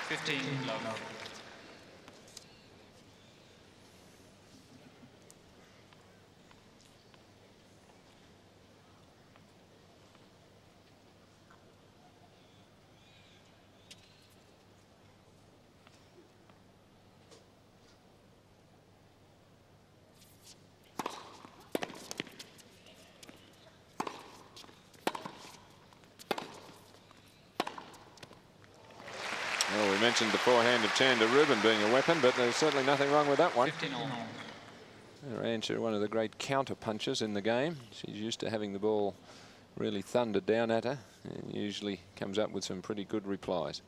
15 love. Well, we mentioned the forehand of Chanda Rubin being a weapon, but there's certainly nothing wrong with that one. Arantxa, one of the great counter punchers in the game. She's used to having the ball really thundered down at her and usually comes up with some pretty good replies.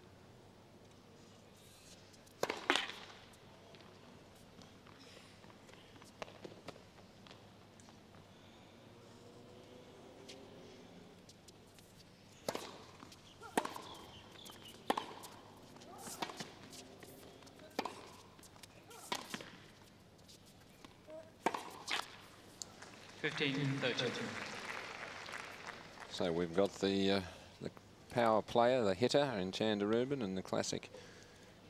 So we've got the power player, the hitter in Chanda Rubin, and the classic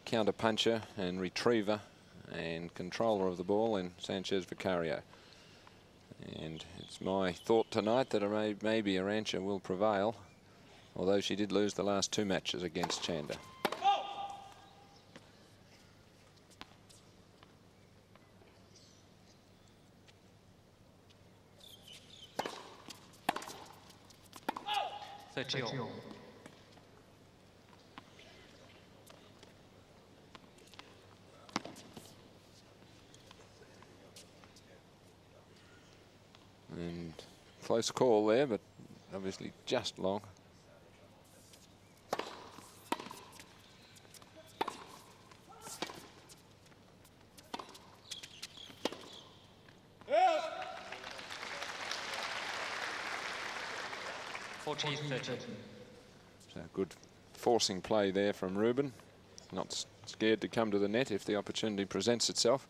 counter puncher and retriever and controller of the ball in Sanchez Vicario. And it's my thought tonight that maybe Arantxa will prevail, although she did lose the last 2 matches against Chanda. And close call there, but obviously just long. So good forcing play there from Rubin. Not scared to come to the net if the opportunity presents itself.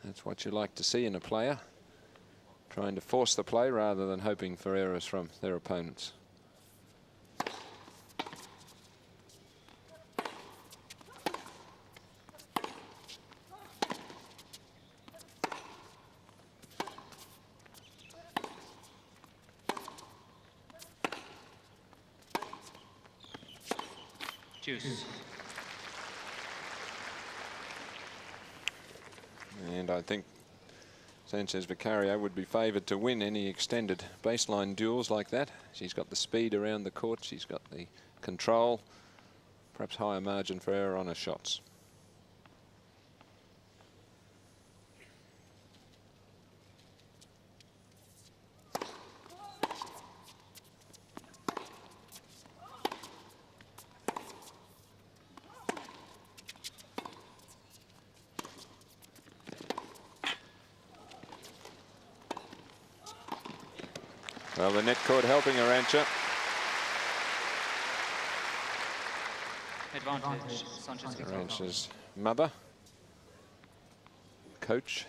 That's what you like to see in a player, trying to force the play rather than hoping for errors from their opponents. And I think Sanchez Vicario would be favoured to win any extended baseline duels like that. She's got the speed around the court, she's got the control, perhaps higher margin for error on her shots. Well, the net court helping Arantxa. Advantage, Sanchez Vicario. Arantxa's mother, coach.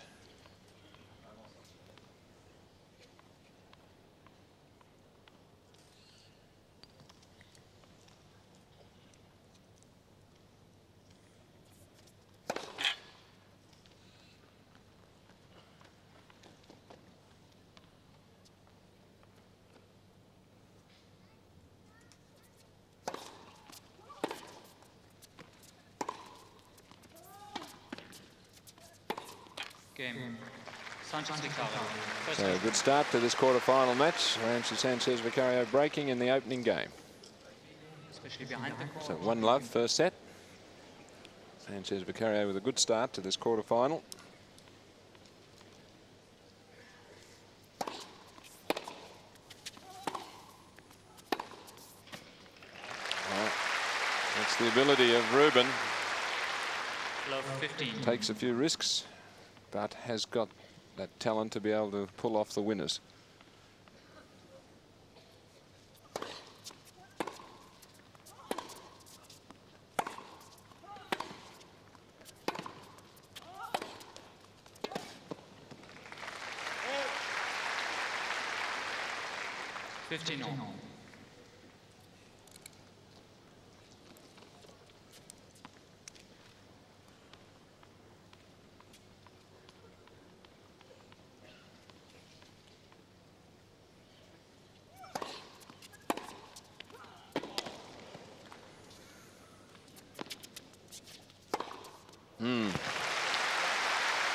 Game. Sanchez Vicario. So a good start to this quarter-final match. Arantxa Sanchez Vicario breaking in the opening game. Especially behind the court. So 1-love first set. Sanchez Vicario with a good start to this quarter-final. That's the ability of Rubin. Love 15. Takes a few risks, but has got that talent to be able to pull off the winners.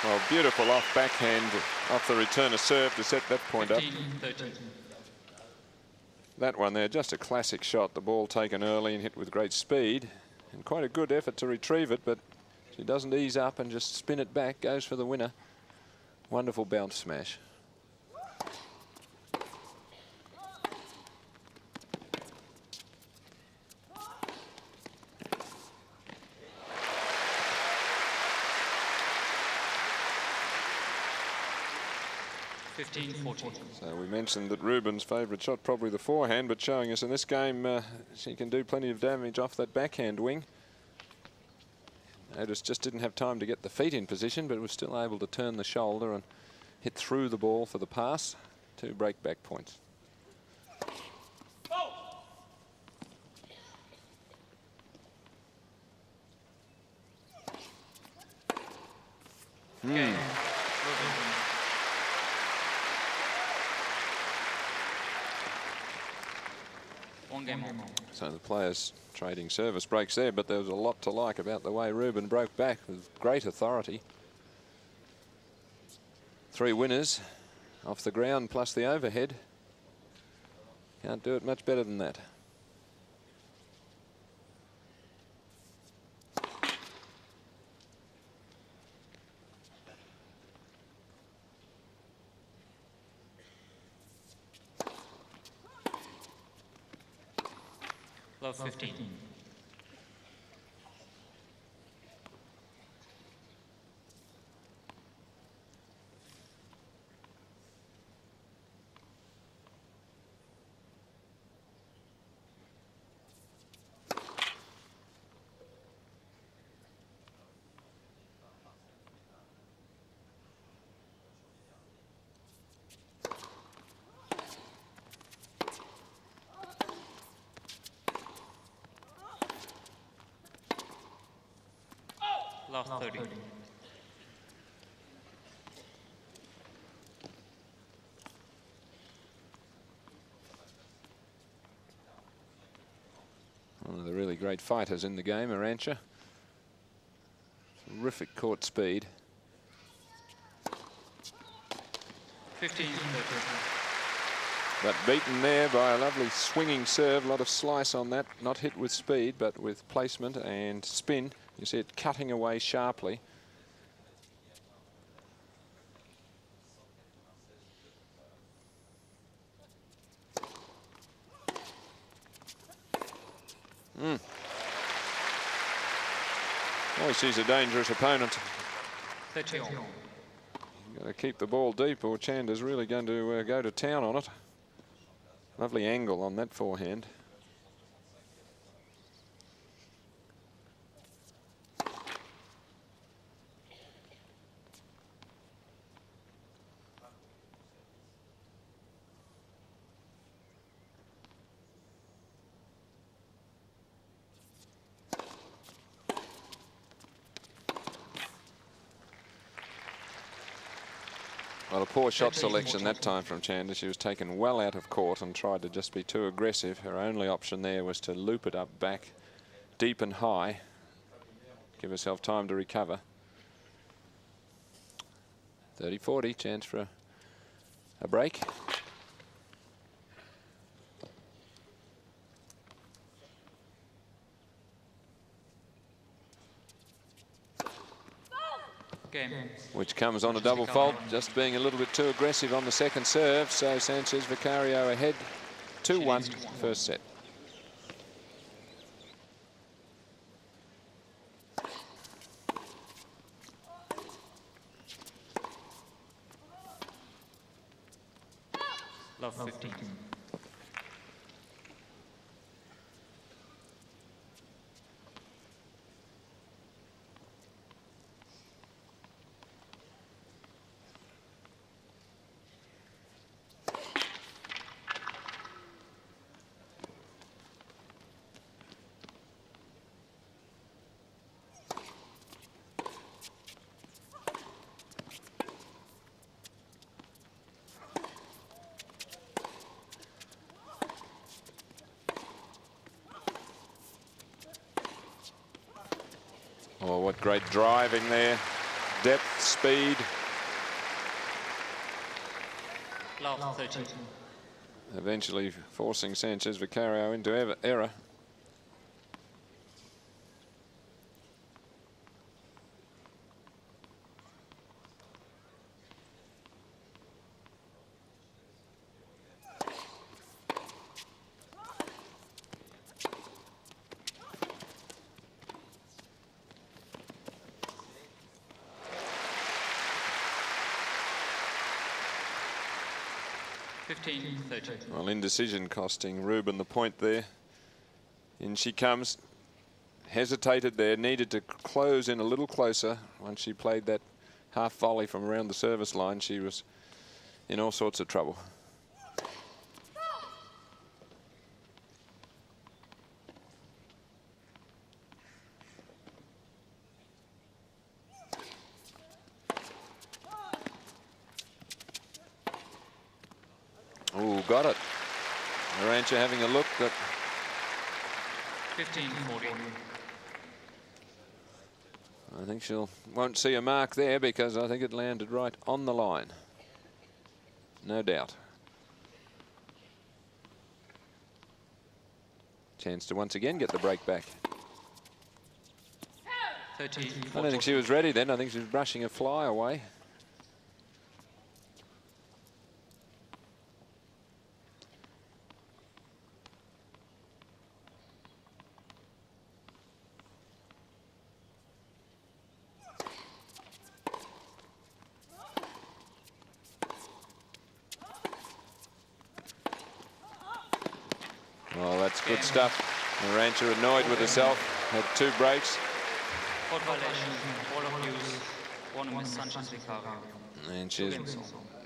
Well, beautiful off backhand off the return of serve to set that point up. 15-13. That one there, just a classic shot. The ball taken early and hit with great speed. And quite a good effort to retrieve it, but she doesn't ease up and just spin it back. Goes for the winner. Wonderful bounce smash. So we mentioned that Rubin's favourite shot, probably the forehand, but showing us in this game she can do plenty of damage off that backhand wing. Notice just didn't have time to get the feet in position, but was still able to turn the shoulder and hit through the ball for the pass. 2 break back points. So the players trading service breaks there, but there was a lot to like about the way Rubin broke back with great authority. 3 winners off the ground plus the overhead. Can't do it much better than that. Love 15. Love 30. One of the really great fighters in the game, Arantxa. Terrific court speed. 15-13. But beaten there by a lovely swinging serve. A lot of slice on that. Not hit with speed, but with placement and spin. You see it cutting away sharply. Oh, she's a dangerous opponent. 30. You've got to keep the ball deep or Chanda's really going to go to town on it. Lovely angle on that forehand. Well, a poor shot selection that time from Chanda. She was taken well out of court and tried to just be too aggressive. Her only option there was to loop it up back deep and high, give herself time to recover. 30-40, chance for a break. Which comes on a double fault, just being a little bit too aggressive on the second serve. So Sanchez Vicario ahead 2-1 first set. Love 15. Oh, what great driving there. depth, speed. Love 30. Eventually forcing Sanchez Vicario into error. Well, indecision costing Rubin the point there. In she comes. Hesitated there, needed to close in a little closer. Once she played that half volley from around the service line, she was in all sorts of trouble. Oh, got it. Arantxa having a look, but 15-40. I think won't see a mark there because I think it landed right on the line. No doubt. Chance to once again get the break back. 13. I don't think she was ready then. I think she was brushing a fly away. Oh, that's good stuff. Arantxa annoyed with herself. Had 2 breaks. Court violation, ball of use, one Miss Sanchez Vicario. And she's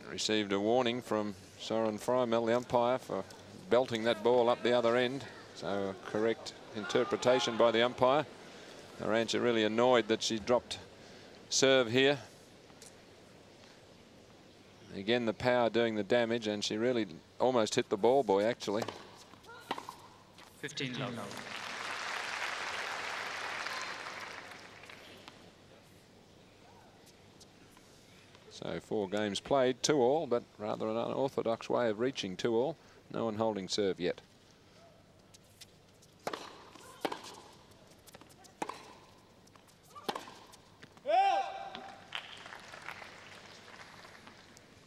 received a warning from Soren Freimel, the umpire, for belting that ball up the other end. So a correct interpretation by the umpire. Arantxa really annoyed that she dropped serve here. Again, the power doing the damage, and she really almost hit the ball boy, actually. 15 love. So 4 games played, 2 all, but rather an unorthodox way of reaching 2 all. No one holding serve yet. Yeah.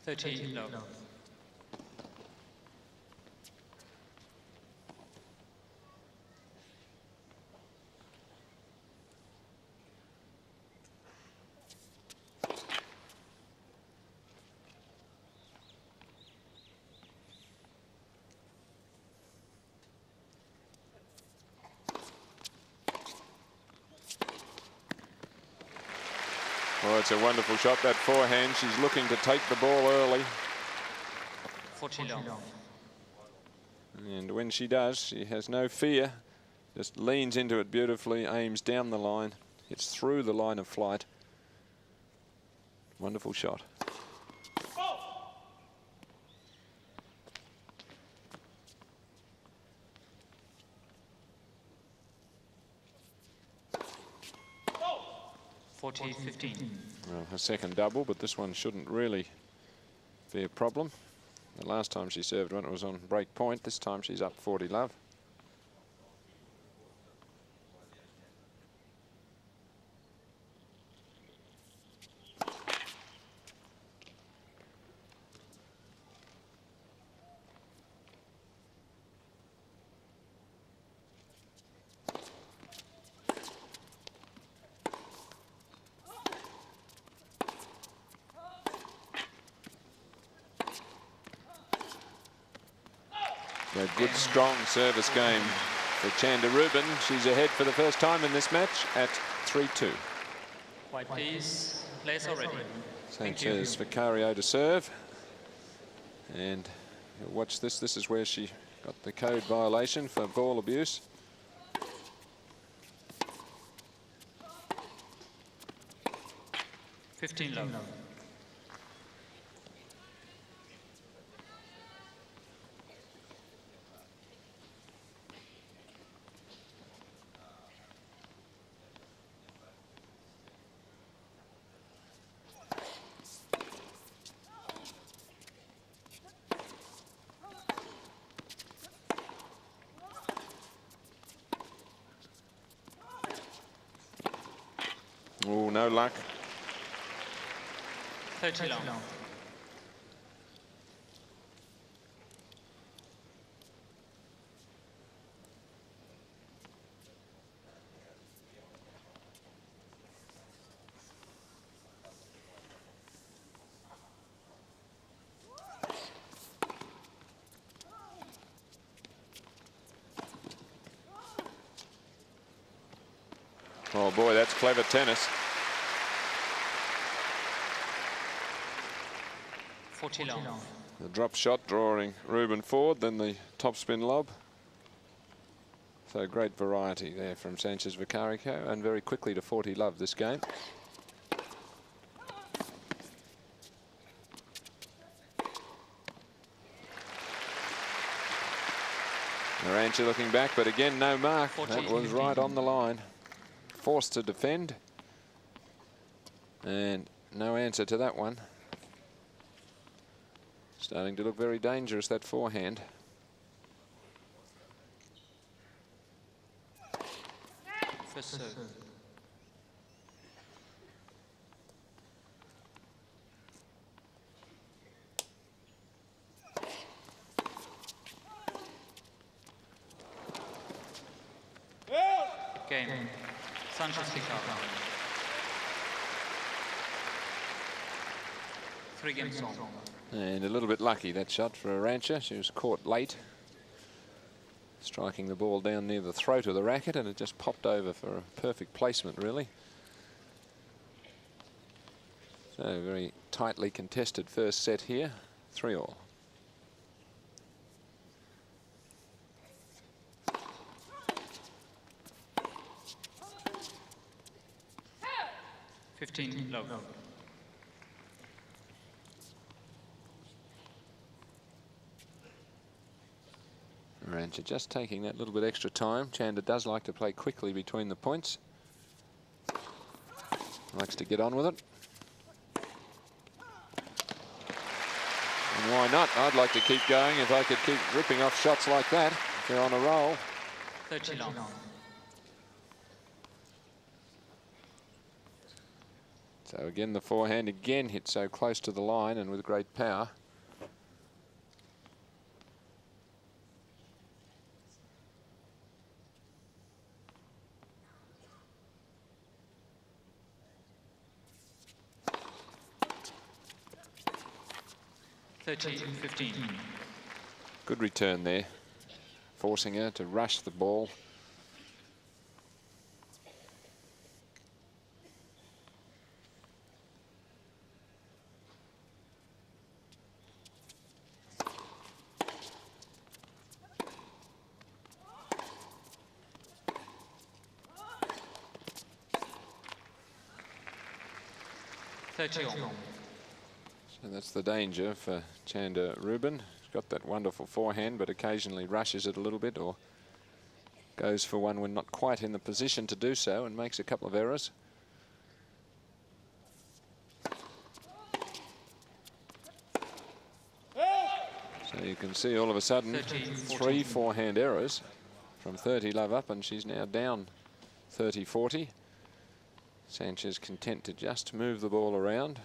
13 love. Oh, it's a wonderful shot, that forehand. She's looking to take the ball early. 40 love. And when she does, she has no fear. Just leans into it beautifully, aims down the line, hits through the line of flight. Wonderful shot. Well, her second double, but this one shouldn't really be a problem. The last time she served when it was on break point. This time she's up 40 love. A good, strong service game for Chanda Rubin. She's ahead for the first time in this match at 3-2. White, please. Place already. Sanchez Vicario to serve. And watch this. This is where she got the code violation for ball abuse. $15 love. no luck. 30 long. Oh boy, that's clever tennis. 40 long. The drop shot drawing Rubin forward, then the topspin lob. So great variety there from Sanchez Vicario, and very quickly to 40 love this game. Arantxa looking back, but again no mark. That was right on the line. Forced to defend. And no answer to that one. Starting to look very dangerous, that forehand. First serve. Game. Sanchez Vicario. 3 games on. And a little bit lucky, that shot for Arantxa. She was caught late, striking the ball down near the throat of the racket, and it just popped over for a perfect placement, really. So very tightly contested first set here, 3-all. Low. Arantxa just taking that little bit extra time. Chanda does like to play quickly between the points. Likes to get on with it. And why not? I'd like to keep going if I could keep ripping off shots like that. If they're on a roll. 30 long. So again, the forehand again hit so close to the line and with great power. Good return there, forcing her to rush the ball. So that's the danger for Chanda Rubin. She's got that wonderful forehand, but occasionally rushes it a little bit or goes for one when not quite in the position to do so and makes a couple of errors. So you can see all of a sudden 3 forehand errors from 30 love up, and she's now down 30-40. Sanchez content to just move the ball around.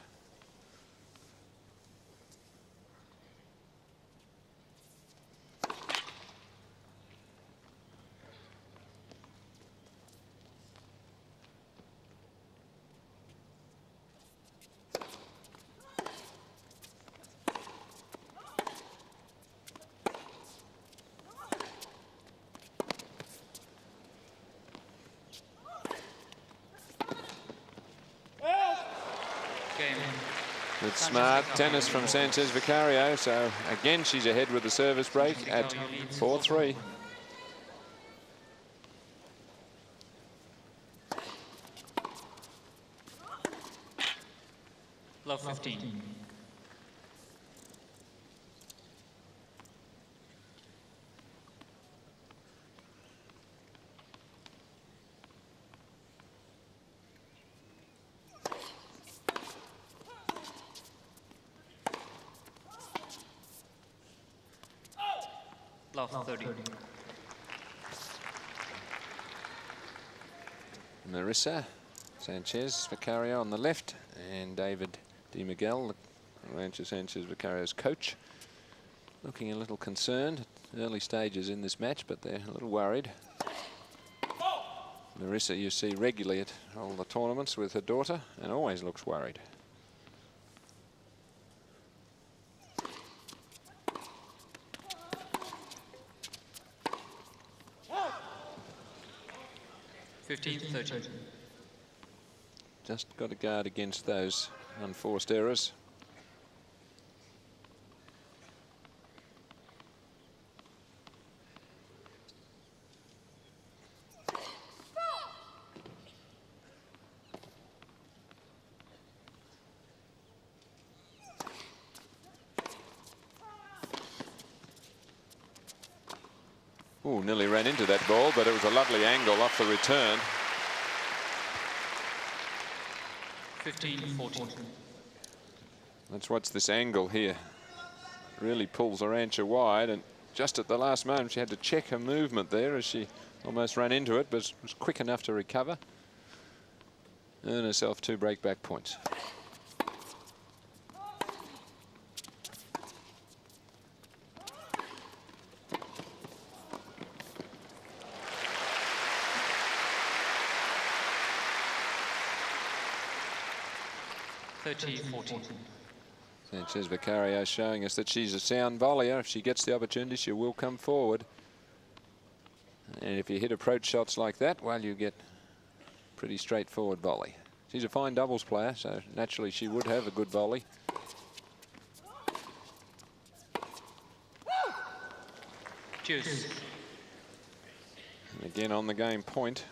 With smart tennis from Sanchez Vicario. So again, she's ahead with the service break at 4-3. Low 15. Love 30. Marissa Sanchez Vicario on the left, and David Di Miguel, Arantxa Sanchez Vicario's coach, looking a little concerned. Early stages in this match, but they're a little worried. Marissa, you see regularly at all the tournaments with her daughter, and always looks worried. Just got to guard against those unforced errors. Oh, nearly ran into that ball, but it was a lovely angle off the return. 15-14. That's what's this angle here. Really pulls Arantxa wide, and just at the last moment she had to check her movement there as she almost ran into it, but was quick enough to recover. Earn herself 2 break-back points. Sanchez Vicario showing us that she's a sound volleyer. If she gets the opportunity, she will come forward. And if you hit approach shots like that, well, you get pretty straightforward volley. She's a fine doubles player, so naturally she would have a good volley. Juice. And again on the game point,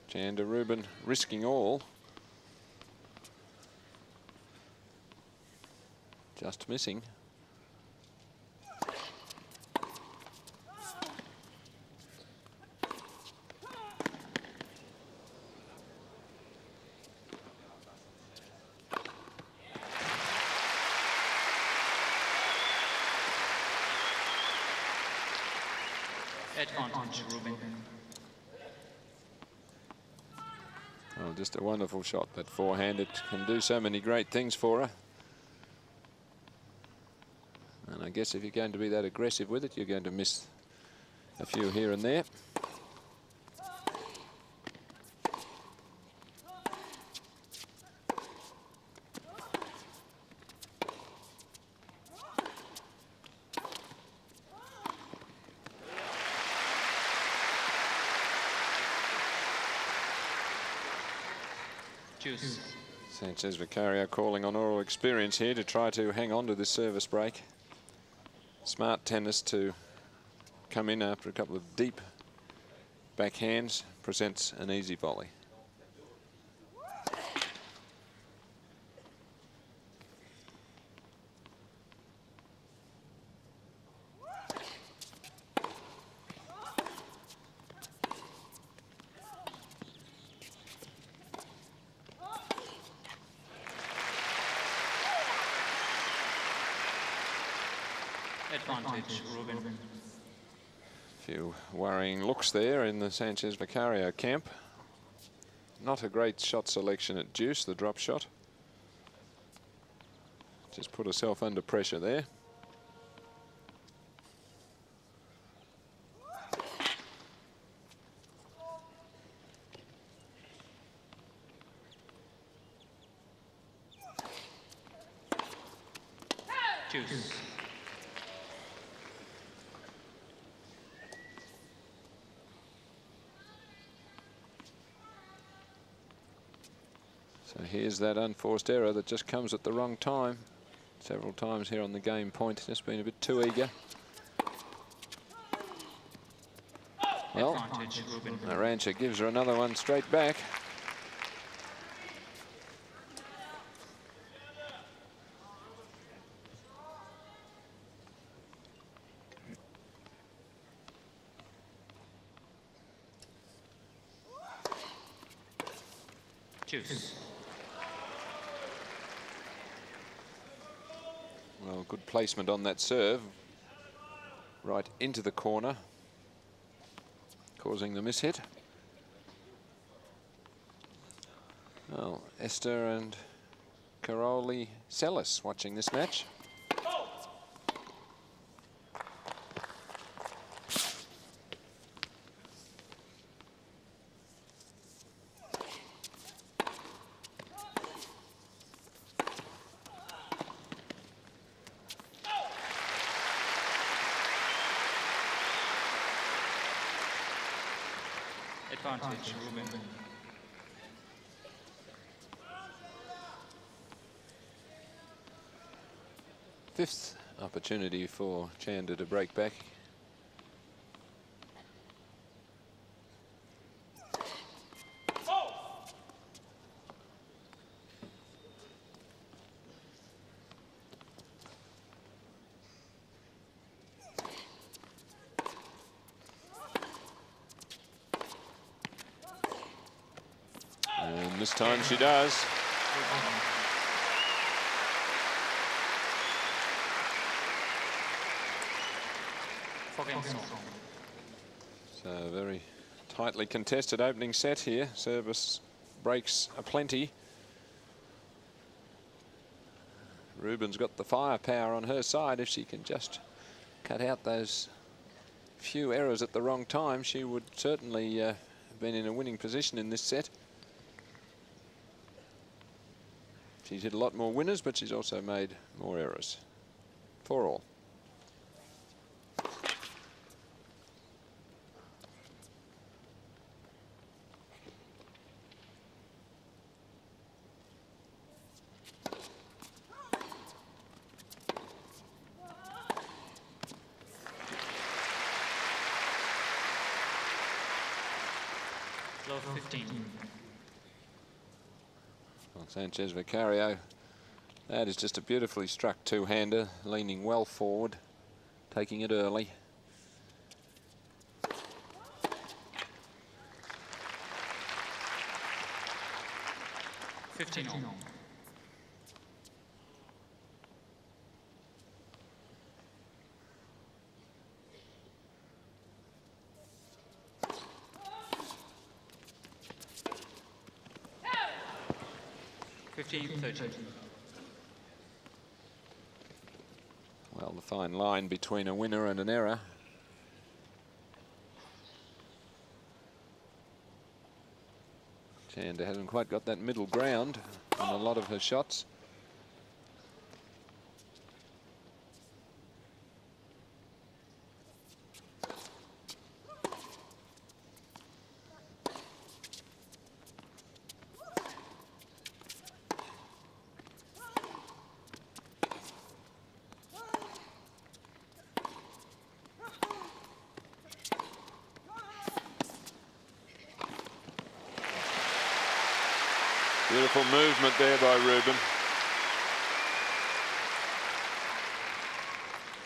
Chanda Rubin risking all. Just missing. Advantage, Rubin. Oh, just a wonderful shot, that forehand. It can do so many great things for her. And I guess if you're going to be that aggressive with it, you're going to miss a few here and there. Juice. Sanchez Vicario calling on oral experience here to try to hang on to this service break. Smart tennis to come in after a couple of deep backhands, presents an easy volley. Advantage, Rubin. A few worrying looks there in the Sanchez Vicario camp. Not a great shot selection at deuce, the drop shot. Just put herself under pressure there. Juice. So here's that unforced error that just comes at the wrong time. Several times here on the game point, just been a bit too eager. Well, Arantxa gives her another one straight back. Juice. Well, good placement on that serve. Right into the corner, causing the mishit. Well, Esther and Caroli Sellis watching this match. Advantage, Rubin. Fifth opportunity for Chanda to break back. And this time she does. So very tightly contested opening set here. Service breaks aplenty. Rubin's got the firepower on her side. If she can just cut out those few errors at the wrong time, she would certainly have been in a winning position in this set. She's hit a lot more winners, but she's also made more errors. 4-all. Low 15. Well, Sanchez Vicario, that is just a beautifully struck two-hander, leaning well forward, taking it early. $15. Well, the fine line between a winner and an error. Chanda hasn't quite got that middle ground on a lot of her shots. Beautiful movement there by Rubin.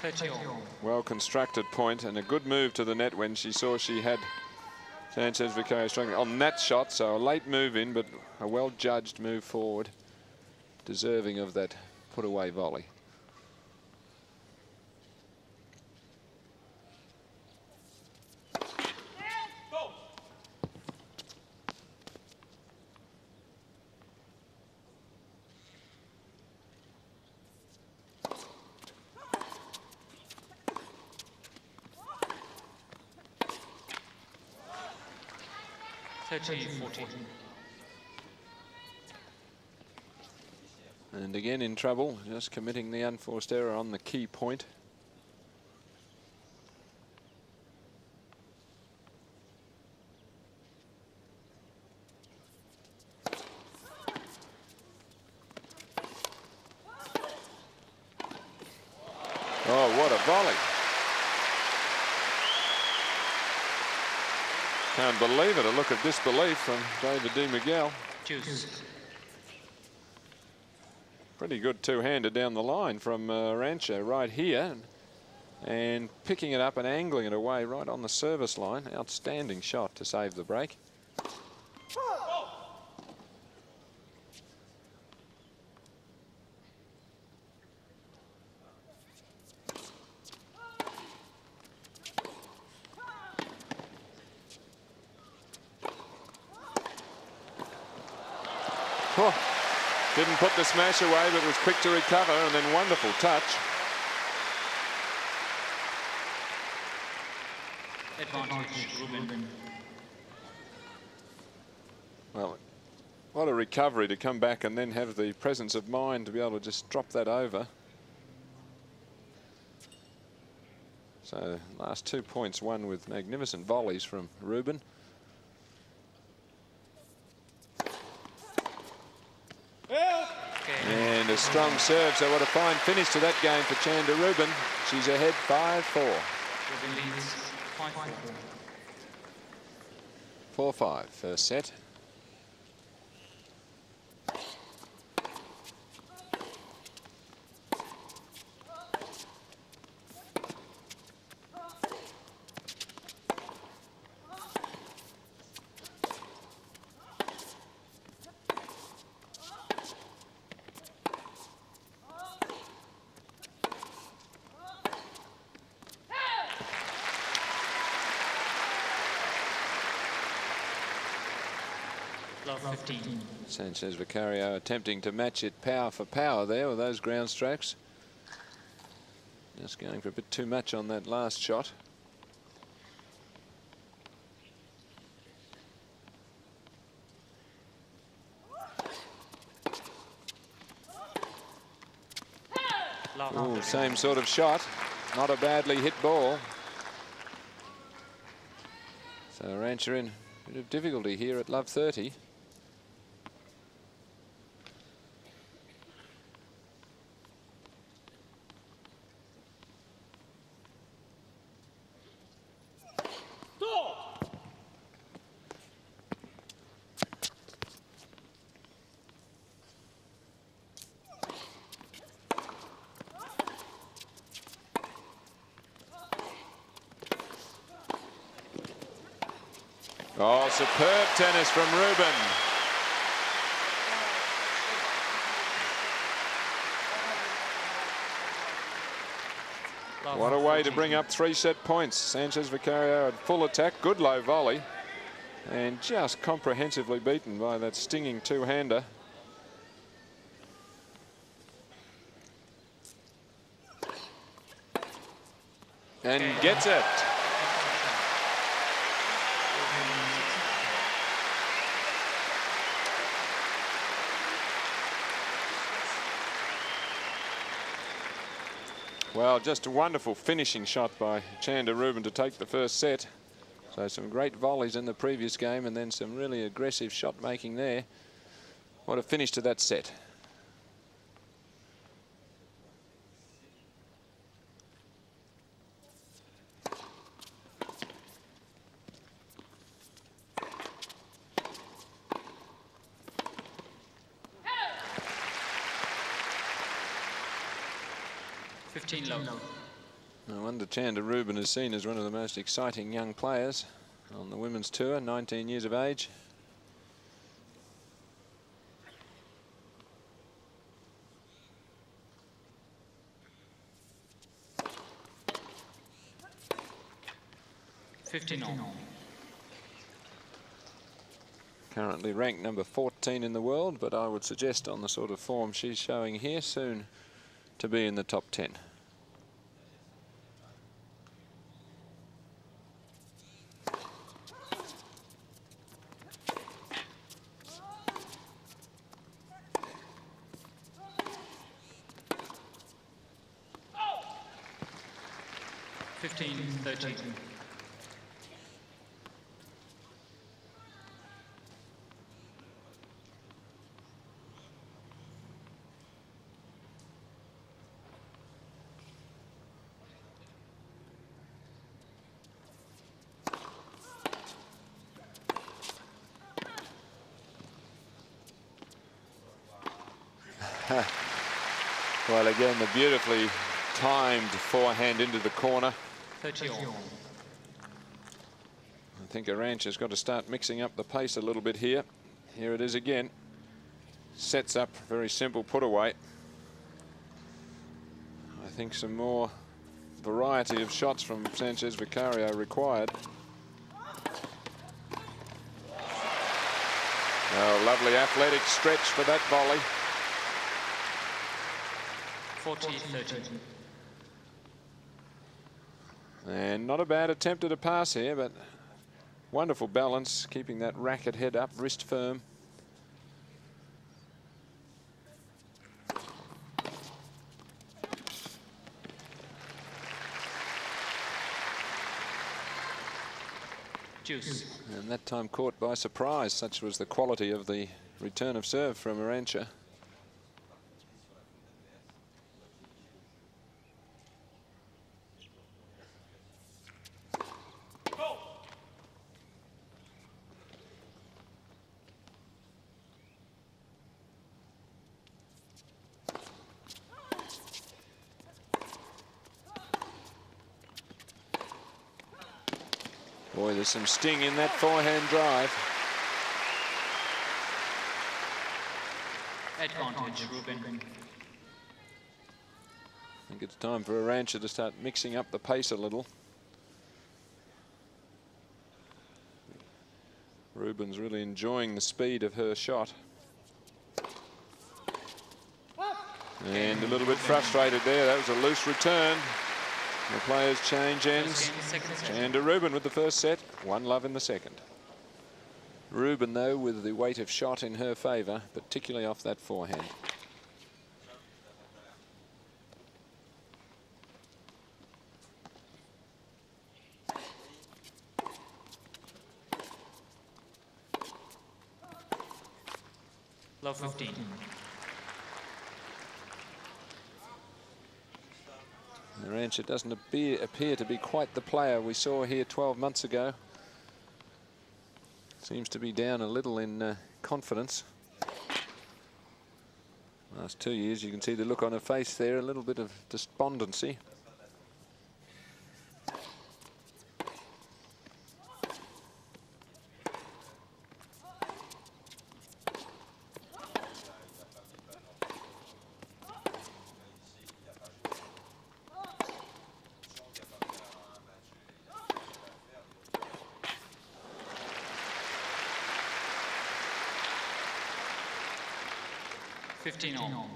30. Well constructed point and a good move to the net when she saw she had Sanchez Vicario struggling on that shot. So a late move in, but a well judged move forward, deserving of that put away volley. And again in trouble, just committing the unforced error on the key point. Oh, what a volley. Can't believe it, a look of disbelief from David Di Miguel. Juice. Pretty good two-hander down the line from Arantxa right here. And picking it up and angling it away right on the service line. Outstanding shot to save the break. Oh, didn't put the smash away, but was quick to recover, and then wonderful touch. Advantage, Rubin. Well, what a recovery to come back and then have the presence of mind to be able to just drop that over. So last 2 points won with magnificent volleys from Rubin. And a strong serve, so what a fine finish to that game for Chanda Rubin. She's ahead 5-4. Rubin leads 5-4. 4-5, first set. Love 15. Sanchez Vicario attempting to match it power for power there with those ground strokes. Just going for a bit too much on that last shot. Ooh, same sort of shot. Not a badly hit ball. So Arantxa in a bit of difficulty here at love 30. Oh, superb tennis from Rubin. What a way to bring up 3 set points. Sanchez Vicario at full attack, good low volley, and just comprehensively beaten by that stinging two-hander. And gets it. Well, just a wonderful finishing shot by Chanda Rubin to take the first set. So some great volleys in the previous game and then some really aggressive shot making there. What a finish to that set. No wonder Chanda Rubin is seen as one of the most exciting young players on the women's tour, 19 years of age. Currently ranked number 14 in the world, but I would suggest on the sort of form she's showing here, soon to be in the top 10. Well, again, the beautifully timed forehand into the corner. 30 all. I think Arantxa's got to start mixing up the pace a little bit here. Here it is again. Sets up, very simple put away. I think some more variety of shots from Sanchez Vicario required. Oh, lovely athletic stretch for that volley. 40-30. And not a bad attempt at a pass here, but wonderful balance, keeping that racket head up, wrist firm. Juice. And that time caught by surprise, such was the quality of the return of serve from Arantxa. Boy, there's some sting in that forehand drive. Advantage, Rubin. I think it's time for Arantxa to start mixing up the pace a little. Rubin's really enjoying the speed of her shot. And a little bit frustrated there. That was a loose return. The players change ends. Chanda Rubin with the first set, 1-love in the second. Rubin, though, with the weight of shot in her favour, particularly off that forehand. Love 15. Arantxa doesn't appear to be quite the player we saw here 12 months ago. Seems to be down a little in confidence. Last 2 years, you can see the look on her face there, a little bit of despondency. On.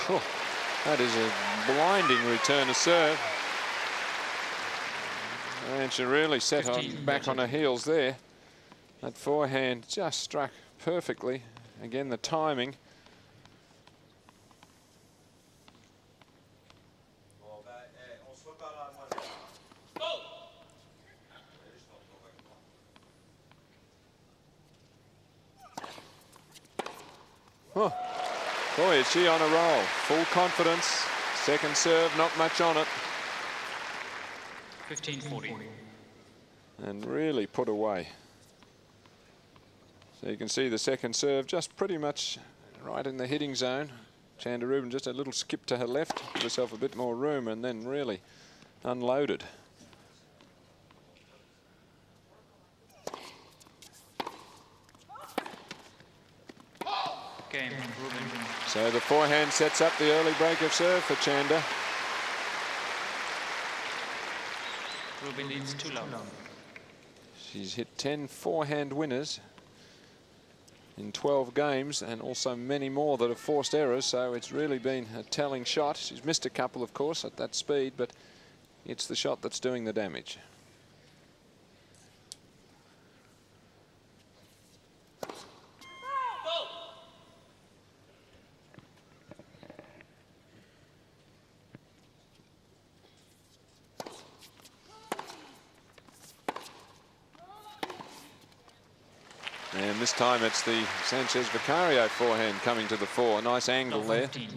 Oh, that is a blinding return to serve. Arantxa really set back on her heels there. That forehand just struck perfectly. Again, the timing. Oh, boy, is she on a roll. Full confidence. Second serve, not much on it. 15-40. And really put away. So you can see the second serve just pretty much right in the hitting zone. Chanda Rubin just a little skip to her left, give herself a bit more room, and then really unloaded. Game, Rubin. So the forehand sets up the early break of serve for Chanda. Rubin leads 2-love. She's hit 10 forehand winners in 12 games, and also many more that have forced errors, so it's really been a telling shot. She's missed a couple, of course, at that speed, but it's the shot that's doing the damage. And this time it's the Sanchez Vicario forehand coming to the fore. Nice angle there. 15.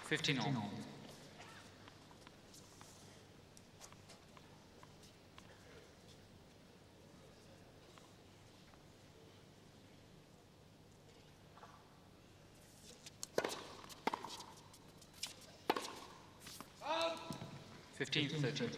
15 all. Out. 15-13.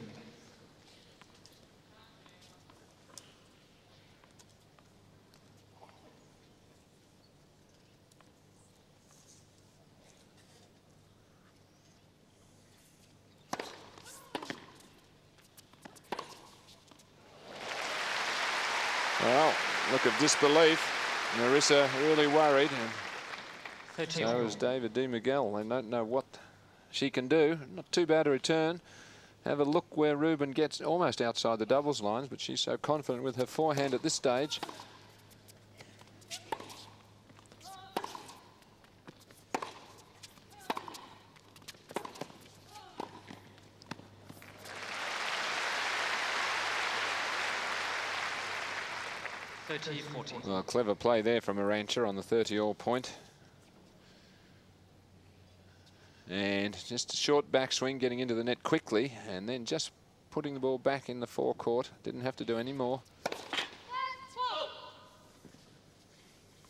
Well, look of disbelief. Marissa really worried. And 13 so is David De Miguel. They don't know what she can do. Not too bad a return. Have a look where Rubin gets almost outside the doubles lines, but she's so confident with her forehand at this stage. Well, clever play there from Arantxa on the 30-all point. And just a short backswing, getting into the net quickly, and then just putting the ball back in the forecourt. Didn't have to do any more.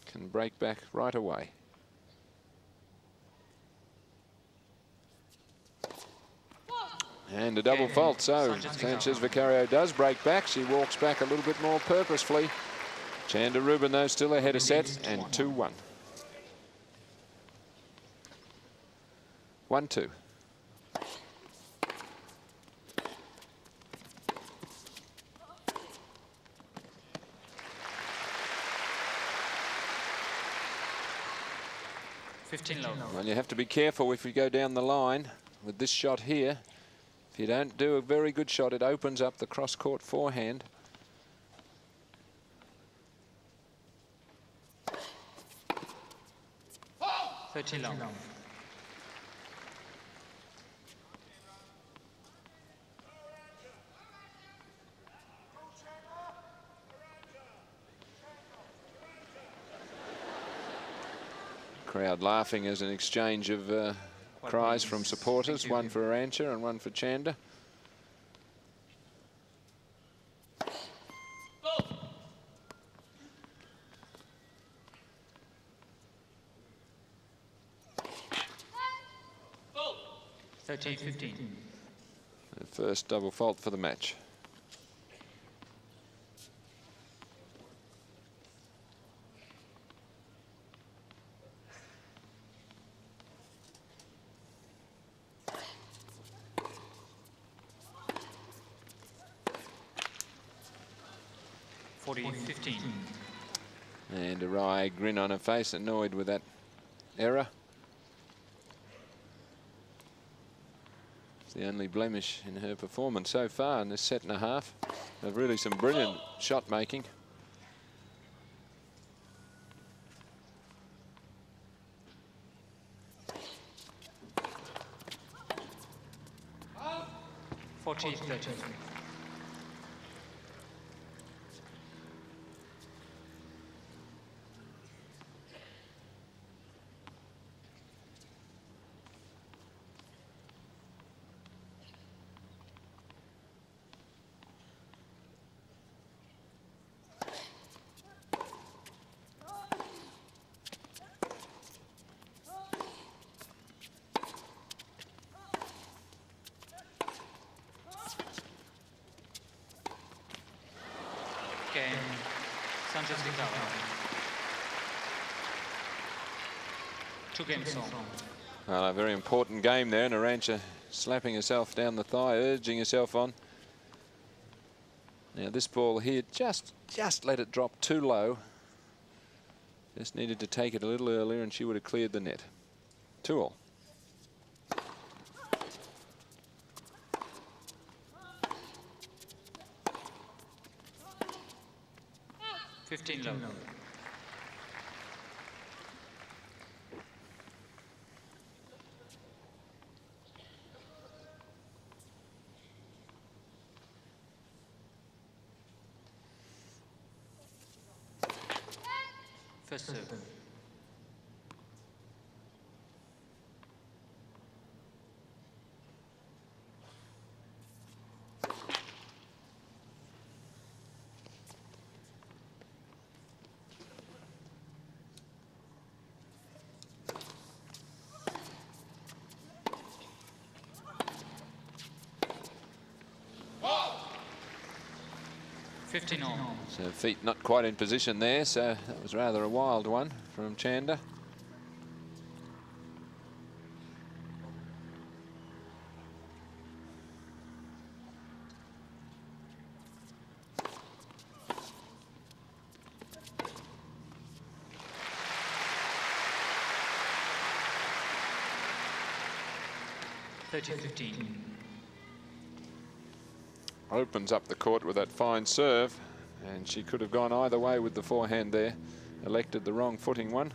Can break back right away. And a double fault, so Sanchez Vicario does break back. She walks back a little bit more purposefully. Chanda Rubin, though, still ahead of set, and 2-1. 1-2. Well, you have to be careful if you go down the line with this shot here. If you don't do a very good shot, it opens up the cross-court forehand. Long. Crowd laughing as an exchange of cries from supporters, one for Arantxa and one for Chanda. The first double fault for the match. And a wry grin on her face, annoyed with that error. It's the only blemish in her performance so far in this set and a half of really some brilliant shot making. Cain, Sanchez Vicario. 2 games on. Well, a very important game there, and Arantxa slapping herself down the thigh, urging herself on. Now this ball here, just let it drop too low. Just needed to take it a little earlier and she would have cleared the net. 2-all. Low. First serve. 15 all. So feet not quite in position there, so that was rather a wild one from Chanda. Opens up the court with that fine serve, and she could have gone either way with the forehand there. Elected the wrong footing one.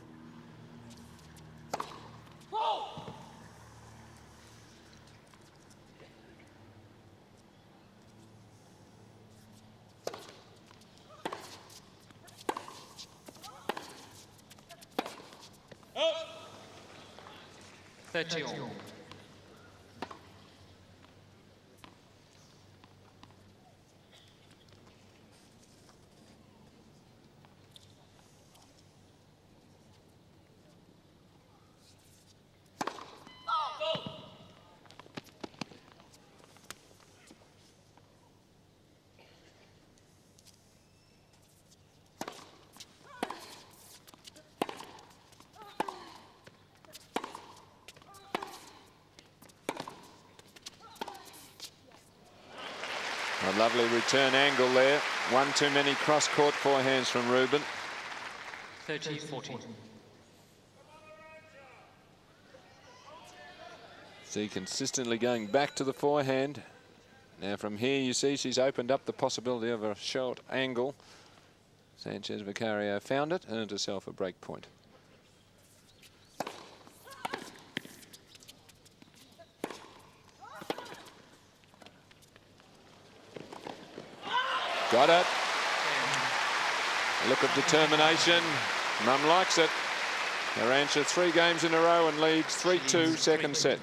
A lovely return angle there. One too many cross-court forehands from Rubin. 30-40. See, consistently going back to the forehand. Now from here you see she's opened up the possibility of a short angle. Sanchez Vicario found it, earned herself a break point. Got it. A look of determination. Mum likes it. Arantxa 3 games in a row and leads 3-2 second set.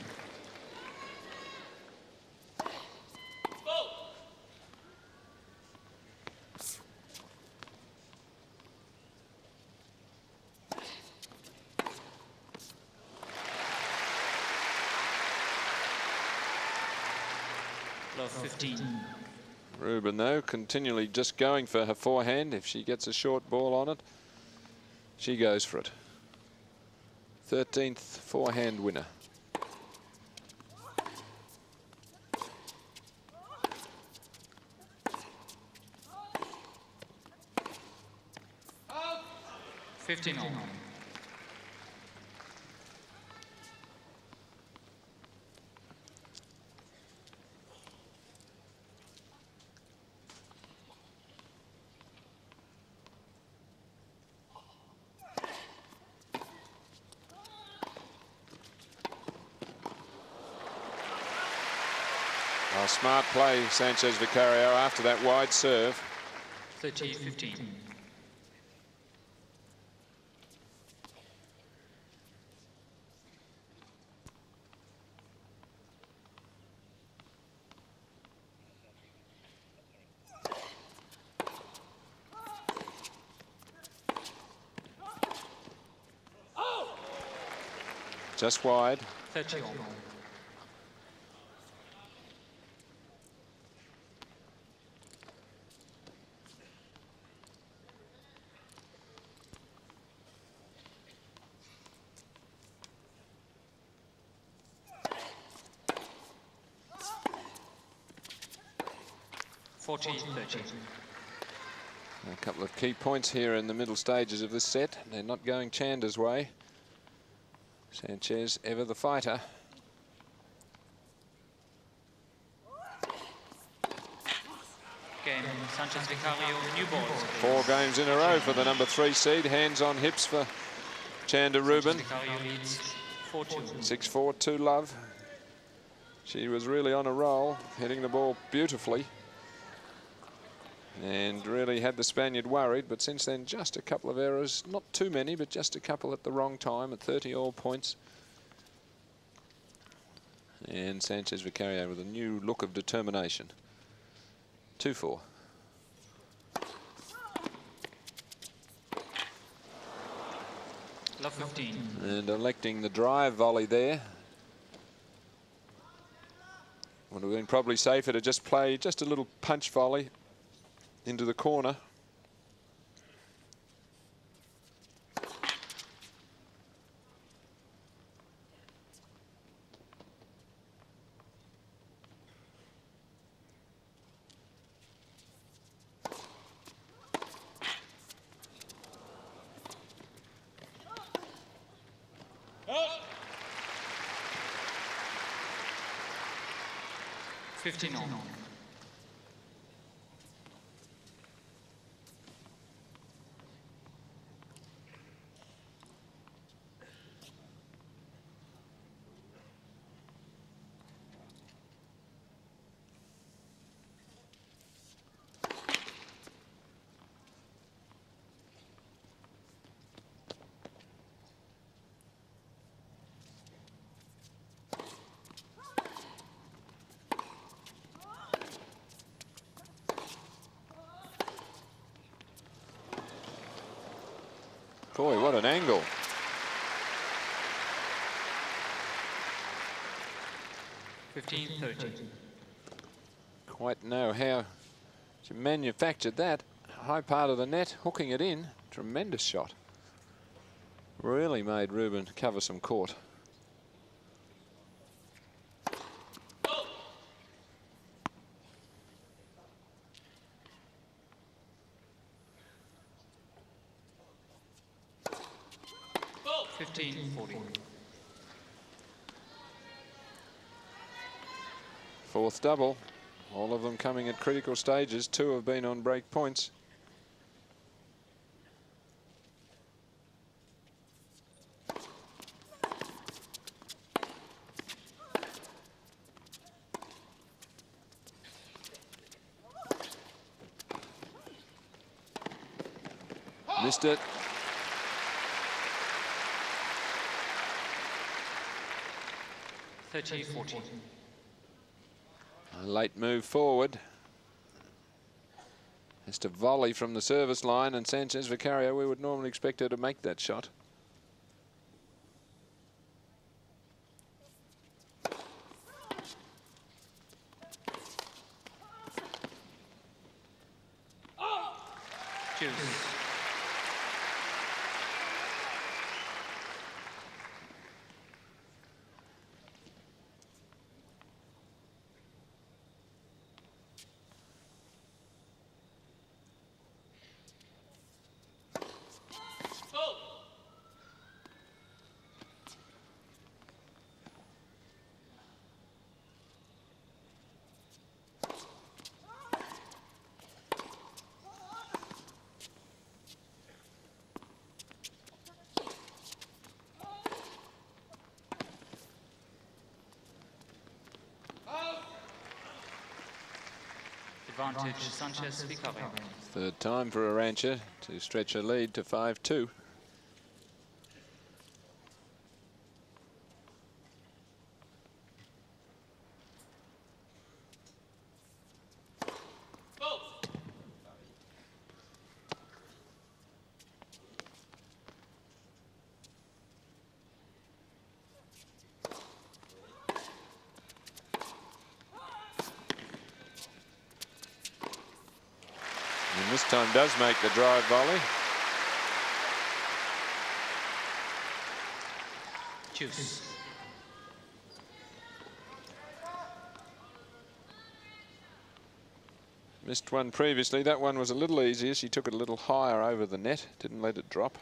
Love 15. Rubin, though, continually just going for her forehand. If she gets a short ball on it, she goes for it. 13th forehand winner. Oh. 15 all. Oh, smart play, Sanchez Vicario, after that wide serve. 30-15. Just wide. 30 all. A couple of key points here in the middle stages of this set. They're not going Chanda's way. Sanchez, ever the fighter. Game, Sanchez Vicario, new balls. 4 games in a row for the number 3 seed. Hands on hips for Chanda Rubin. Vicario leads 4-2. 6-4, 2-love. She was really on a roll, hitting the ball beautifully. And really had the Spaniard worried, but since then just a couple of errors, not too many, but just a couple at the wrong time at 30 all points. And Sanchez Vicario with a new look of determination. 2-4. Love 15. And electing the drive volley there. Would have been probably safer to just play just a little punch volley. into the corner. Fifteen on. Boy, what an angle. 15-13. Quite know how she manufactured that. High part of the net, hooking it in. Tremendous shot. Really made Rubin cover some court. Fourth double, all of them coming at critical stages. 2 have been on break points. Missed it. A late move forward. Has to volley from the service line, and Sanchez Vicario, we would normally expect her to make that shot. Choose. Advantage Sanchez Vicario. Third time for Arantxa to stretch her lead to 5-2. This time does make the drive volley. Choose. Missed one previously. That one was a little easier. She took it a little higher over the net. Didn't let it drop.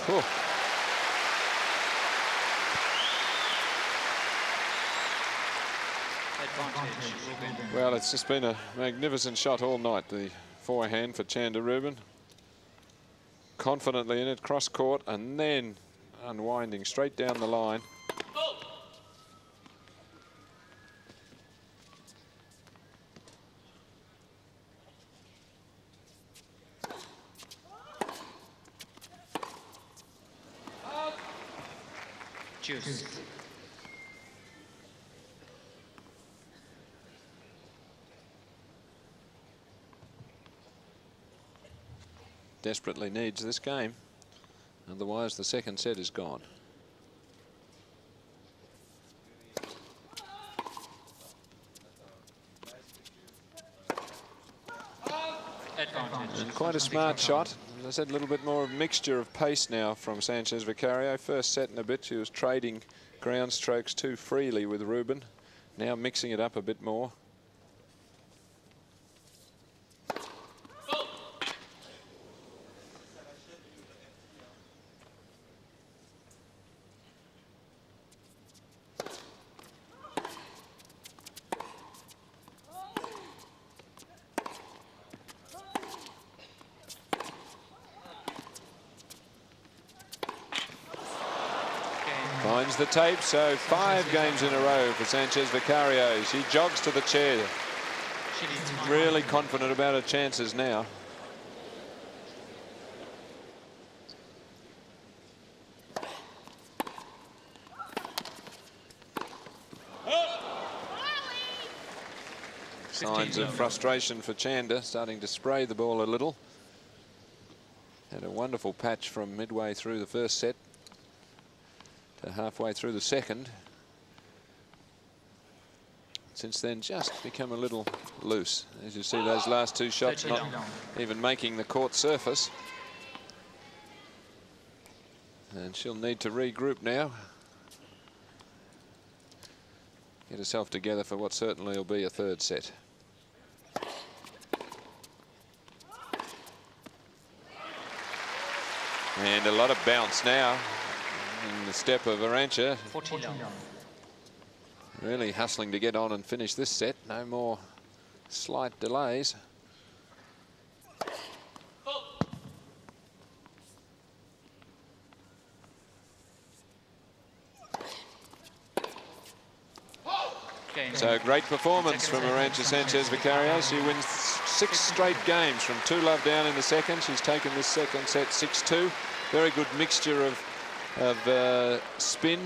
Oh. Well, it's just been a magnificent shot all night, the forehand for Chanda Rubin. Confidently in it, cross court, and then unwinding straight down the line. Choose. Desperately needs this game, otherwise the second set is gone. And quite a smart shot. As I said, a little bit more of a mixture of pace now from Sanchez Vicario. First set and a bit, she was trading ground strokes too freely with Rubin. Now mixing it up a bit more. Finds the tape, so 5 games in a row for Sanchez Vicario. She jogs to the chair. Really confident about her chances now. Signs of frustration for Chanda, starting to spray the ball a little. Had a wonderful patch from midway through the first set to halfway through the second. Since then, just become a little loose. As you see, those last 2 shots not even making the court surface. And she'll need to regroup now. Get herself together for what certainly will be a 3rd set. And a lot of bounce now in the step of Arantxa. Really hustling to get on and finish this set. No more slight delays. So great performance from Arantxa Sanchez Vicario. She wins 6 straight games from 2-love down in the second. She's taken this second set 6-2. Very good mixture of spin,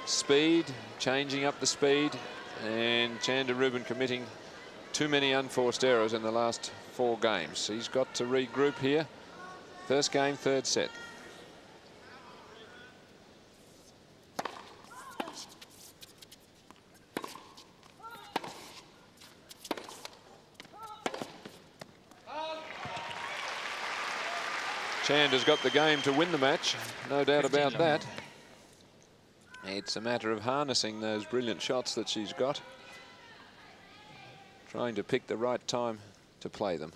speed, changing up the speed, and Chanda Rubin committing too many unforced errors in the last 4 games. He's got to regroup here. First game, 3rd set. Chanda's got the game to win the match, no doubt about that. It's a matter of harnessing those brilliant shots that she's got, trying to pick the right time to play them.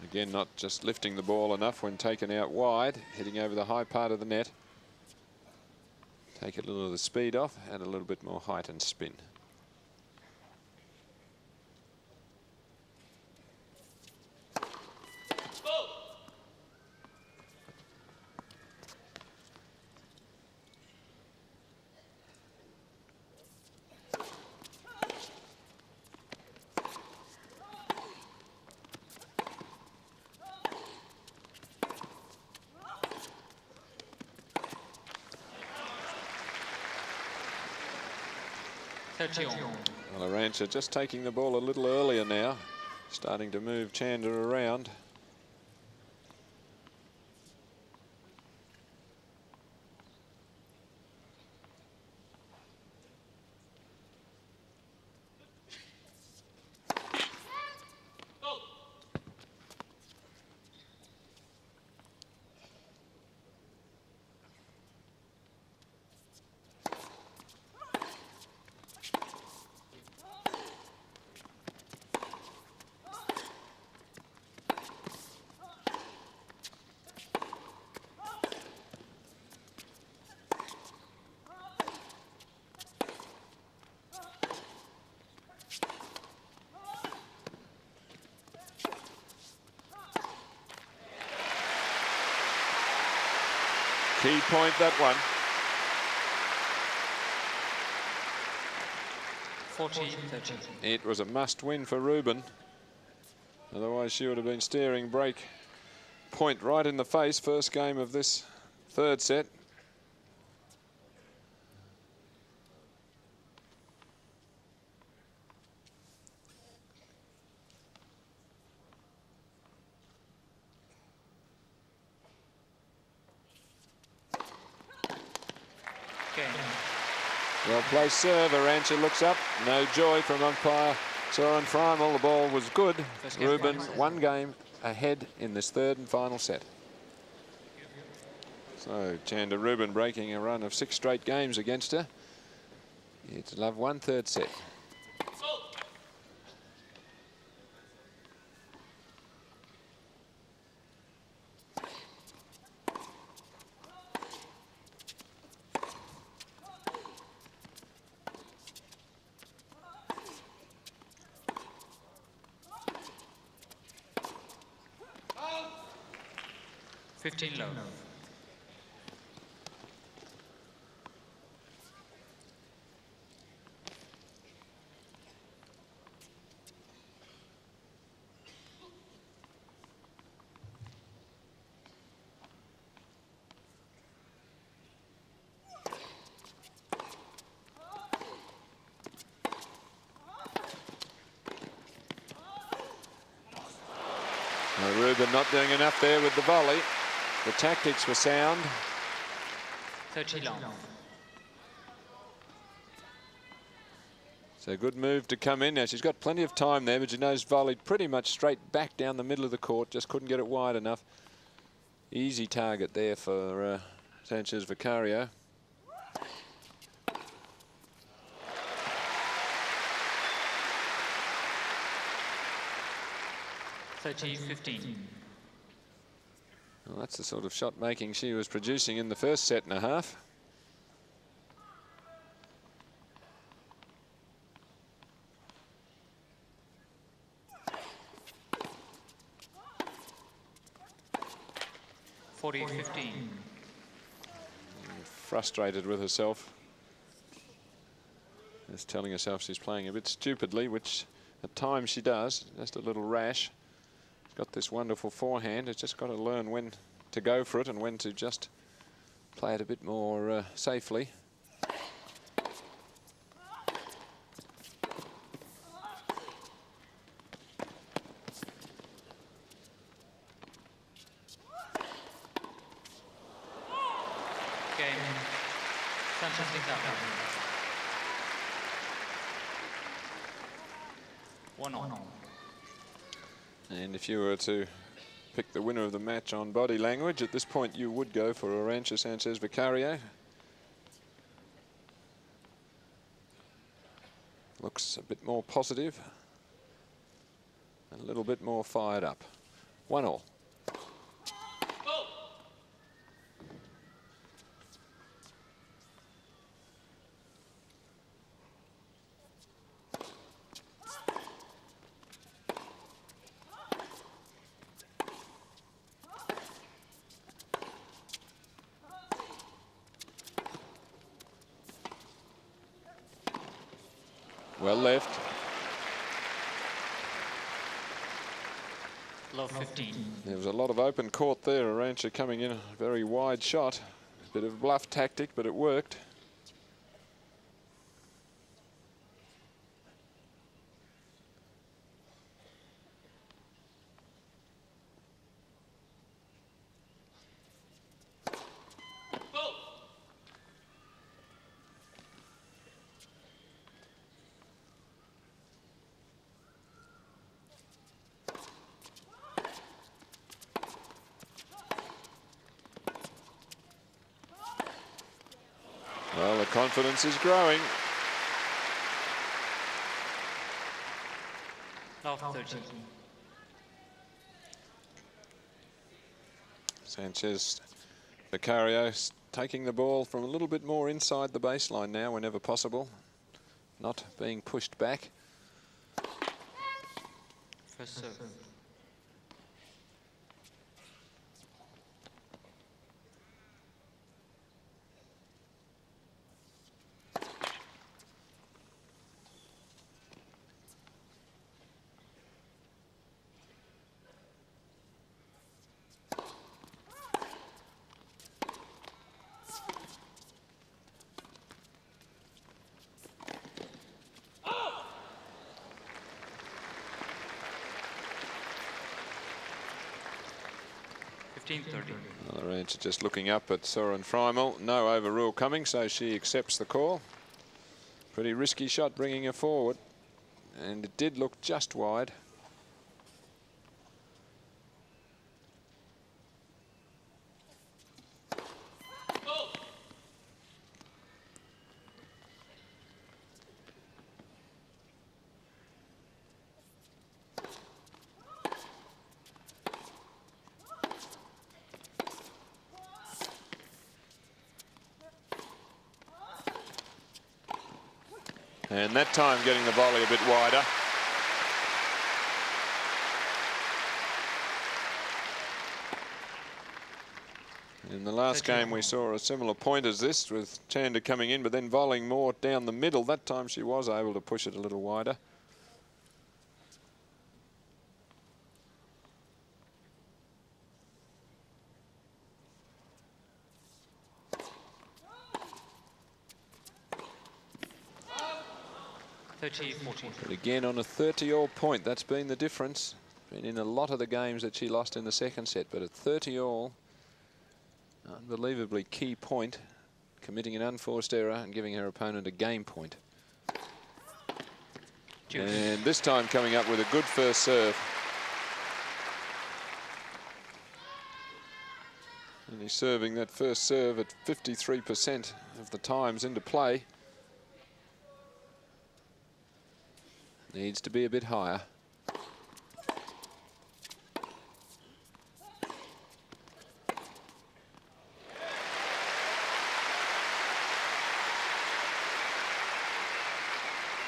Again, not just lifting the ball enough when taken out wide, hitting over the high part of the net. Take a little of the speed off, add a little bit more height and spin. Well, Arantxa just taking the ball a little earlier now, starting to move Chanda around. Key point, that one. 40-30. It was a must-win for Rubin. Otherwise, she would have been steering break point right in the face. First game of this third set. Cain. Well-placed serve. Arantxa looks up. No joy from umpire Soren Freimel. The ball was good. Rubin one game ahead in this third and final set. So Chanda Rubin breaking a run of 6 straight games against her. You'd love one third set. Low. Rubin not doing enough there with the volley. The tactics were sound. 30 long. So good move to come in. Now she's got plenty of time there, but she knows volleyed pretty much straight back down the middle of the court. Just couldn't get it wide enough. Easy target there for Sanchez Vicario. Well, that's the sort of shot making she was producing in the first set and a half. Frustrated with herself. Just telling herself she's playing a bit stupidly, which at times she does. Just a little rash. She's got this wonderful forehand. It's just got to learn when to go for it and when to just play it a bit more safely. Sanchez Vicario. 1-1. And if you were to pick the winner of the match on body language, at this point you would go for Arantxa Sanchez Vicario. Looks a bit more positive, a little bit more fired up. 1-1. Well left. Low 15. There was a lot of open court there. Arantxa coming in a very wide shot. A bit of bluff tactic, but it worked. Well, the confidence is growing. Low 13. Sanchez Vicario taking the ball from a little bit more inside the baseline now whenever possible. Not being pushed back. First serve. 15-30. Arantxa just looking up at Soren Freimel. No overrule coming, so she accepts the call. Pretty risky shot bringing her forward, and it did look just wide. And that time getting the volley a bit wider. In the last game we saw a similar point as this, with Chanda coming in but then volleying more down the middle. That time she was able to push it a little wider. But again on a 30-all point, that's been the difference. Been in a lot of the games that she lost in the second set, but at 30-all, unbelievably key point, committing an unforced error and giving her opponent a game point. And this time coming up with a good first serve. And he's serving that first serve at 53% of the times into play. Needs to be a bit higher.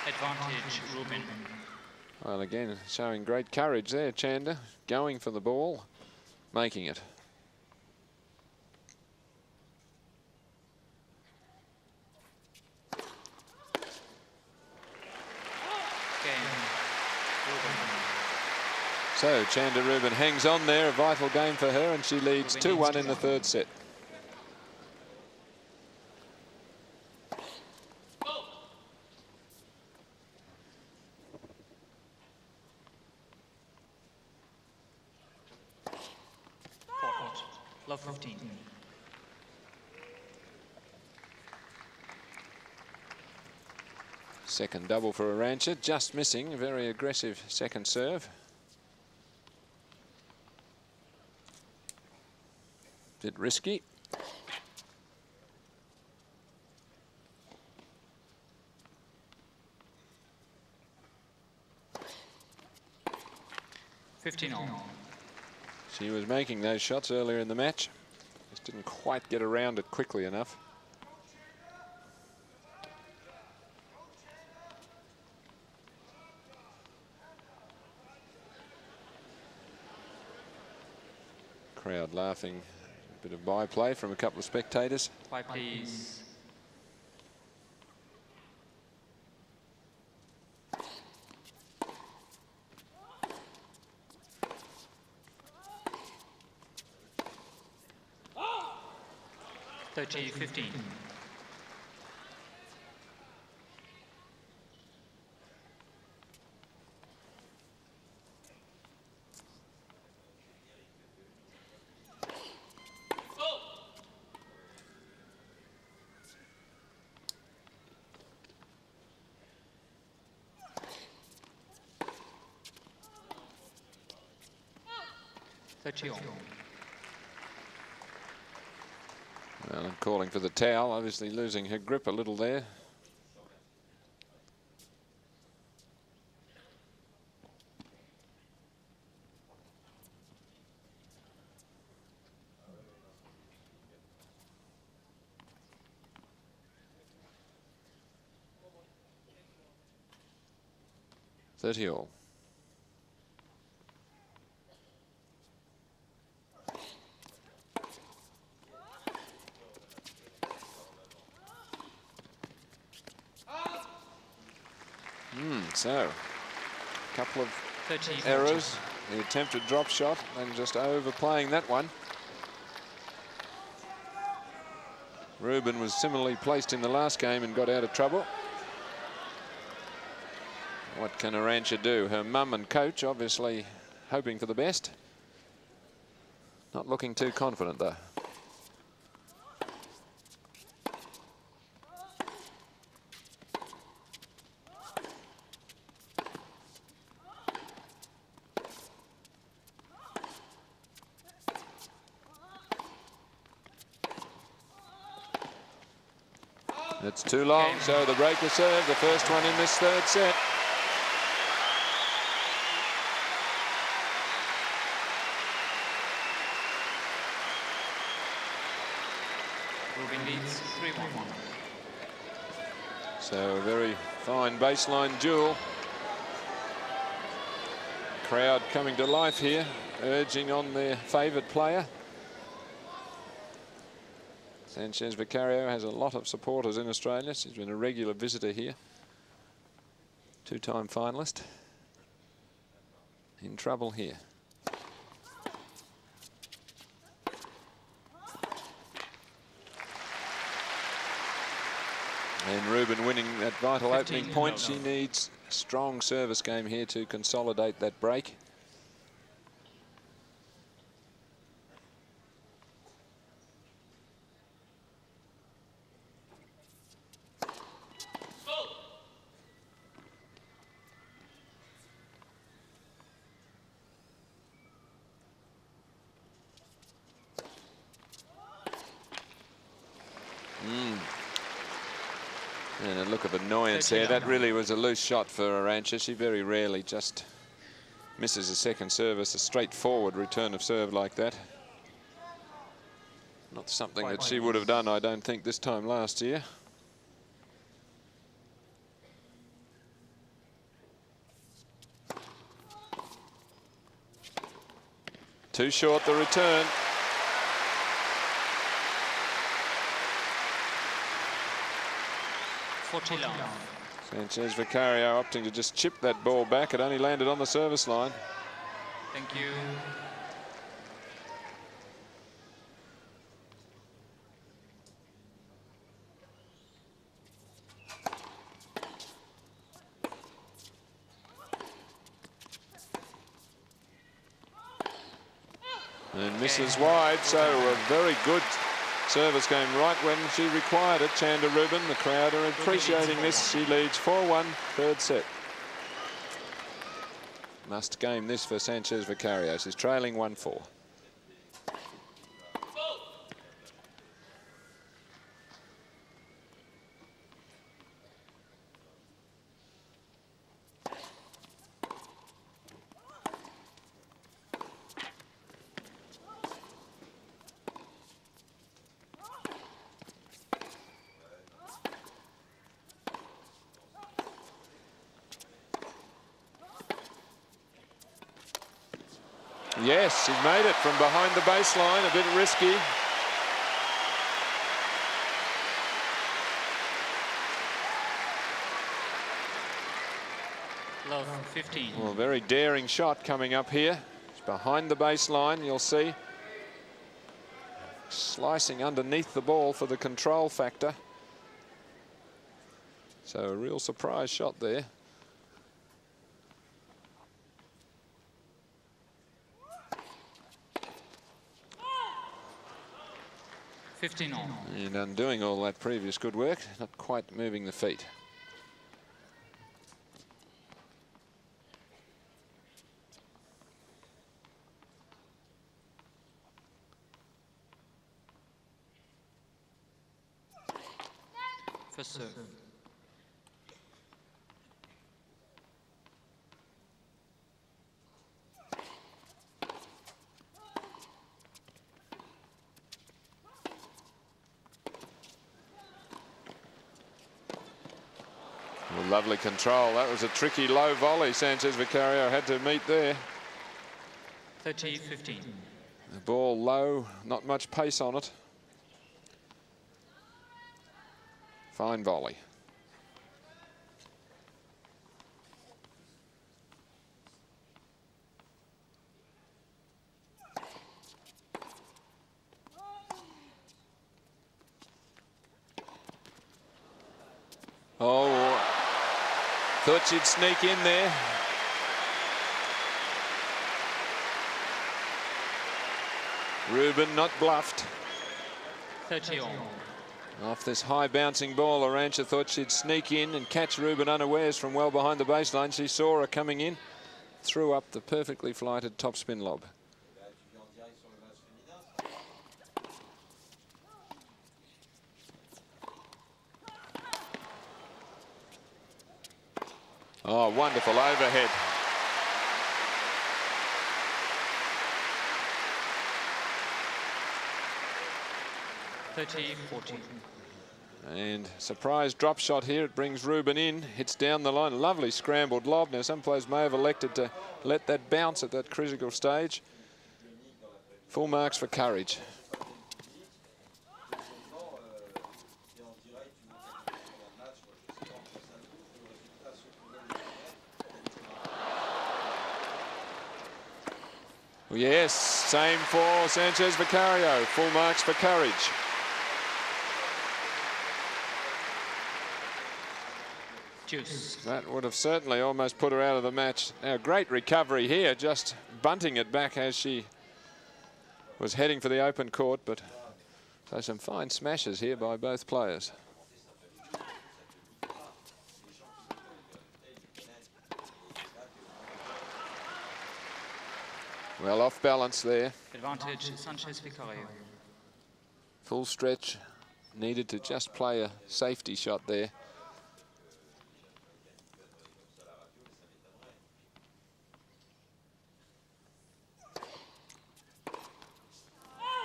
Advantage, Rubin. Well, again, showing great courage there, Chanda, going for the ball, making it. So Chanda Rubin hangs on there, a vital game for her, and she leads 2-1 in the third set. Love 15. Second double for Arantxa, just missing. A very aggressive second serve. Bit risky. She was making those shots earlier in the match. Just didn't quite get around it quickly enough. Crowd laughing. A bit of byplay from a couple of spectators. Bye, please. Thirty 15. Well, I'm calling for the towel, obviously losing her grip a little there. All. So, a couple of errors. The attempted drop shot and just overplaying that one. Rubin was similarly placed in the last game and got out of trouble. What can Arantxa do? Her mum and coach obviously hoping for the best. Not looking too confident, though. It's too long, so the breaker serve, the first one in this third set. Rubin leads 3-1. So a very fine baseline duel. Crowd coming to life here, urging on their favourite player. Sanchez Vicario has a lot of supporters in Australia. She's been a regular visitor here. Two-time finalist. In trouble here. And Rubin winning that vital opening point. She needs a strong service game here to consolidate that break. And a look of annoyance there. That really was a loose shot for Arantxa. She very rarely just misses a second service, a straightforward return of serve like that. Not something that she would have done, I don't think, this time last year. Too short the return. Sanchez Vicario opting to just chip that ball back. It only landed on the service line. Thank you. And misses wide, so a very good service game right when she required it. Chanda Rubin, the crowd are appreciating this. She leads 4-1, third set. Must game this for Sanchez Vicario. She's trailing 1-4. Yes, she's made it from behind the baseline, a bit risky. Love 15. Well, very daring shot coming up here. It's behind the baseline, you'll see. Slicing underneath the ball for the control factor. So a real surprise shot there. And undoing all that previous good work, not quite moving the feet. First serve. Well, lovely control. That was a tricky low volley Sanchez Vicario had to meet there. 30-15. The ball low, not much pace on it. Fine volley. Oh, thought she'd sneak in there. Rubin not bluffed. 30 all. Off this high bouncing ball, Arantxa thought she'd sneak in and catch Rubin unawares from well behind the baseline. She saw her coming in, threw up the perfectly flighted topspin lob. Oh, wonderful overhead. And surprise drop shot here. It brings Rubin in, hits down the line. Lovely scrambled lob. Now some players may have elected to let that bounce at that critical stage. Full marks for courage. Well, yes, same for Sanchez Vicario. Full marks for courage. Juice. That would have certainly almost put her out of the match. Now, great recovery here, just bunting it back as she was heading for the open court, but so some fine smashes here by both players. Well, off balance there. Advantage, Sanchez Vicario. Full stretch, needed to just play a safety shot there.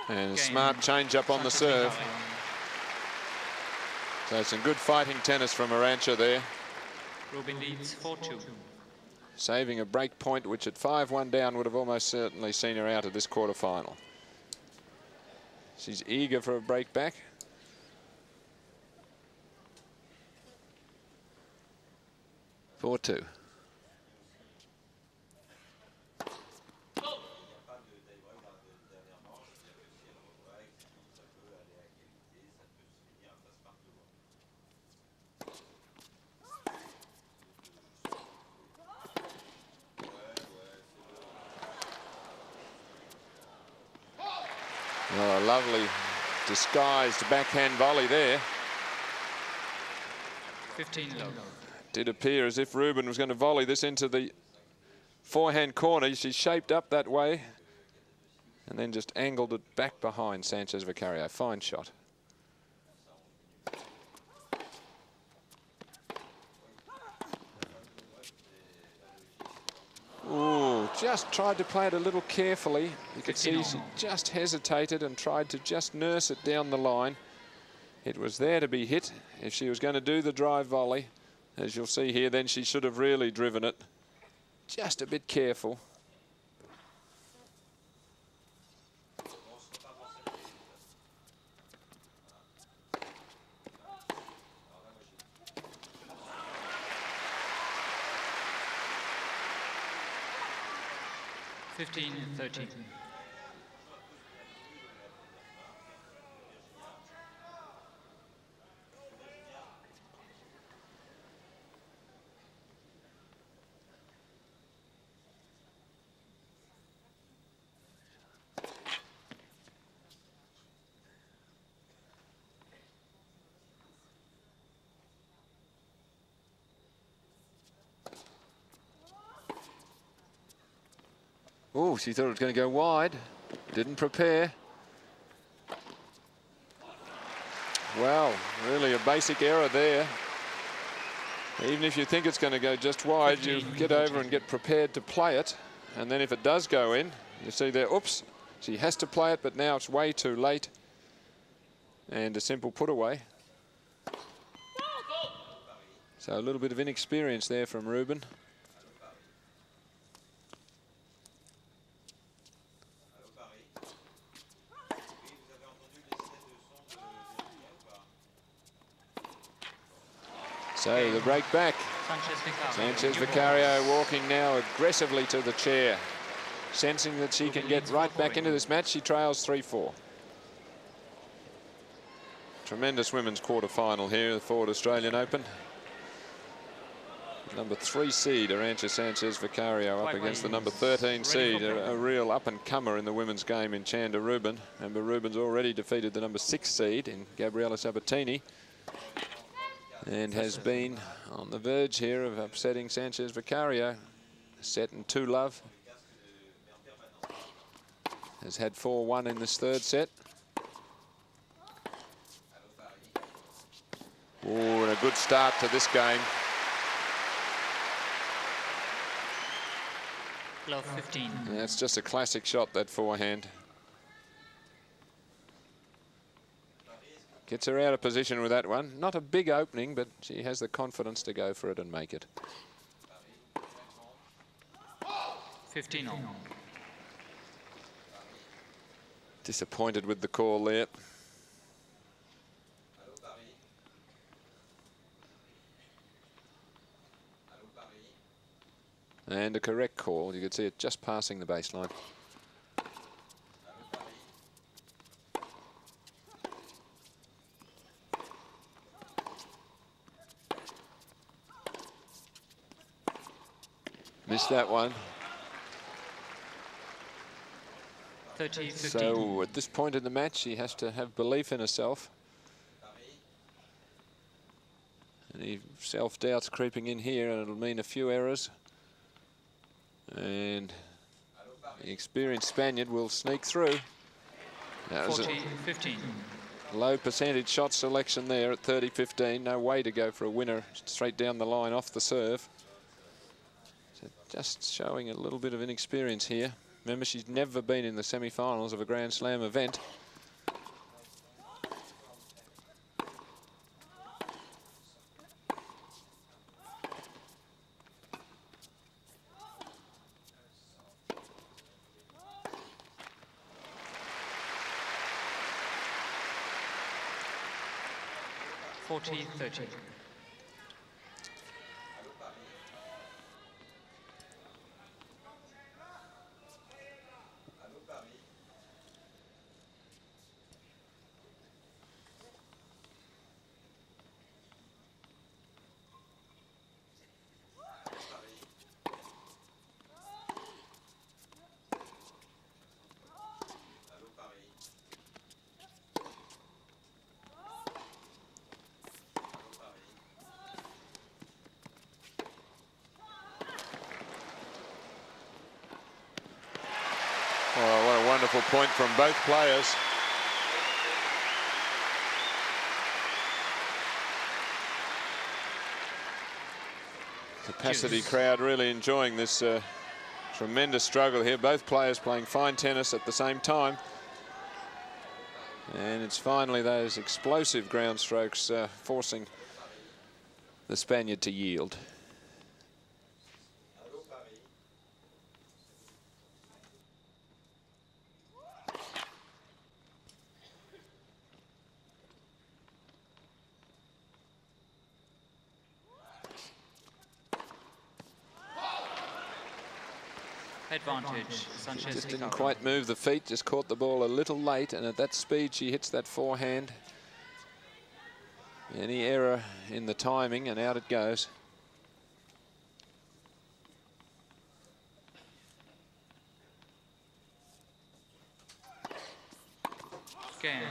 And a smart change up on the serve. So some good fighting tennis from Arantxa there. Rubin leads 4-2. Saving a break point, which at 5-1 down would have almost certainly seen her out of this quarterfinal. She's eager for a break back. (4-2). Oh, a lovely disguised backhand volley there. 15 low. Did appear as if Rubin was going to volley this into the forehand corner. She shaped up that way and then just angled it back behind Sanchez Vicario. Fine shot. Ooh, just tried to play it a little carefully. You could see she just hesitated and tried to just nurse it down the line. It was there to be hit. If she was going to do the drive volley, as you'll see here, then she should have really driven it. Just a bit careful. (15-13). Oh, she thought it was going to go wide. Didn't prepare. Well, really a basic error there. Even if you think it's going to go just wide, you get over and get prepared to play it. And then if it does go in, you see there, oops, she has to play it, but now it's way too late. And a simple put away. So a little bit of inexperience there from Rubin. So the break back. Sanchez Vicario walking now aggressively to the chair, sensing that she can get right back into this match. She trails 3-4. Tremendous women's quarterfinal here at the Ford Australian Open. Number 3 seed, Arantxa Sanchez Vicario, up against the number 13 seed, a real up-and-comer in the women's game in Chanda Rubin. Remember, Rubin's already defeated the number 6 seed in Gabriella Sabatini and has been on the verge here of upsetting Sanchez Vicario. Set and 2-love. Has had 4-1 in this third set. Oh, and a good start to this game. Love 15. That's just a classic shot, that forehand. Gets her out of position with that one. Not a big opening, but she has the confidence to go for it and make it. 15 all. Disappointed with the call there. And a correct call. You could see it just passing the baseline. Missed that one. 30, 15. So at this point in the match, she has to have belief in herself. Any self-doubts creeping in here, and it'll mean a few errors. And the experienced Spaniard will sneak through. That was 40, 15. a low percentage shot selection there at 30-15. No way to go for a winner straight down the line off the serve. So just showing a little bit of inexperience here. Remember, she's never been in the semi-finals of a Grand Slam event. Forty, 30. Oh, what a wonderful point from both players. Capacity crowd really enjoying this tremendous struggle here. Both players playing fine tennis at the same time. And it's finally those explosive ground strokes forcing the Spaniard to yield. Advantage, Sanchez Just didn't Vicario. quite move the feet, just caught the ball a little late, and at that speed she hits that forehand. Any error in the timing and out it goes. Cain,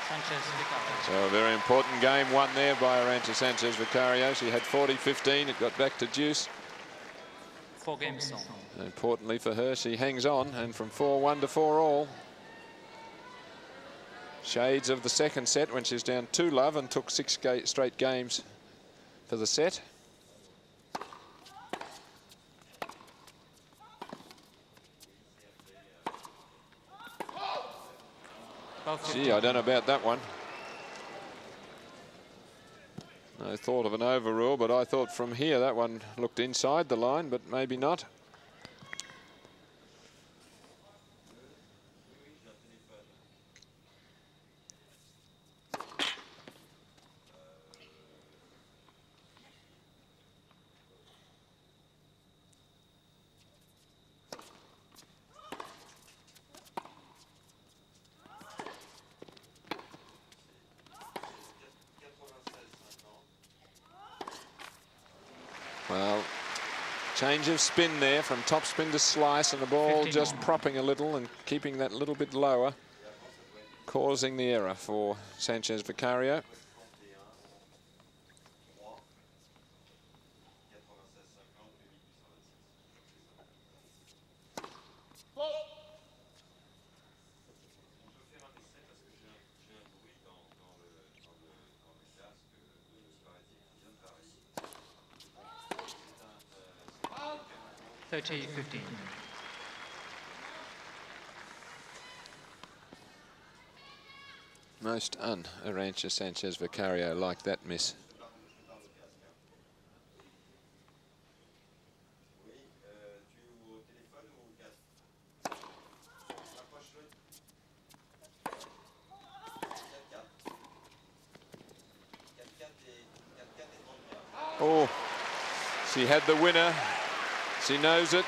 Sanchez Vicario. So a very important game won there by Arantxa Sanchez Vicario. She had 40-15, it got back to deuce. 4 games on. Importantly for her, she hangs on, and from 4-1 to 4-all. Shades of the second set when she's down 2-love and took 6 straight games for the set. Gee, I don't know about that one. No thought of an overrule, but I thought from here that one looked inside the line, but maybe not. Change of spin there from top spin to slice, and the ball 15 just more. propping a little and keeping that little bit lower, causing the error for Sanchez Vicario. $30-15. Most Arantxa Sanchez Vicario like that miss. Oh, she had the winner. She knows it.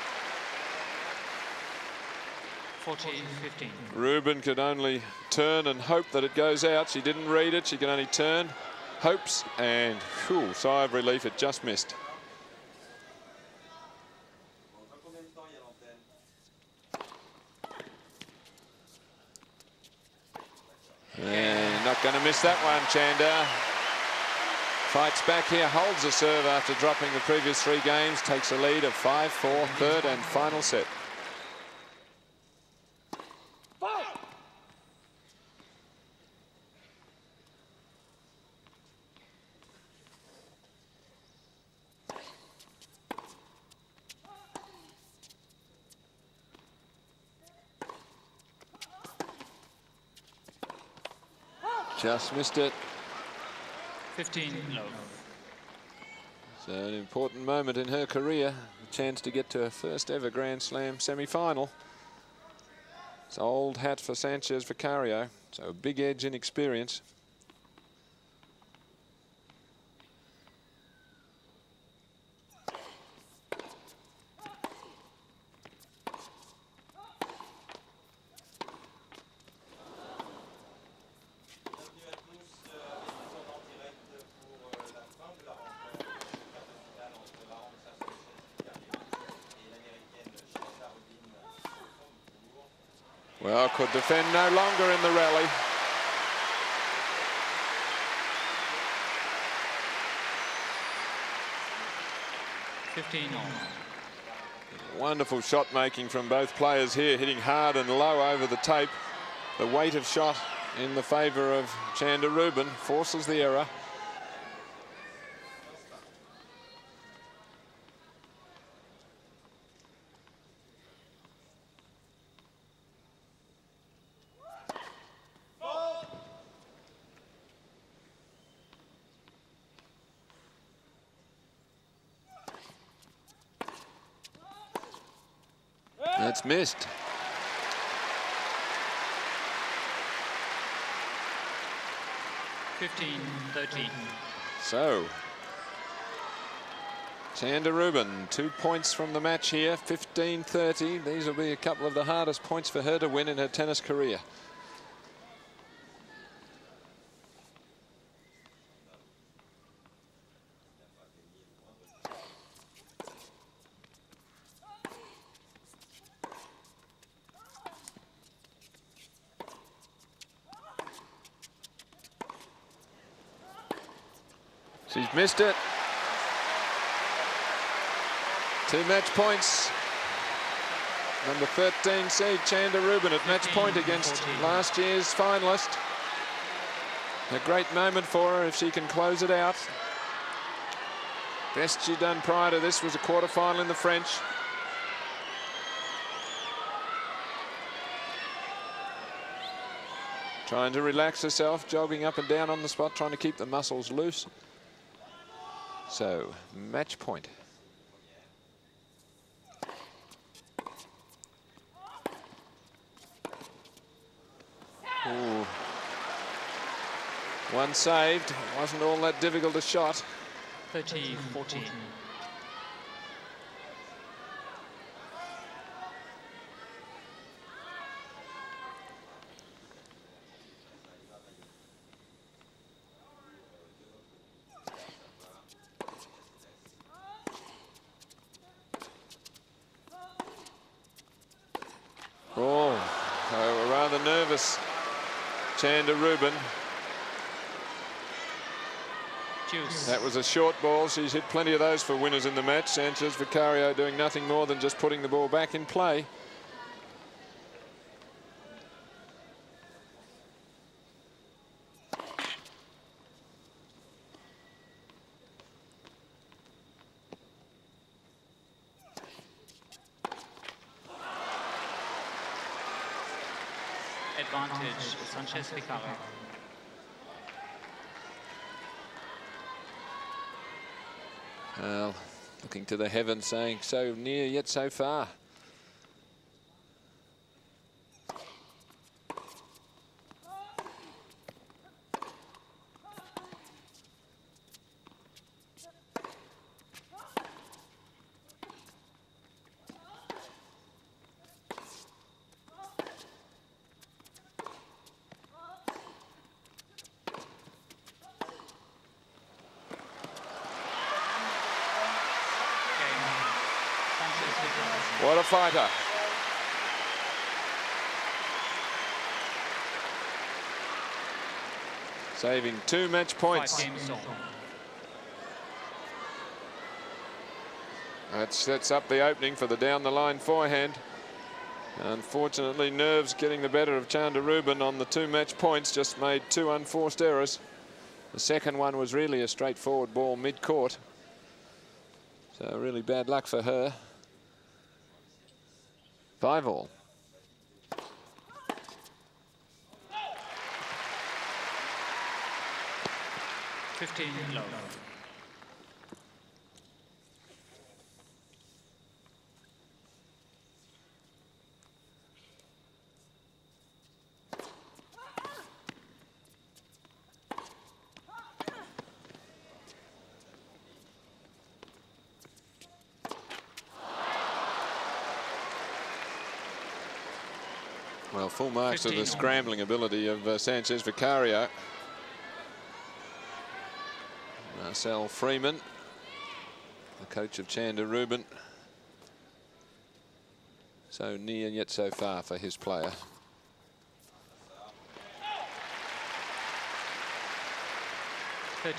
40-15. Rubin could only turn and hope that it goes out. She didn't read it. She could only turn, hopes, and whew, sigh of relief, it just missed. And not going to miss that one, Chanda. Fights back here, holds the serve after dropping the previous 3 games, takes a lead of 5-4, third and final set. Just missed it. 15 low. So an important moment in her career, a chance to get to her first ever Grand Slam semi-final. It's old hat for Sanchez Vicario, so a big edge in experience. Well, could defend no longer in the rally. Wonderful shot making from both players here, hitting hard and low over the tape. The weight of shot in the favour of Chanda Rubin forces the error. That's missed. So, Chanda Rubin, 2 points from the match here, 15-30. These will be a couple of the hardest points for her to win in her tennis career. She's missed it. 2 match points. Number 13 seed Chanda Rubin at match point against last year's finalist. A great moment for her if she can close it out. Best she'd done prior to this was a quarterfinal in the French. Trying to relax herself, jogging up and down on the spot, trying to keep the muscles loose. So, match point. Ooh. One saved. Wasn't all that difficult a shot. 30-14. service, Chanda Rubin. Juice. That was a short ball. She's hit plenty of those for winners in the match. Sanchez Vicario doing nothing more than just putting the ball back in play. Advantage, Sanchez Vicario. Well, looking to the heavens, saying so near yet so far. What a fighter. Saving 2 match points. That sets up the opening for the down the line forehand. Unfortunately, nerves getting the better of Chanda Rubin on the 2 match points. Just made 2 unforced errors. The second one was really a straightforward ball mid-court. So really bad luck for her. 5-all. Low. Well, full marks to the scrambling ability of Sanchez Vicario. Marcel Freeman, the coach of Chanda Rubin. So near yet so far for his player. .15.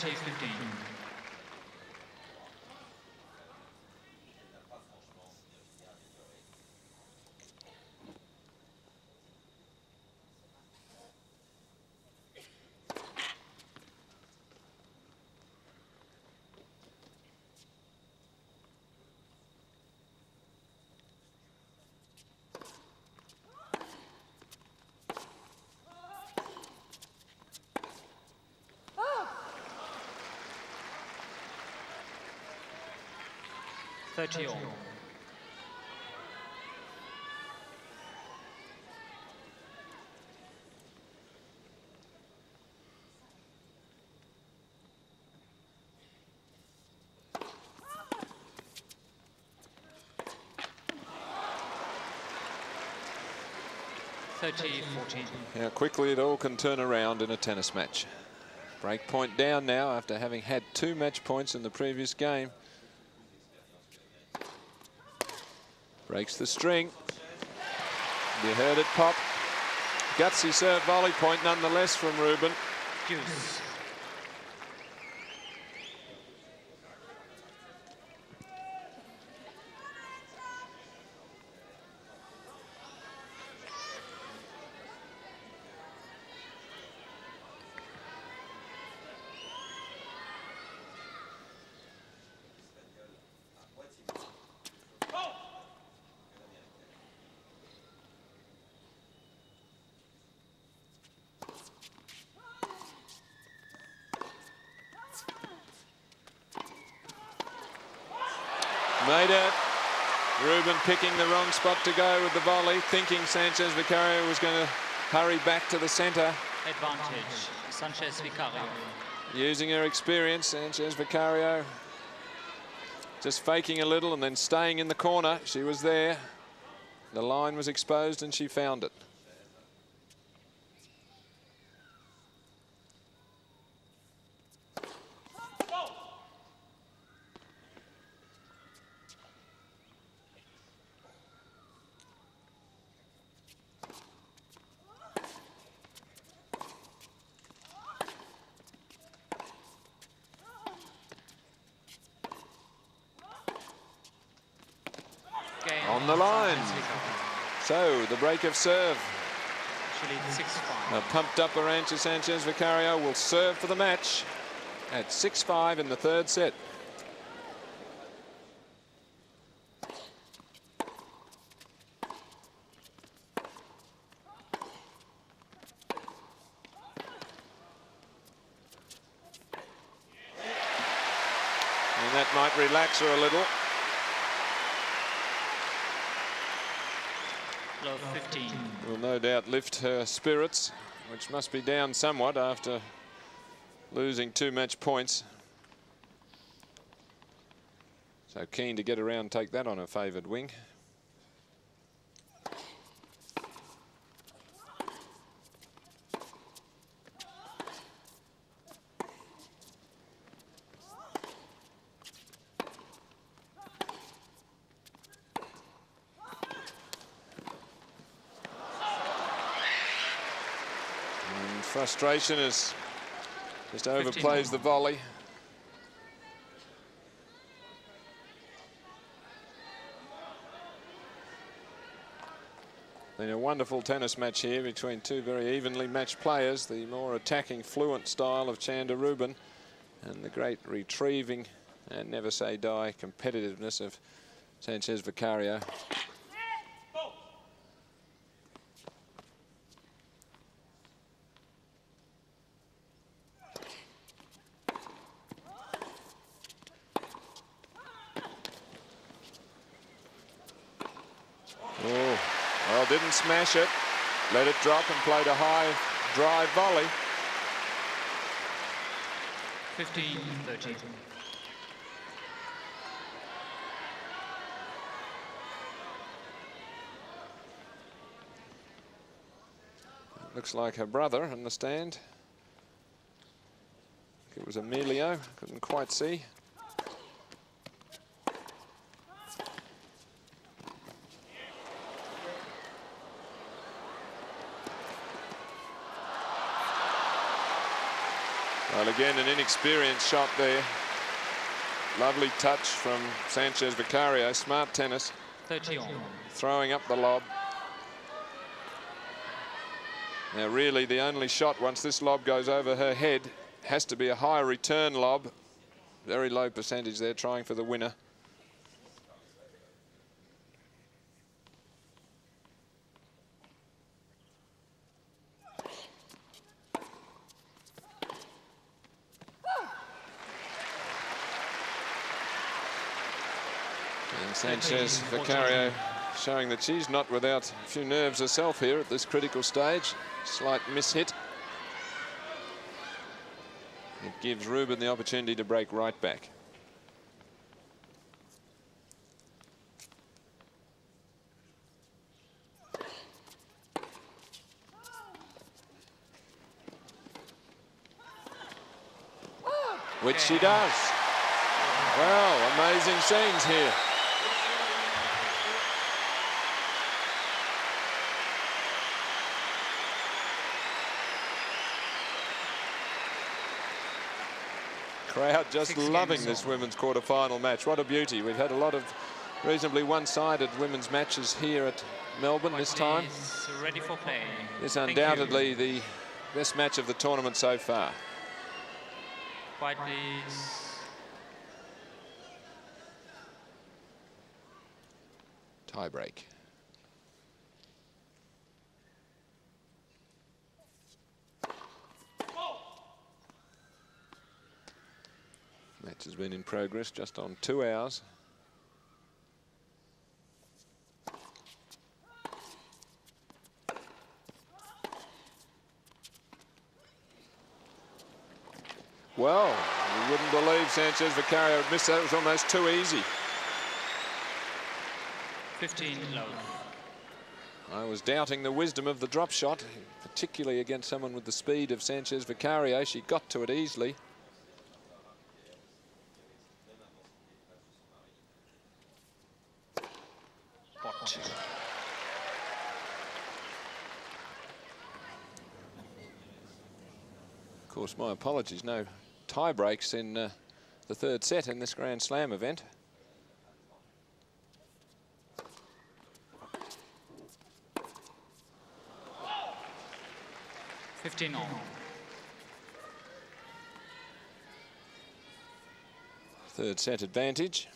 .30 all. How quickly it all can turn around in a tennis match. Break point down now after having had 2 match points in the previous game. Breaks the string. You heard it pop. Gutsy serve volley point nonetheless from Rubin. Juice. Made it. Rubin picking the wrong spot to go with the volley, thinking Sanchez Vicario was going to hurry back to the centre. Advantage, Sanchez Vicario. Using her experience, Sanchez Vicario just faking a little and then staying in the corner. She was there. The line was exposed and she found it. So the break of serve. Actually, it's 6-5. A pumped up Arantxa Sanchez Vicario will serve for the match at 6-5 in the third set. And that might relax her a little. Love 15. Will no doubt lift her spirits, which must be down somewhat after losing 2 match points. So keen to get around and take that on her favoured wing. Frustration as just overplays the volley. Been a wonderful tennis match here between two very evenly matched players. The more attacking, fluent style of Chanda Rubin and the great retrieving and never say die competitiveness of Sanchez Vicario. Didn't smash it, let it drop and played a high drive volley. 15-13. Looks like her brother in the stand. It was Emilio, couldn't quite see. Well, again, an inexperienced shot there. Lovely touch from Sanchez Vicario. Smart tennis. 30 on. Throwing up the lob. Now, really, the only shot once this lob goes over her head has to be a high return lob. Very low percentage there, trying for the winner. Sanchez Vicario showing that she's not without a few nerves herself here at this critical stage. Slight mishit. It gives Rubin the opportunity to break right back. Which she does. Well, amazing scenes here. Crowd just loving this women's quarter-final match. What a beauty. We've had a lot of reasonably one-sided women's matches here at Melbourne this time. Ready for play. It's undoubtedly the best match of the tournament so far. Quiet, please. Tie break. Match has been in progress just on 2 hours. Well, you wouldn't believe Sanchez Vicario missed that. It was almost too easy. 15 low. I was doubting the wisdom of the drop shot, particularly against someone with the speed of Sanchez Vicario. She got to it easily. Of course, my apologies, no tie breaks in the third set in this Grand Slam event. 15 all. Third set advantage.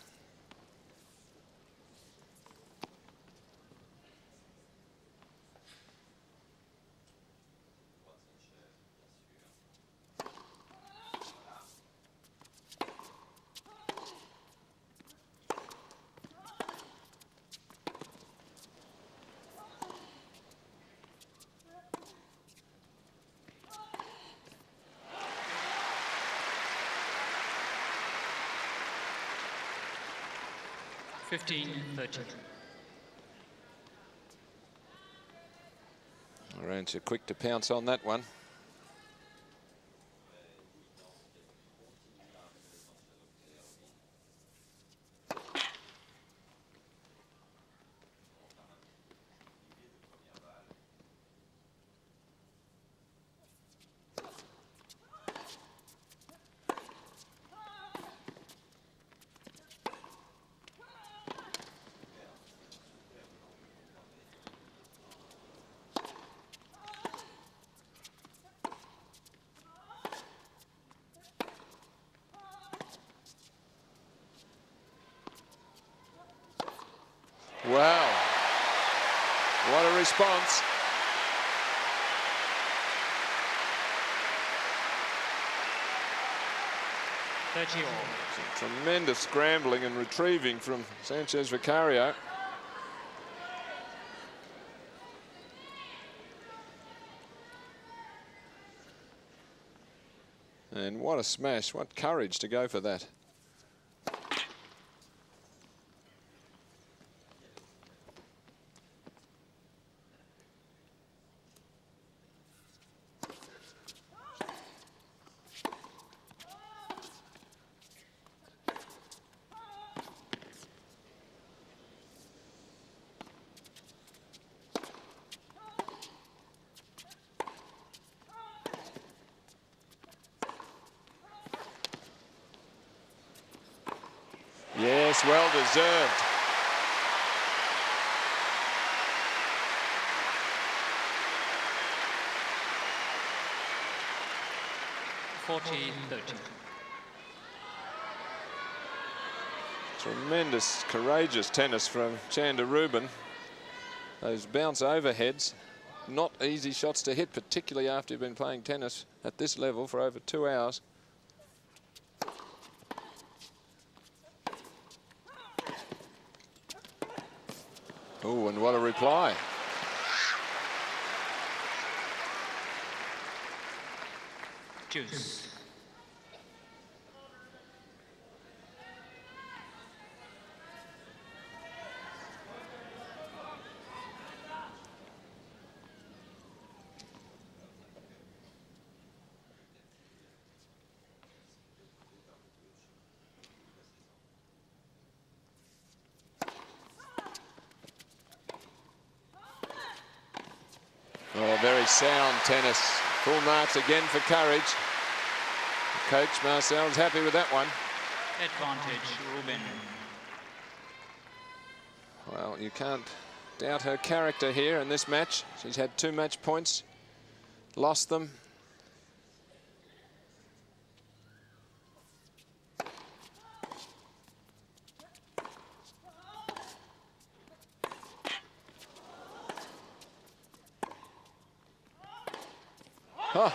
Arantxa quick to pounce on that one. Wow, what a response. Some tremendous scrambling and retrieving from Sanchez Vicario. And what a smash, what courage to go for that. Yes, well deserved. Tremendous, courageous tennis from Chanda Rubin. Those bounce overheads, not easy shots to hit, particularly after you've been playing tennis at this level for over 2 hours. Oh, and what a reply. Juice. Oh, very sound tennis. Full marks again for courage. Coach Marcel's happy with that one. Advantage, Rubin. Well, you can't doubt her character here in this match. She's had 2 match points, lost them. Oh.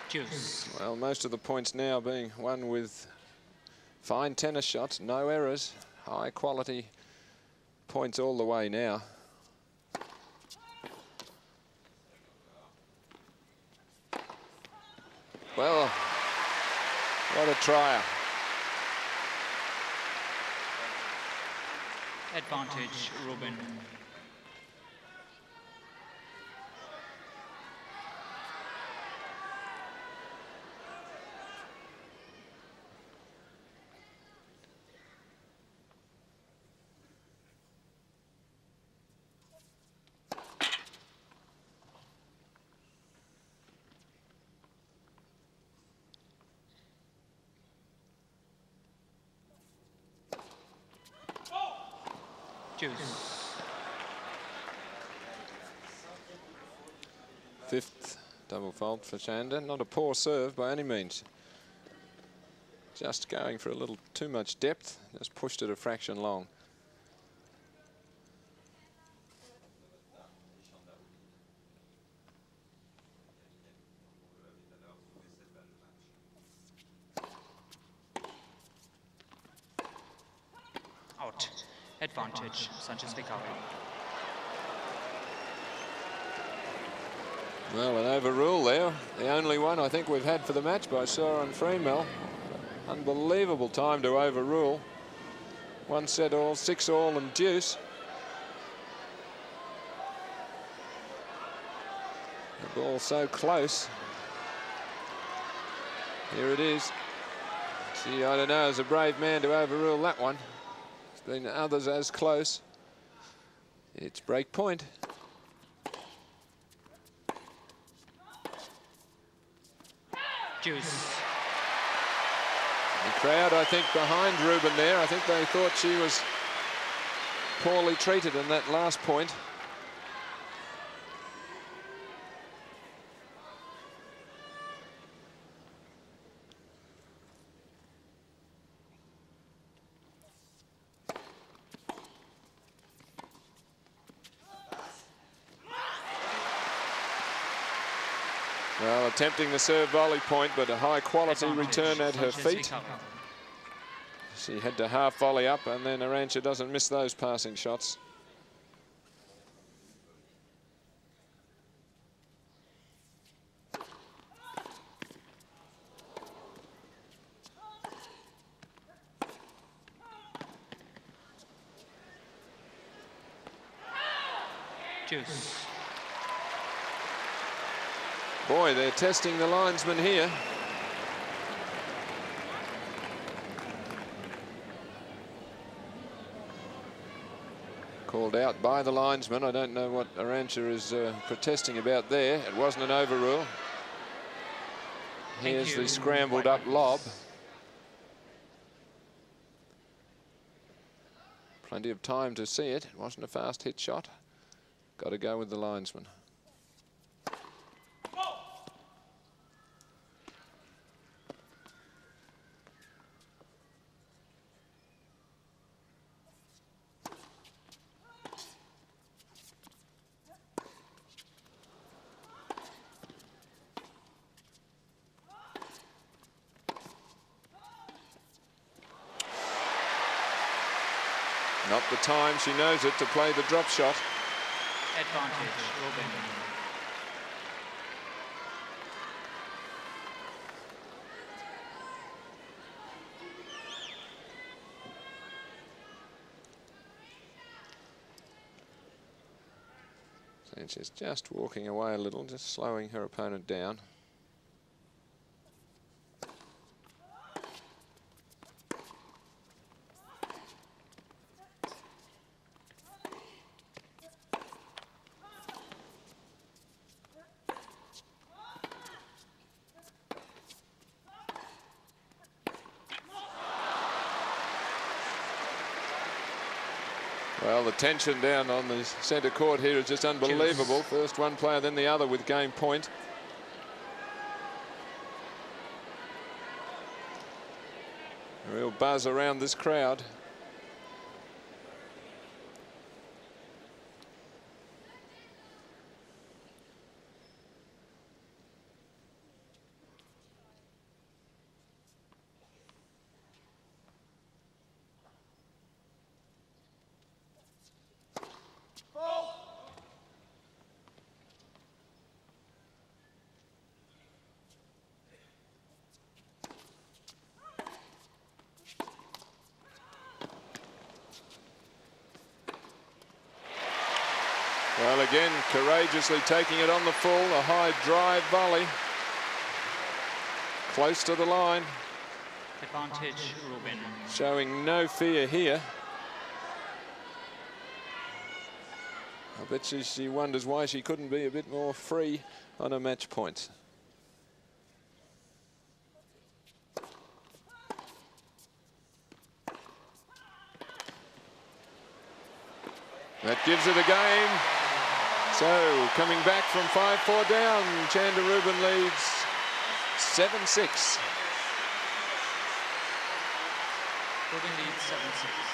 Juice. Well, most of the points now being won with fine tennis shots, no errors, high quality points all the way now. Well, what a trier. Advantage, Rubin. Juice. Fifth double fault for Chanda. Not a poor serve by any means. Just going for a little too much depth. Just pushed it a fraction long. Out. Advantage, Sanchez Vicario. Well, an overrule there. The only one I think we've had for the match by Soren Freemel. Unbelievable time to overrule. 1 set all, 6 all and deuce. The ball so close. Here it is. Gee, I don't know, as a brave man to overrule that one. There's been others as close. It's break point. Juice. The crowd, I think, behind Rubin there. I think they thought she was poorly treated in that last point. Well, attempting the serve volley point, but a high quality return at her feet. She had to half volley up, and then Arantxa doesn't miss those passing shots. Juice. Boy, they're testing the linesman here. Called out by the linesman. I don't know what Arantxa is protesting about there. It wasn't an overrule. Here's the scrambled up lob. Plenty of time to see it. It wasn't a fast hit shot. Got to go with the linesman. Not the time, she knows it, to play the drop shot. Advantage, Rubin. Sanchez just walking away a little, just slowing her opponent down. Well, the tension down on the centre court here is just unbelievable. First one player, then the other with game point. A real buzz around this crowd. Well, again, courageously taking it on the full, a high drive volley. Close to the line. Advantage, Rubin. Showing no fear here. I bet she wonders why she couldn't be a bit more free on her match points. That gives it a game. So coming back from 5-4 down, Chanda Rubin leads 7-6. Rubin leads 7-6.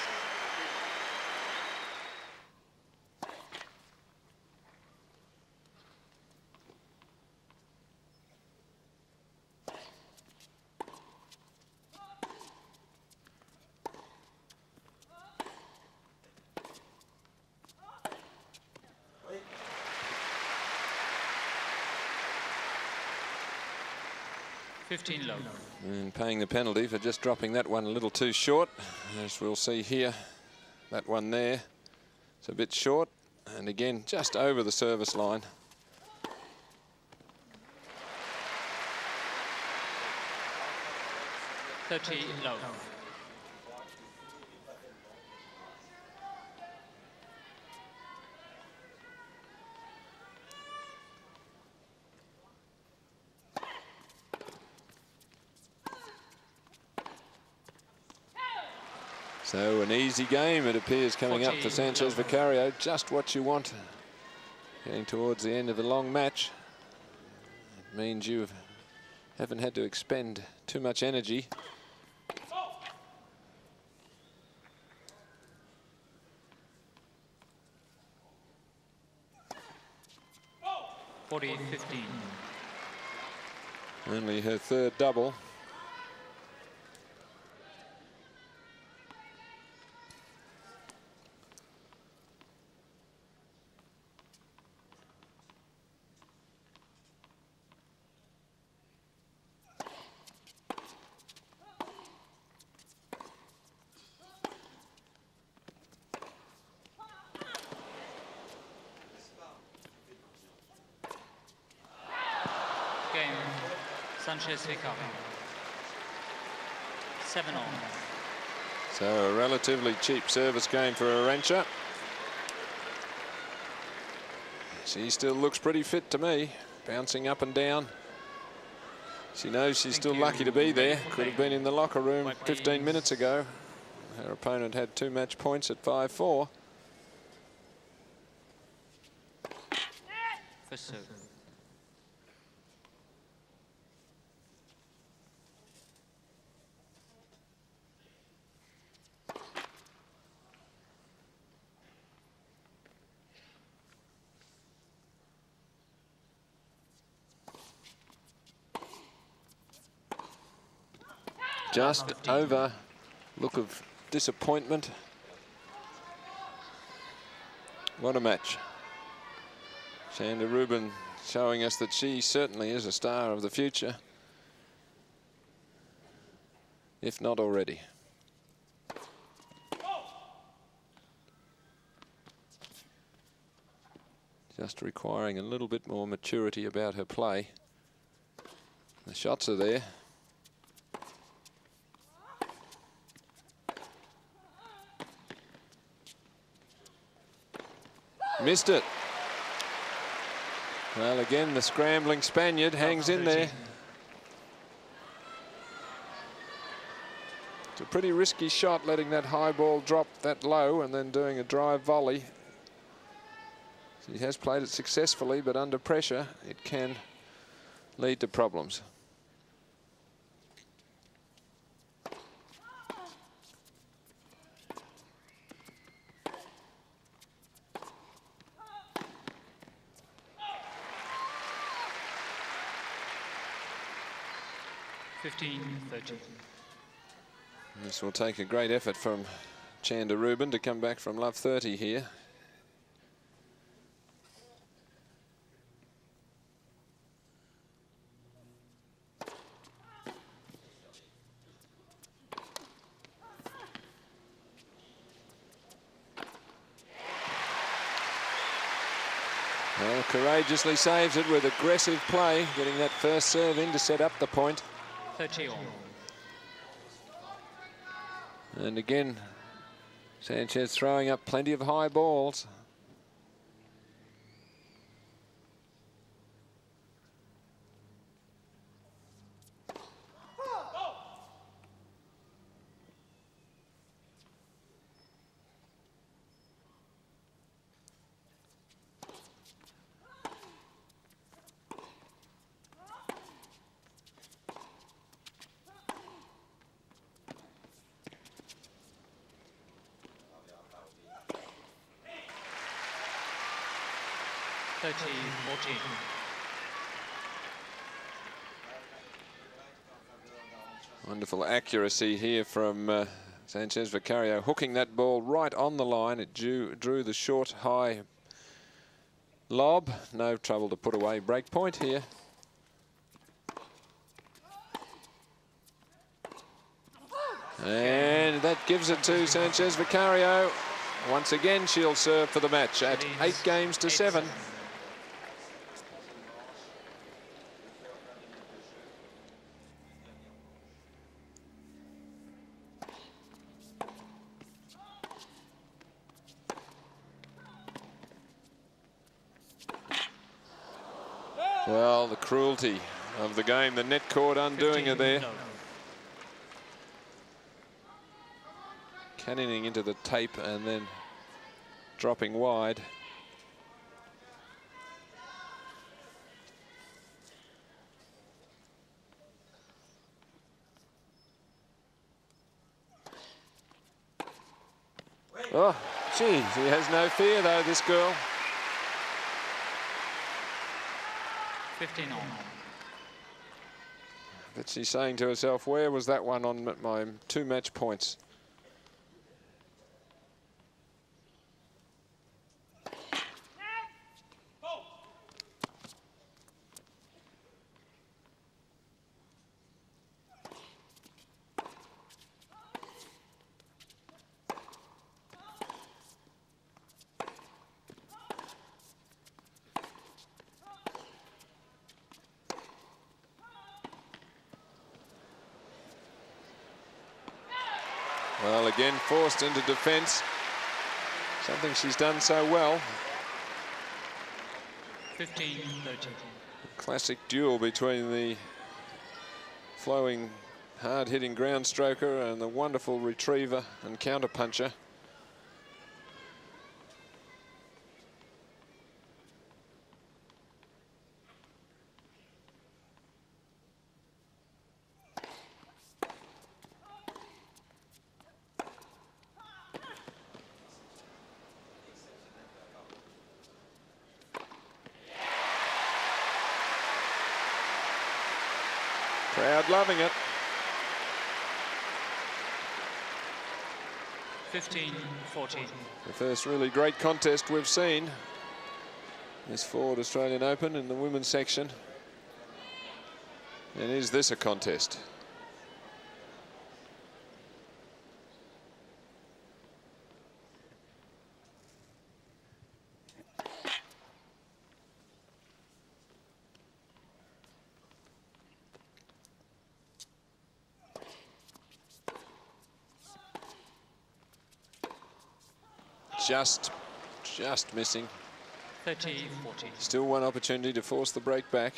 Low. And paying the penalty for just dropping that one a little too short. As we'll see here, that one there, it's a bit short. And again, just over the service line. Low. So an easy game, it appears, coming up for Sanchez Vicario. Just what you want. Getting towards the end of a long match. It means you haven't had to expend too much energy. .40-15. Only her third double. Sanchez Vicario. 7-all. So a relatively cheap service game for Arantxa. She still looks pretty fit to me, bouncing up and down. She knows she's still lucky to be there. Could have been in the locker room 15 minutes ago. Her opponent had 2 match points at 5-4. For serve. Just over. Look of disappointment. What a match. Chanda Rubin showing us that she certainly is a star of the future, if not already. Just requiring a little bit more maturity about her play. The shots are there. Missed it. Well, again, the scrambling Spaniard hangs in there. It's a pretty risky shot, letting that high ball drop that low and then doing a drive volley. She has played it successfully, but under pressure, it can lead to problems. This will take a great effort from Chanda Rubin to come back from love 30 here. Well, courageously saves it with aggressive play, getting that first serve in to set up the point. 30-all. And again, Sanchez throwing up plenty of high balls. 30-14. Wonderful accuracy here from Sanchez Vicario, hooking that ball right on the line. It drew the short, high lob. No trouble to put away. Break point here. And that gives it to Sanchez Vicario. Once again, she'll serve for the match at 8 games to 7. Well, the cruelty of the game, the net cord undoing her there. Cannoning into the tape and then dropping wide. Oh, gee, she has no fear though, this girl. 15 on. But she's saying to herself, where was that one on my 2 match points? Well, again, forced into defence. Something she's done so well. 15-13. Classic duel between the flowing, hard-hitting ground stroker and the wonderful retriever and counter-puncher. Crowd loving it. 15-14. The first really great contest we've seen. This Ford Australian Open in the women's section. And is this a contest? Just missing. 30-14. Still one opportunity to force the break back.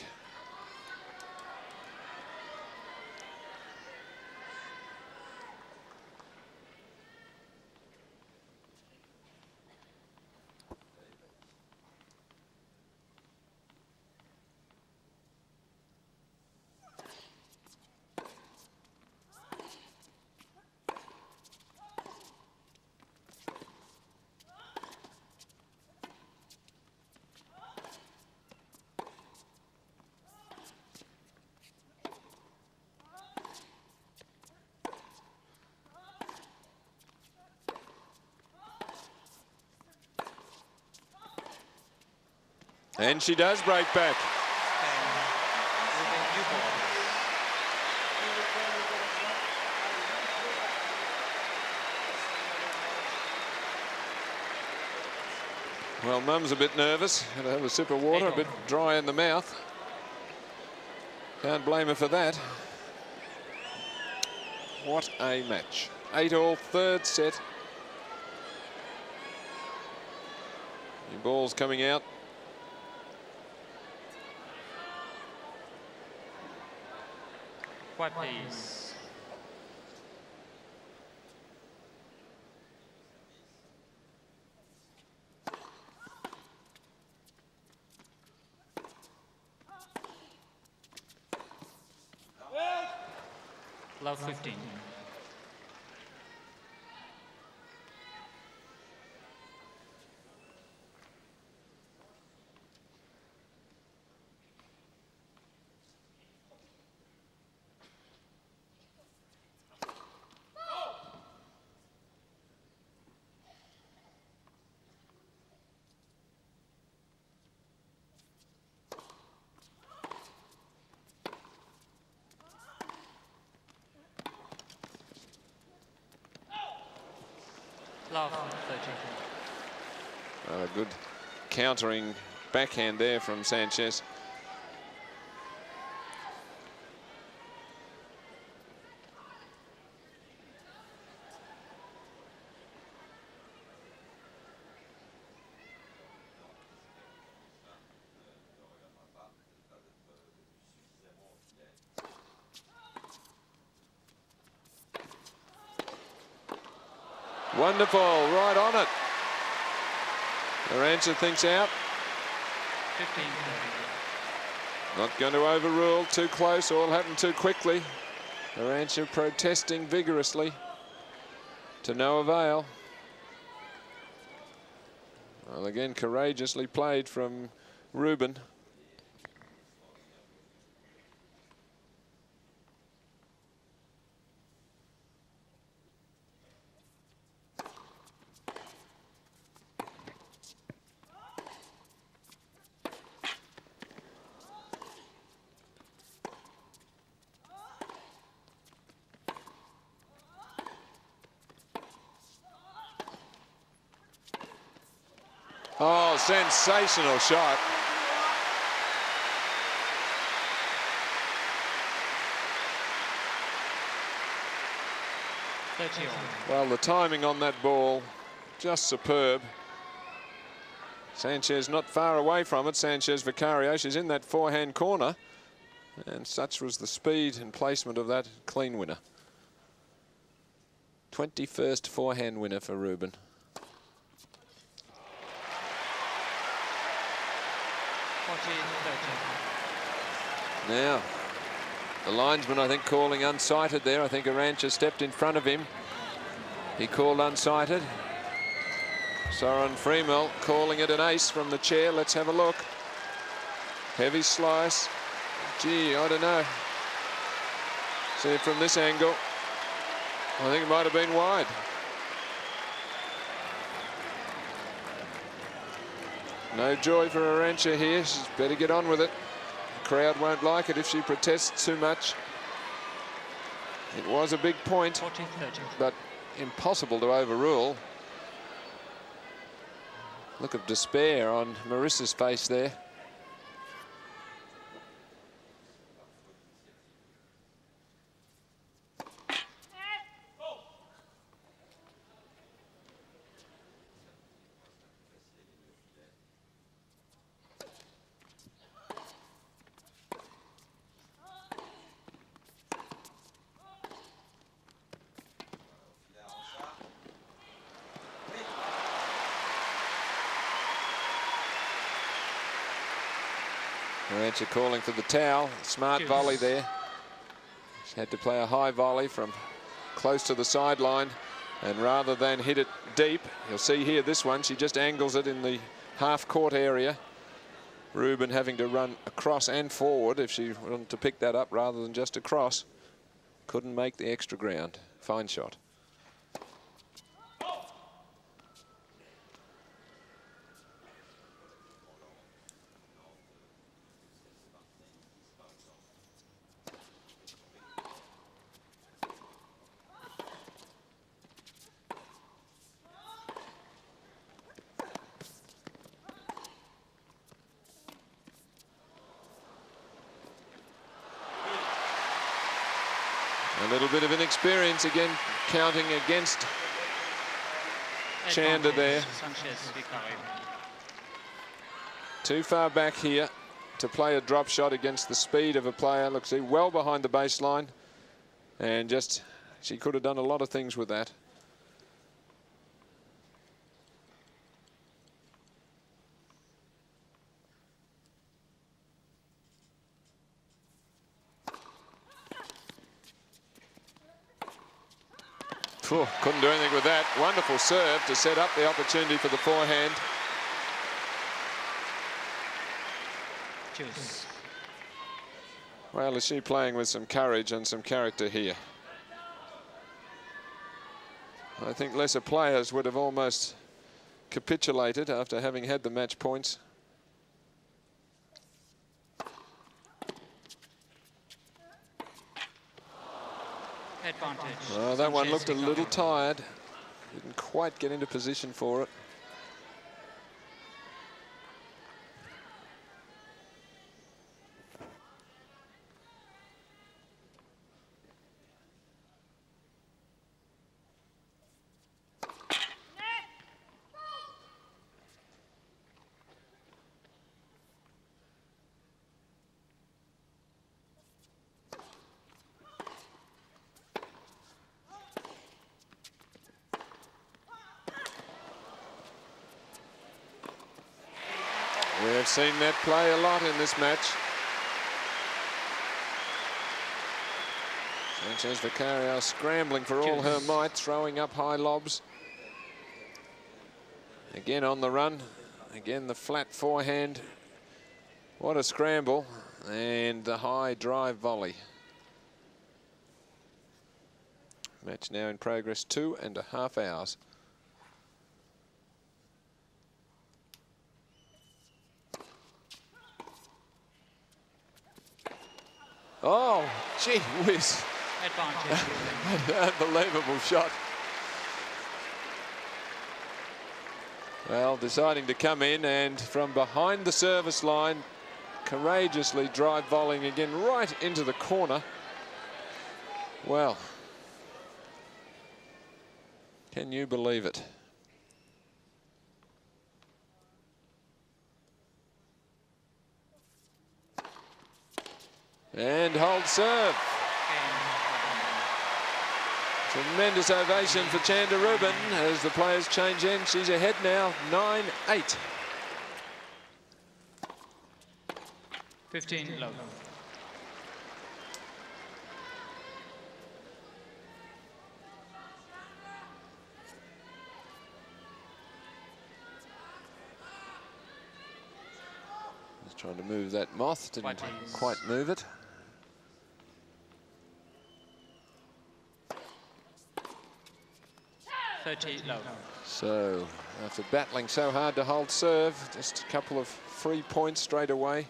And she does break back. Well, Mum's a bit nervous. Had to have a sip of water, a bit dry in the mouth. Can't blame her for that. What a match. 8-all, third set. The ball's coming out. Quiet, please. Love 15. Love 13. Well, a good countering backhand there from Sanchez. Wonderful, right on it. Arantxa thinks out. 15. Not going to overrule, too close, all happened too quickly. Arantxa protesting vigorously, to no avail. Well, again, courageously played from Rubin. Oh, sensational shot. Well, the timing on that ball, just superb. Sanchez not far away from it. Sanchez Vicario, she's in that forehand corner. And such was the speed and placement of that clean winner. 21st forehand winner for Rubin. Now, the linesman, I think, calling unsighted there. I think Arantxa stepped in front of him. He called unsighted. Soren Friemel calling it an ace from the chair. Let's have a look. Heavy slice. Gee, I don't know. See it from this angle. I think it might have been wide. No joy for Arantxa here. She's better get on with it. The crowd won't like it if she protests too much. It was a big point, 40-30. but impossible to overrule. Look of despair on Marissa's face there. Arantxa calling for the towel. Smart volley there. She had to play a high volley from close to the sideline, and rather than hit it deep, you'll see here this one, she just angles it in the half-court area. Rubin having to run across and forward if she wanted to pick that up rather than just across. Couldn't make the extra ground. Fine shot. A little bit of inexperience again, counting against Chanda there. Sanchez Vicario. Too far back here to play a drop shot against the speed of a player. Look, see, well behind the baseline. And just, she could have done a lot of things with that. Phew, couldn't do anything with that. Wonderful serve to set up the opportunity for the forehand. Choose. Well, is she playing with some courage and some character here? I think lesser players would have almost capitulated after having had the match points. Advantage. Well, that one looked a little tired. Didn't quite get into position for it. We have seen that play a lot in this match. Sanchez Vicario scrambling for all her might, throwing up high lobs. Again on the run. Again the flat forehand. What a scramble. And the high drive volley. Match now in progress, 2.5 hours. Oh, gee whiz. Advantage. Unbelievable shot. Well, deciding to come in and from behind the service line, courageously drive volleying again right into the corner. Well, can you believe it? And hold serve. Tremendous ovation for Chanda Rubin as the players change in. She's ahead now, 9-8. 15 love. Just trying to move that moth, didn't quite move it. So, after battling so hard to hold serve, just a couple of free points straight away.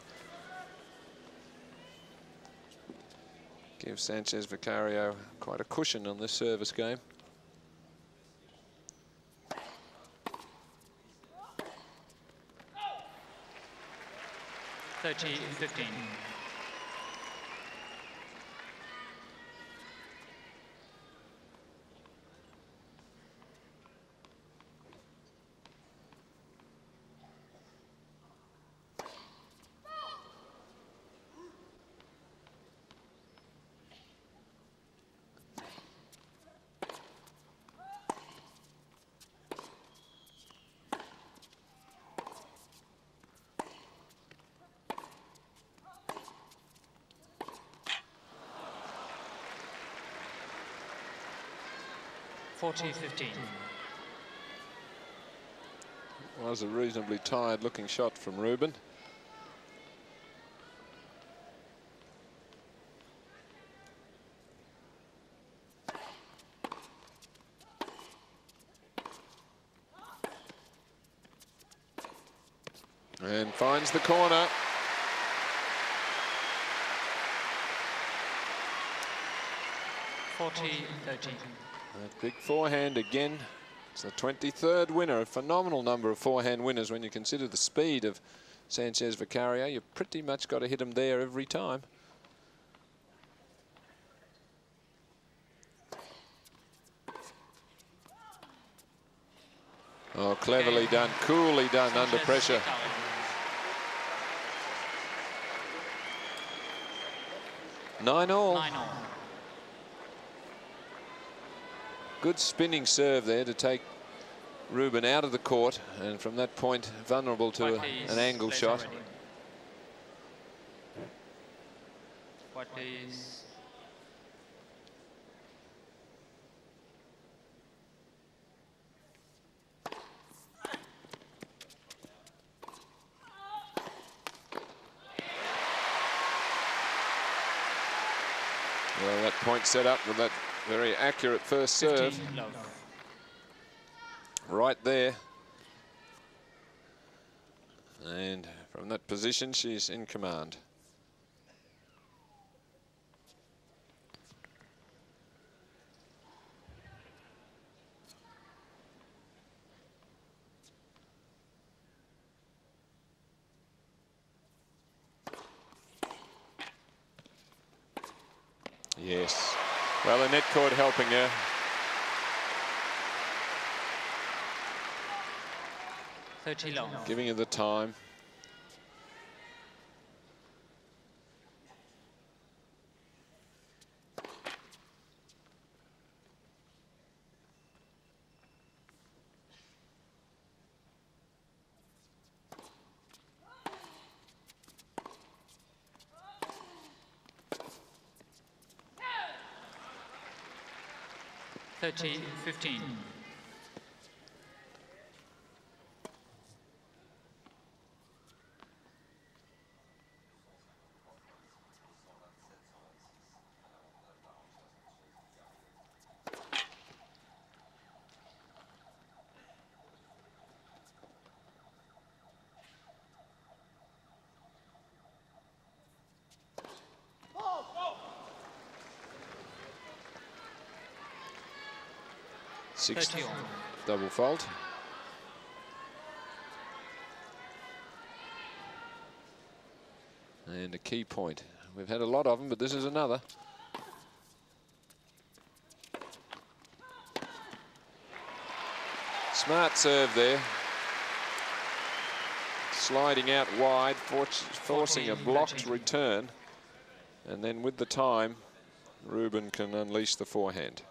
Gives Sanchez Vicario quite a cushion on this service game. Thirty 15. Was a reasonably tired looking shot from Rubin. And finds the corner. That big forehand again. It's the 23rd winner, a phenomenal number of forehand winners when you consider the speed of Sanchez Vicario. You've pretty much got to hit him there every time. Oh, cleverly done, coolly done under pressure. Nine all. Good spinning serve there to take Rubin out of the court, and from that point vulnerable to an angle shot. What is well, that point set up with that very accurate first serve. Right there. And from that position, she's in command. Yes. Well, the net cord helping her. Long. Giving her the time. Thirty 15. Sixth double fault. And a key point. We've had a lot of them, but this is another. Smart serve there. Sliding out wide, forcing a blocked return. And then with the time, Rubin can unleash the forehand.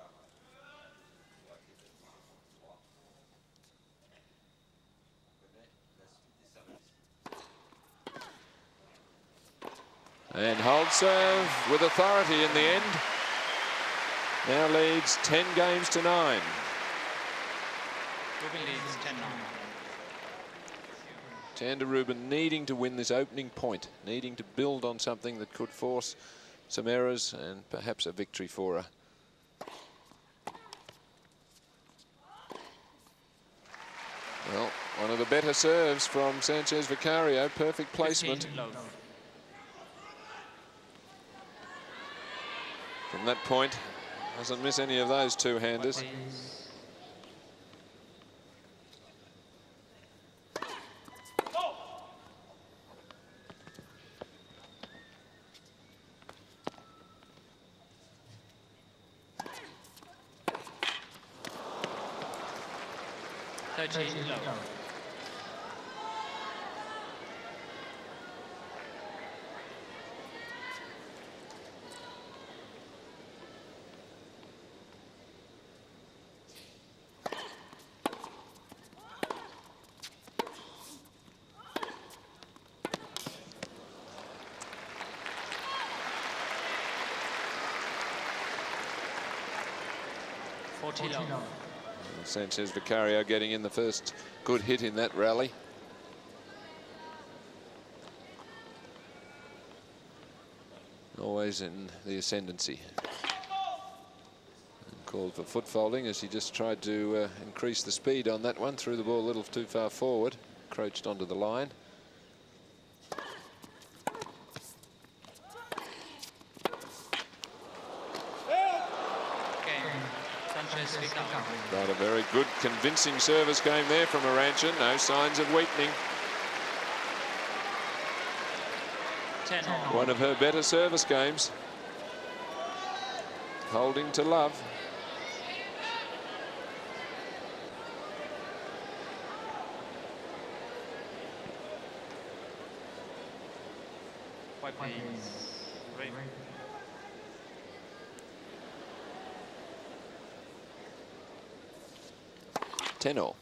And hold serve with authority in the end. Now leads 10 games to 9. Rubin leads 10-9. Chanda Rubin needing to win this opening point, needing to build on something that could force some errors and perhaps a victory for her. Well, one of the better serves from Sanchez Vicario. Perfect placement. From that point, doesn't miss any of those two-handers. Low. 40 long. Sanchez Vicario getting in the first good hit in that rally. Always in the ascendancy. And called for foot folding as he just tried to increase the speed on that one. Threw the ball a little too far forward. Crouched onto the line. Got a very good convincing service game there from Arantxa. No signs of weakening. 10. One of her better service games. Holding to love. White please. 10-all.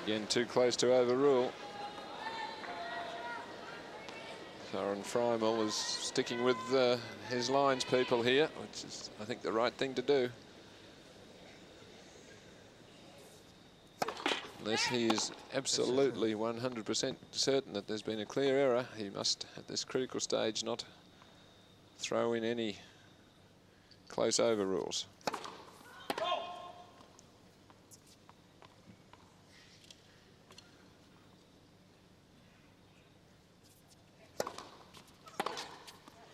Again, too close to overrule. Soren Freimel is sticking with his lines people here, which is, I think, the right thing to do. Unless he is absolutely 100% certain that there's been a clear error, he must, at this critical stage, not throw in any close overrules.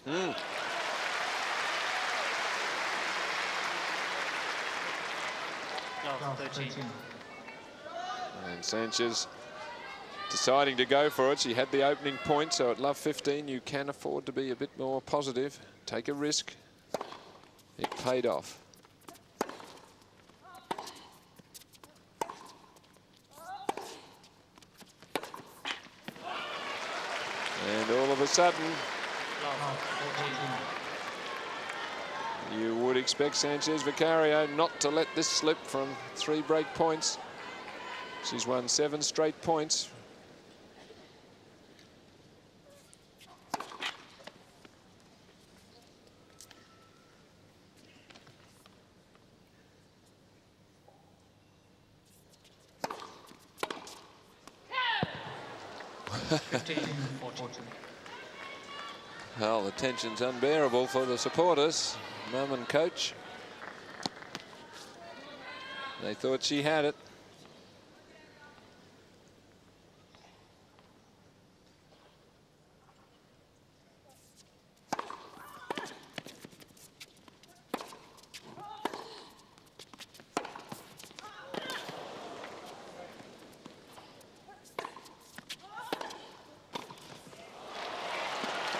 Love 13. And Sanchez deciding to go for it. She had the opening point, so at love 15 you can afford to be a bit more positive. Take a risk. It paid off. And all of a sudden, you would expect Sanchez Vicario not to let this slip from 3 break points. She's won 7 straight points. Well, the tension's unbearable for the supporters, mum and coach. They thought she had it.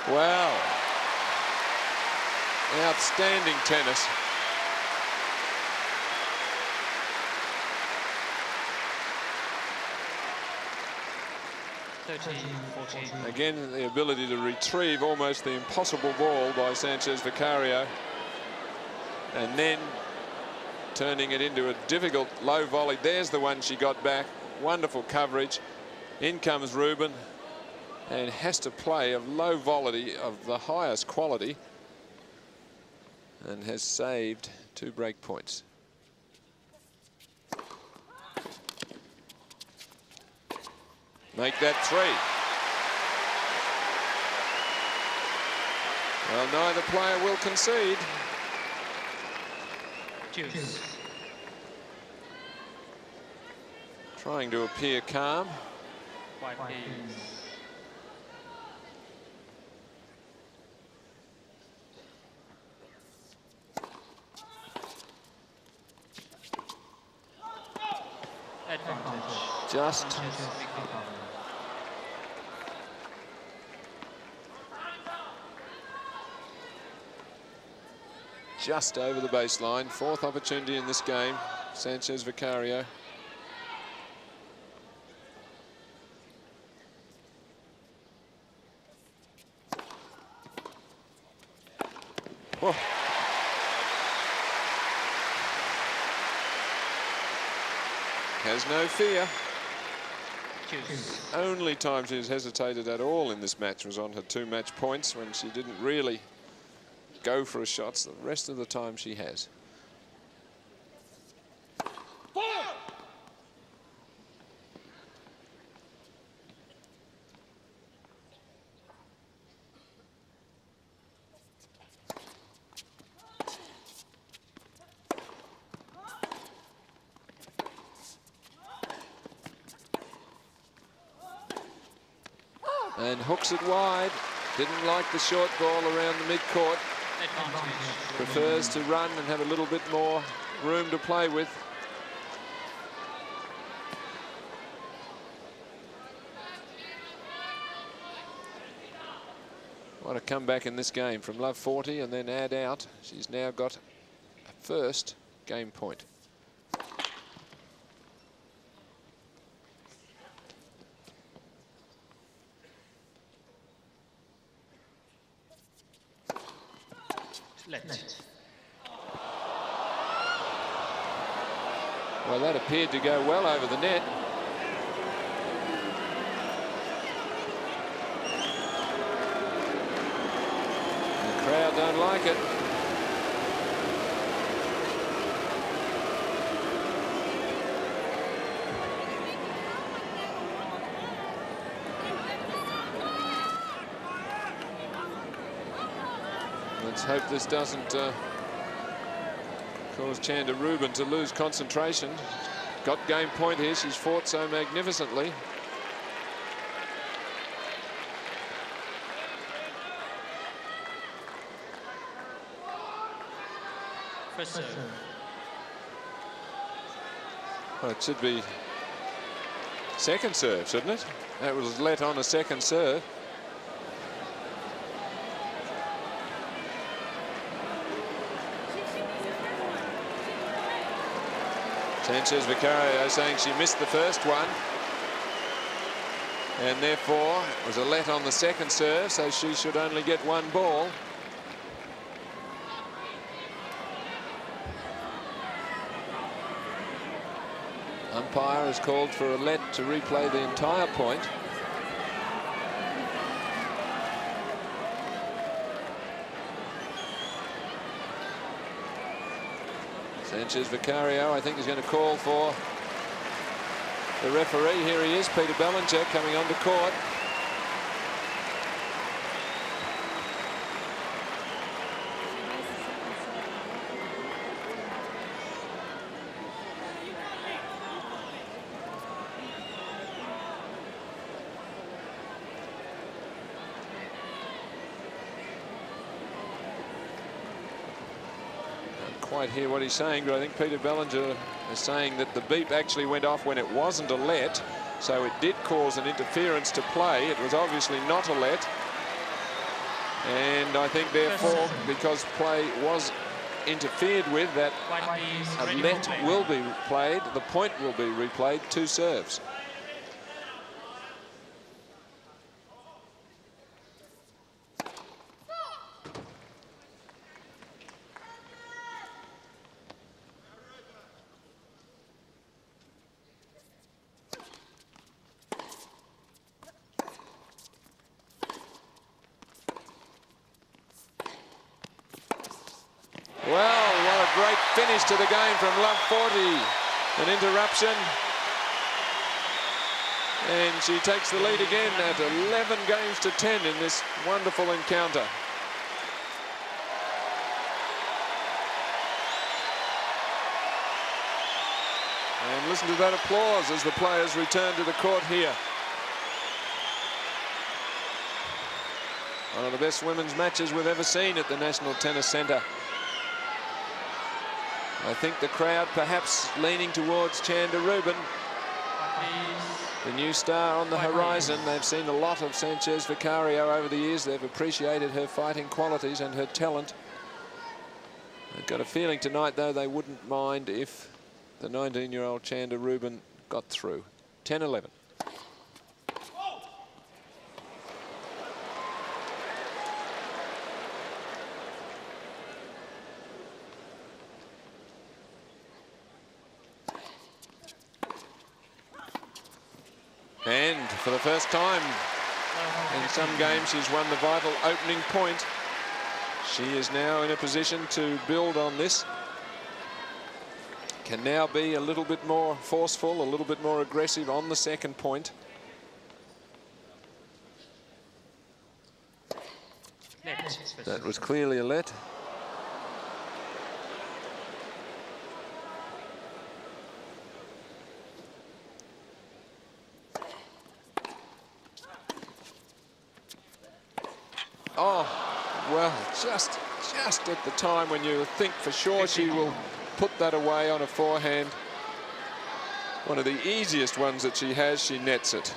Wow. Outstanding tennis. Again, the ability to retrieve almost the impossible ball by Sanchez Vicario. And then turning it into a difficult low volley. There's the one she got back. Wonderful coverage. In comes Rubin. And has to play a low volley of the highest quality and has saved 2 break points. Make that 3. Well, neither player will concede. Juice. Trying to appear calm. White beans. Just over the baseline. 4th opportunity in this game. Sanchez Vicario. Whoa. Has no fear. Only time she's hesitated at all in this match was on her 2 match points when she didn't really go for a shot. The rest of the time she has. And hooks it wide. Didn't like the short ball around the mid-court. Prefers to run and have a little bit more room to play with. What a comeback in this game from love 40 and then add out. She's now got a first game point. Well, that appeared to go well over the net. The crowd don't like it. Let's hope this doesn't cause Chanda Rubin to lose concentration. Got game point here. She's fought so magnificently. First serve. Well, it should be second serve, shouldn't it? That was let on a second serve. Sanchez Vicario saying she missed the first one, and therefore it was a let on the second serve, so she should only get one ball. Umpire has called for a let to replay the entire point. Sanchez Vicario, I think, is going to call for the referee. Here he is, Peter Bellinger, coming onto court. Quite hear what he's saying, but I think Peter Bellinger is saying that the beep actually went off when it wasn't a let, so it did cause an interference to play. It was obviously not a let, and I think therefore, because play was interfered with, that a let will be played, the point will be replayed, 2 serves. Finish to the game from Love 40. An interruption. And she takes the lead again at 11 games to 10 in this wonderful encounter. And listen to that applause as the players return to the court here. One of the best women's matches we've ever seen at the National Tennis Centre. I think the crowd perhaps leaning towards Chanda Rubin, the new star on the horizon. They've seen a lot of Sanchez Vicario over the years. They've appreciated her fighting qualities and her talent. I've got a feeling tonight, though, they wouldn't mind if the 19-year-old Chanda Rubin got through. 10-11. And for the first time in some games, she's won the vital opening point. She is now in a position to build on this. Can now be a little bit more forceful, a little bit more aggressive on the second point. That was clearly a let. Oh, well, just at the time when you think for sure she will put that away on a forehand. One of the easiest ones that she has, she nets it.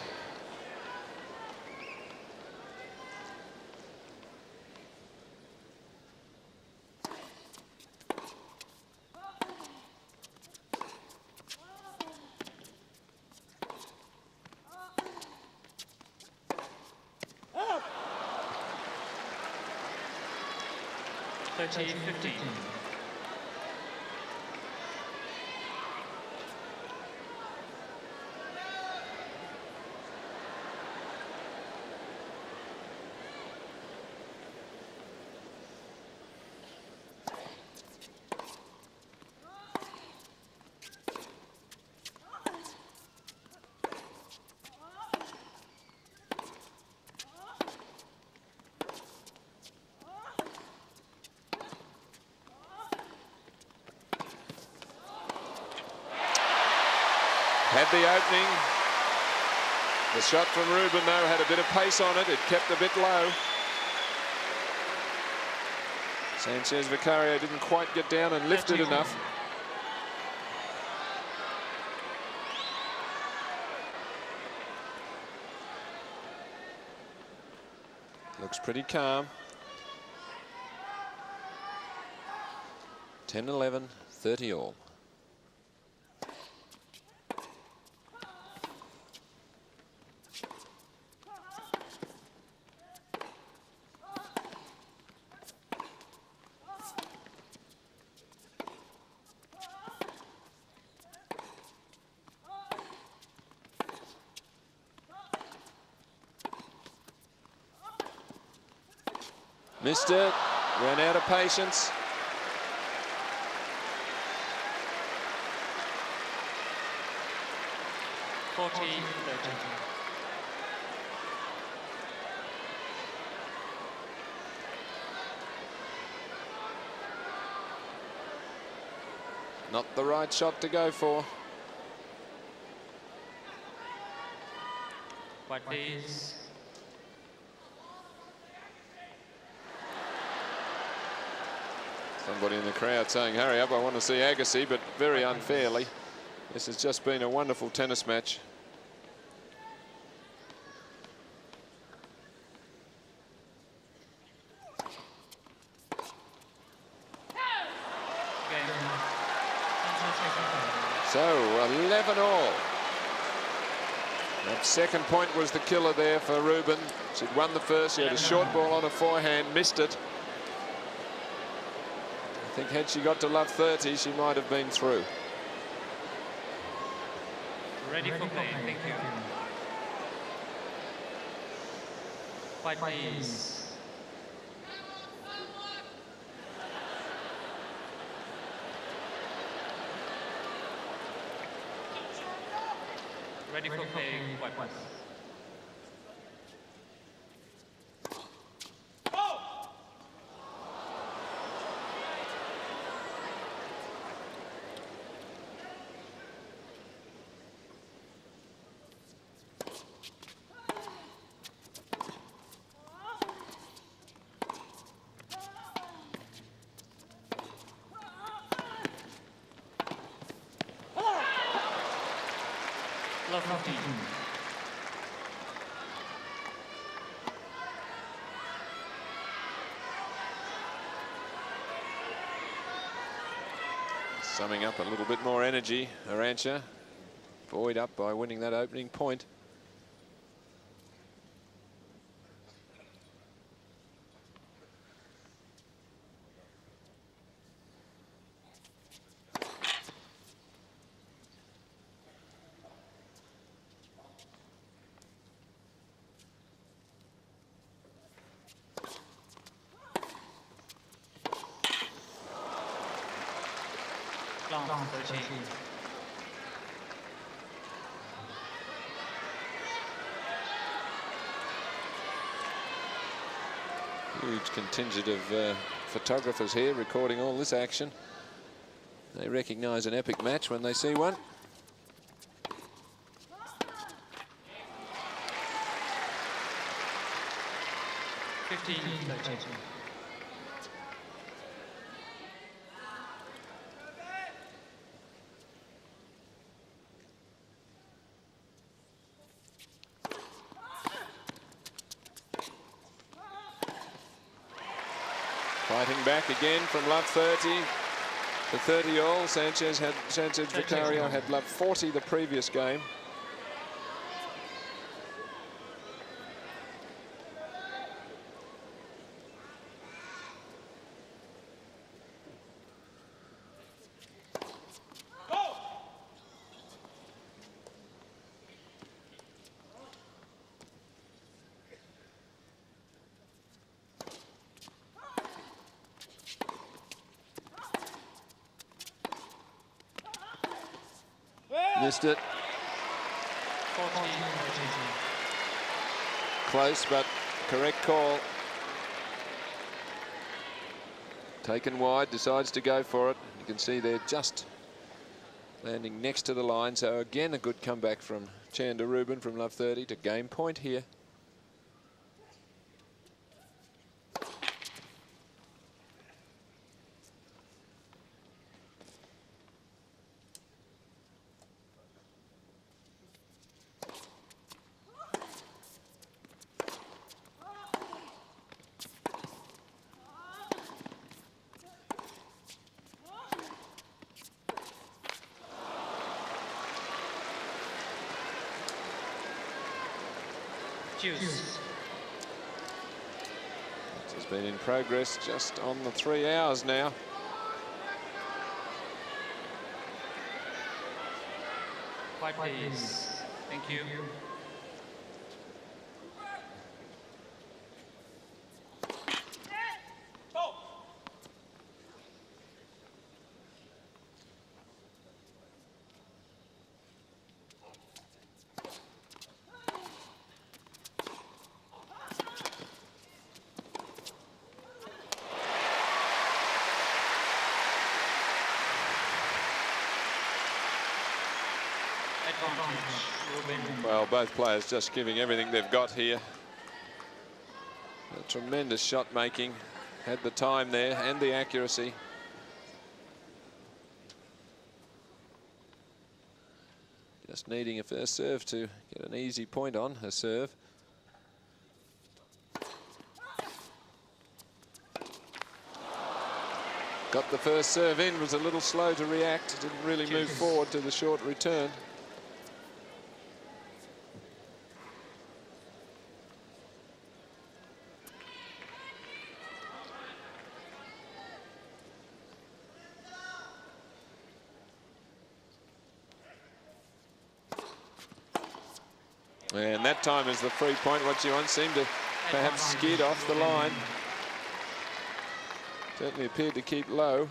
Had the opening. The shot from Rubin, though, had a bit of pace on it. It kept a bit low. Sanchez Vicario didn't quite get down and lift it enough. Looks pretty calm. 10-11, 30 all. Missed it, ran out of patience. Not the right shot to go for. White please. Somebody in the crowd saying, hurry up, I want to see Agassi, but very unfairly. This has just been a wonderful tennis match. So 11 all. That second point was the killer there for Rubin. She'd won the first. She had a short ball on her forehand, missed it. I think had she got to love 30, she might have been through. Ready for play, thank you. White please. Ready for play, white please. Summing up a little bit more energy, Arantxa, buoyed up by winning that opening point. Huge contingent of photographers here recording all this action. They recognise an epic match when they see one. Fighting back again from love 30 to 30 all. Sanchez Vicario had love 40 the previous game. Missed it. Close, but correct call. Taken wide, decides to go for it. You can see they're just landing next to the line. So again, a good comeback from Chanda Rubin from love 30 to game point here. Deuce. It has been in progress just on the 3 hours now. Quiet, please. Thank you. Well, both players just giving everything they've got here. A tremendous shot making. Had the time there and the accuracy. Just needing a first serve to get an easy point on her serve. Got the first serve in, was a little slow to react. Didn't really move forward to the short return. And that time is the free point. What you want seemed to perhaps skid off the line. Certainly appeared to keep low.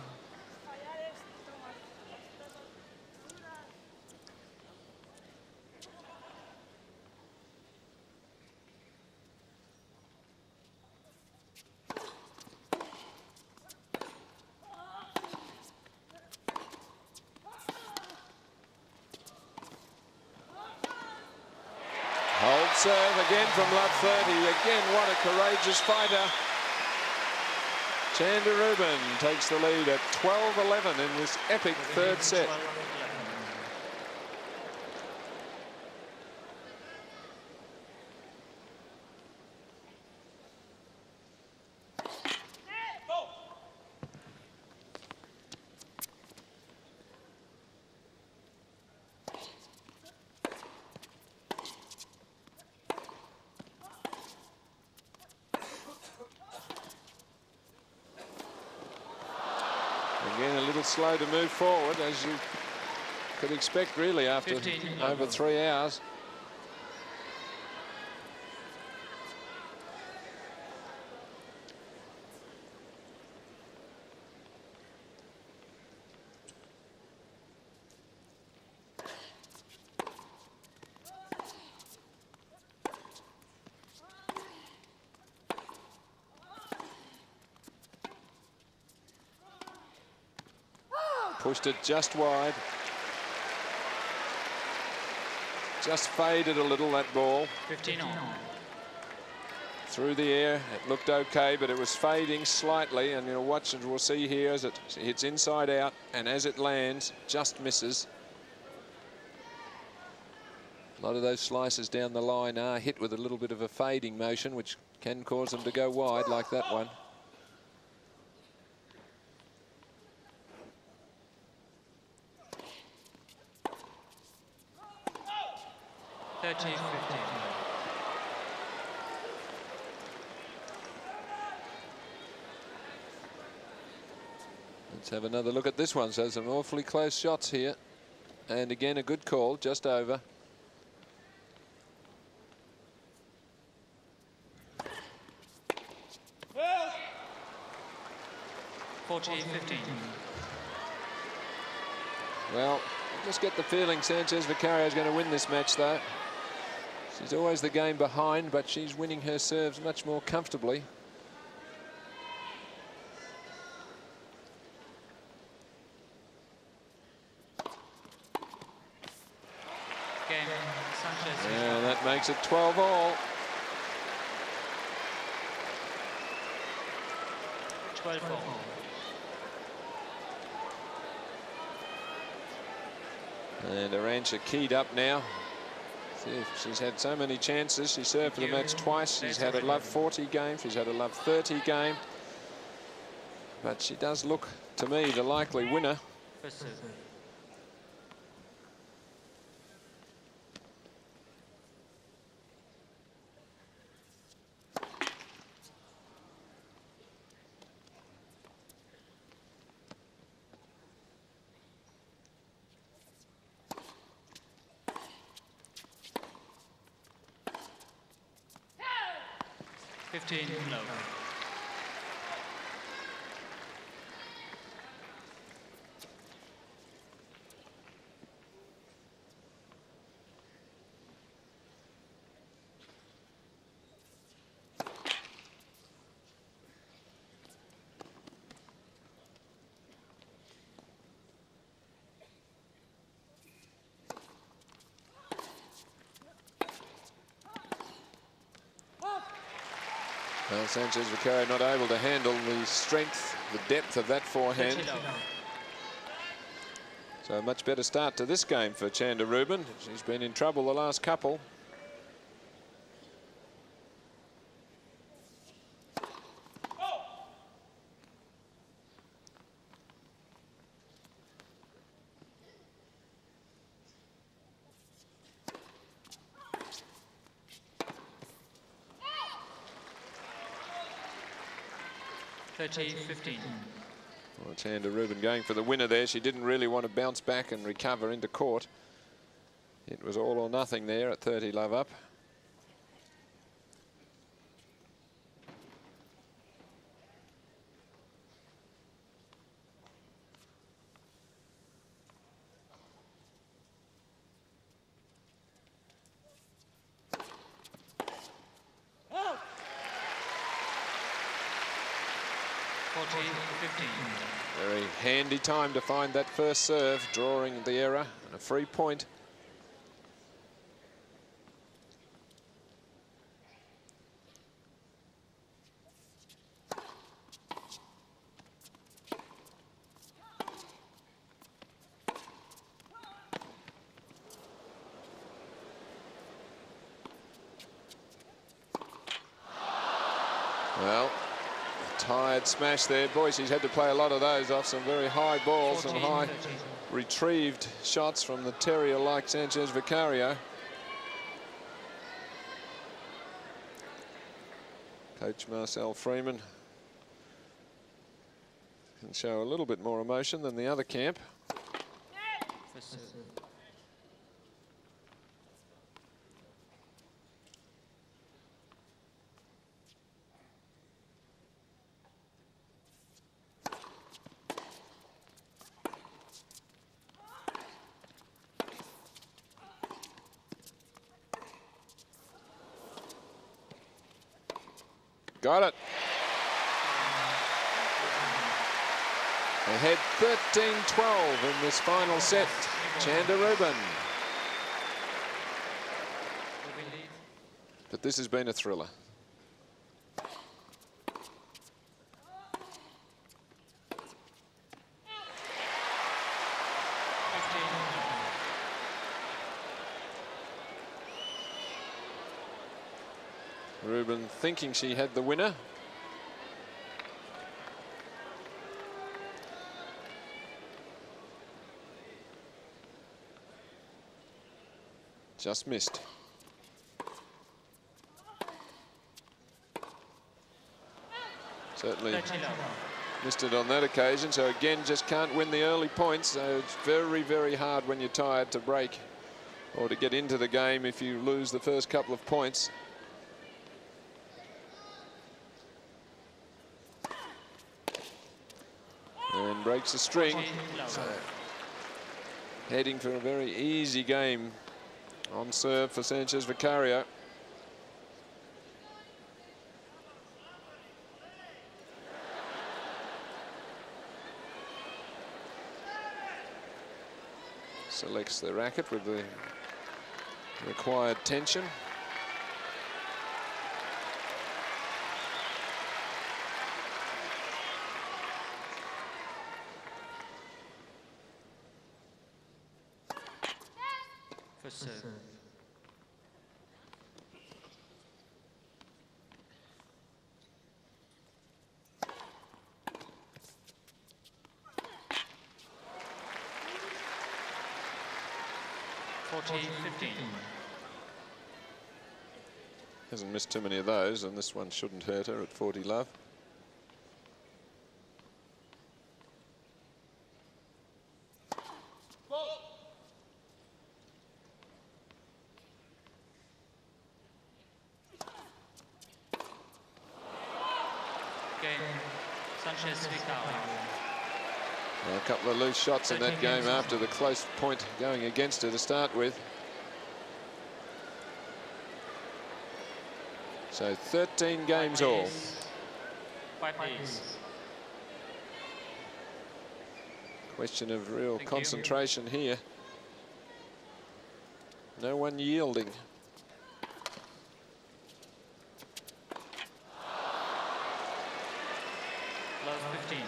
Hold serve again from love 30. Again, what a courageous fighter. Chanda Rubin takes the lead at 12-11 in this epic third set. Again, a little slow to move forward, as you could expect, really, after over 3 hours. Pushed it just wide. Just faded a little, that ball. 15 on. Through the air, it looked okay, but it was fading slightly, and you'll watch and we'll see here as it hits inside out, and as it lands, just misses. A lot of those slices down the line are hit with a little bit of a fading motion, which can cause them to go wide like that one. 13-15. Let's have another look at this one. So some awfully close shots here. And again, a good call, just over. Yeah. 14-15. Well, I just get the feeling Sanchez Vicario is going to win this match, though. She's always the game behind, but she's winning her serves much more comfortably. Game, Sanchez. Yeah, that makes it 12-all. 12-all. And Arantxa keyed up now. See, she's had so many chances. She served for the match twice. She's had a love 40 game. She's had a love 30 game. But she does look, to me, the likely winner. First serve. 15 love. Well, Sanchez Vicario not able to handle the strength, the depth of that forehand. So a much better start to this game for Chanda Rubin. She's been in trouble the last couple. Well, Chanda Rubin going for the winner there. She didn't really want to bounce back and recover into court. It was all or nothing there at 30 love up. Very handy time to find that first serve, drawing the error and a free point. Well, tired smash there. Boy, she's had to play a lot of those off some very high balls, some high retrieved shots from the terrier like Sanchez Vicario. Coach Marcel Freeman can show a little bit more emotion than the other camp. Got it. Ahead 13-12 in this final set. Chanda Rubin. But this has been a thriller. Rubin thinking she had the winner. Just missed. Certainly missed it on that occasion, so again just can't win the early points. So it's very, very hard when you're tired to break or to get into the game if you lose the first couple of points. And breaks the string. So heading for a very easy game on serve for Sanchez Vicario. Selects the racket with the required tension. For serve. Hasn't missed too many of those, and this one shouldn't hurt her at 40 love. Sanchez Vicario. Well, a couple of loose shots in that game after the close point going against her to start with. So 13 games all. 5 days. Question of real concentration here. No one yielding. Love 15.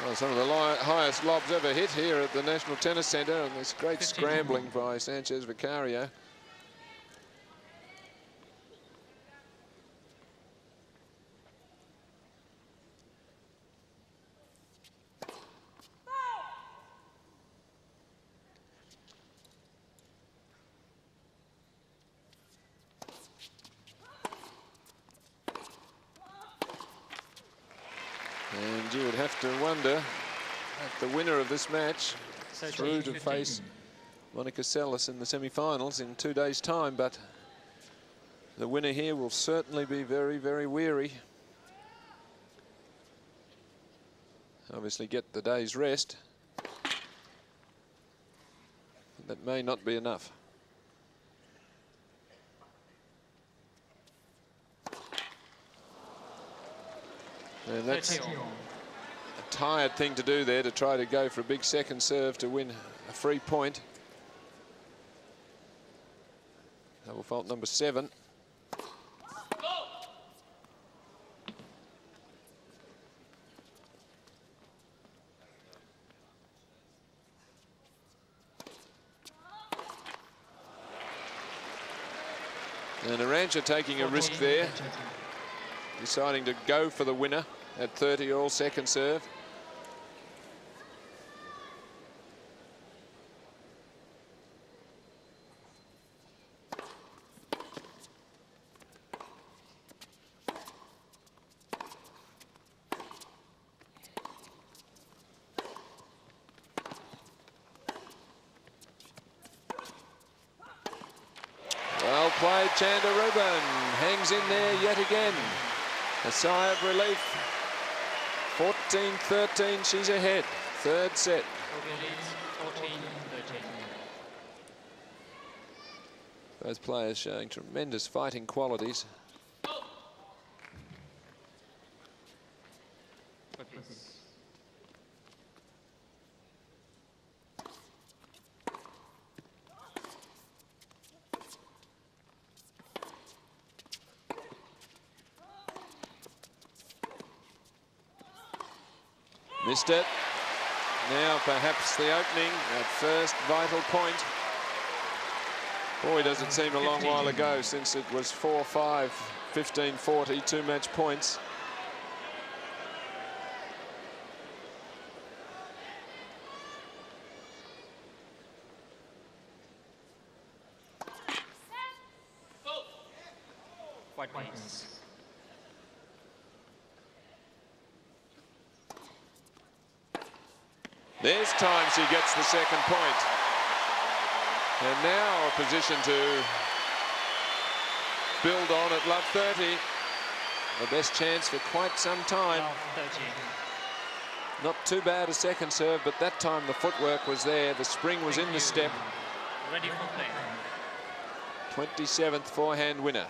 Well, some of the highest lobs ever hit here at the National Tennis Centre, and this great scrambling by Sanchez Vicario. And you would have to wonder at the winner of this match through to face Monica Seles in the semi-finals in 2 days' time, but the winner here will certainly be very, very weary. Obviously get the day's rest. That may not be enough. And that's a tired thing to do there, to try to go for a big second serve to win a free point. Double fault number 7. And Arantxa taking a risk there, deciding to go for the winner at 30 all, second serve. Well played, Chanda Rubin hangs in there yet again. A sigh of relief. 14-13, she's ahead. Third set. 14-13. Both players showing tremendous fighting qualities. Missed it. Now perhaps the opening, that first vital point. Boy, does it seem a long while ago since it was 4-5, 15-40, 2 match points. White points. This time she gets the second point. And now a position to build on at love 30. The best chance for quite some time. Love 30. Not too bad a second serve, but that time the footwork was there. The spring was in the step. Ready for play. 27th forehand winner.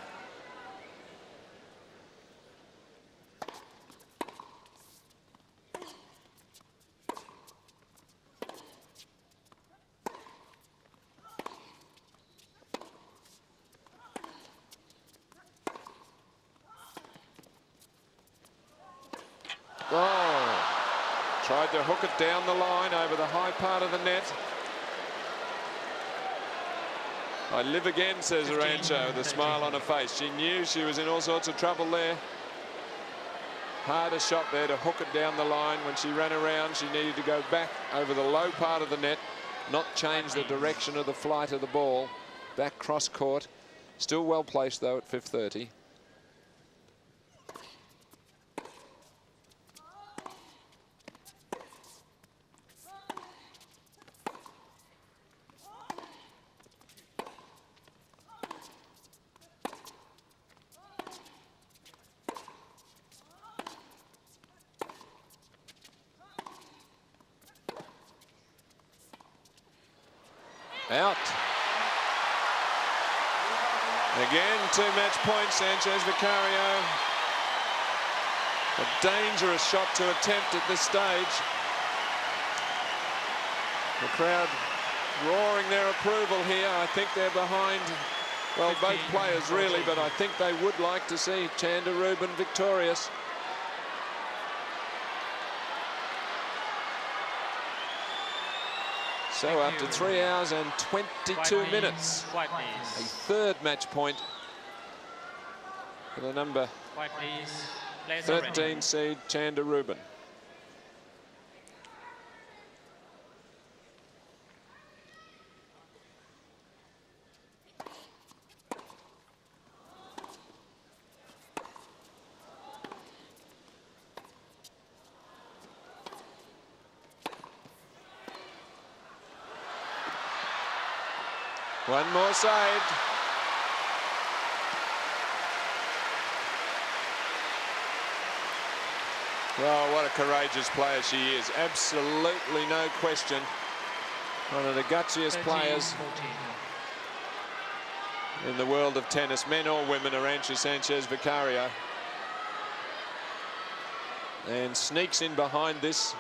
Oh, tried to hook it down the line over the high part of the net. I live again, says Arantxa with a smile on her face. She knew she was in all sorts of trouble there. harder shot there to hook it down the line. When she ran around, she needed to go back over the low part of the net, not change the direction of the flight of the ball. Back cross court. Still well placed though at 5:30. Out. Again, 2 match points, Sanchez Vicario. A dangerous shot to attempt at this stage. The crowd roaring their approval here. I think they're behind, well, both players really, but I think they would like to see Chanda Rubin victorious. So after 3 hours and 22 minutes, a 3rd match point for the number 13 seed Chanda Rubin. One more saved. Well, what a courageous player she is. Absolutely no question. One of the gutsiest players in the world of tennis, men or women, Arantxa Sanchez Vicario. And sneaks in behind this,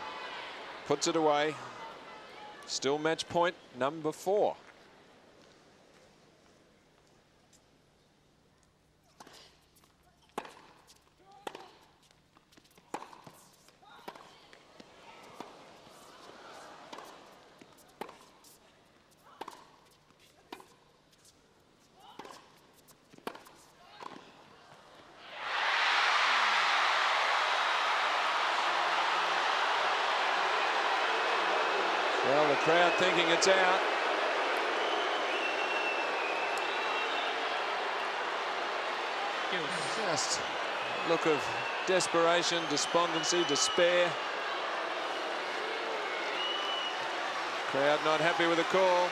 puts it away. Still match point number 4. Well, the crowd thinking it's out. Just a look of desperation, despondency, despair. Crowd not happy with the call.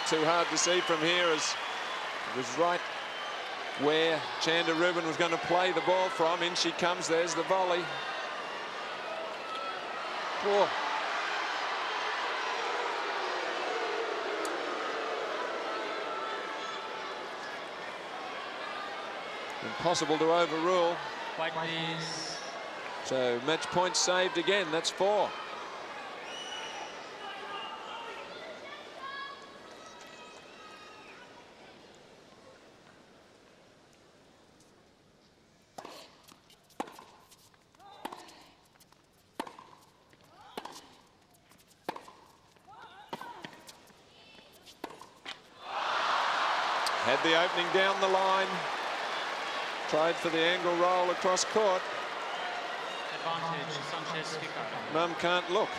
Too hard to see from here, as it was right where Chanda Rubin was going to play the ball from. In she comes, there's the volley. Whoa. Impossible to overrule. So match point saved again. That's 4. Had the opening down the line. Tried for the angle roll across court. Advantage, Sanchez Vicario. Mum can't look.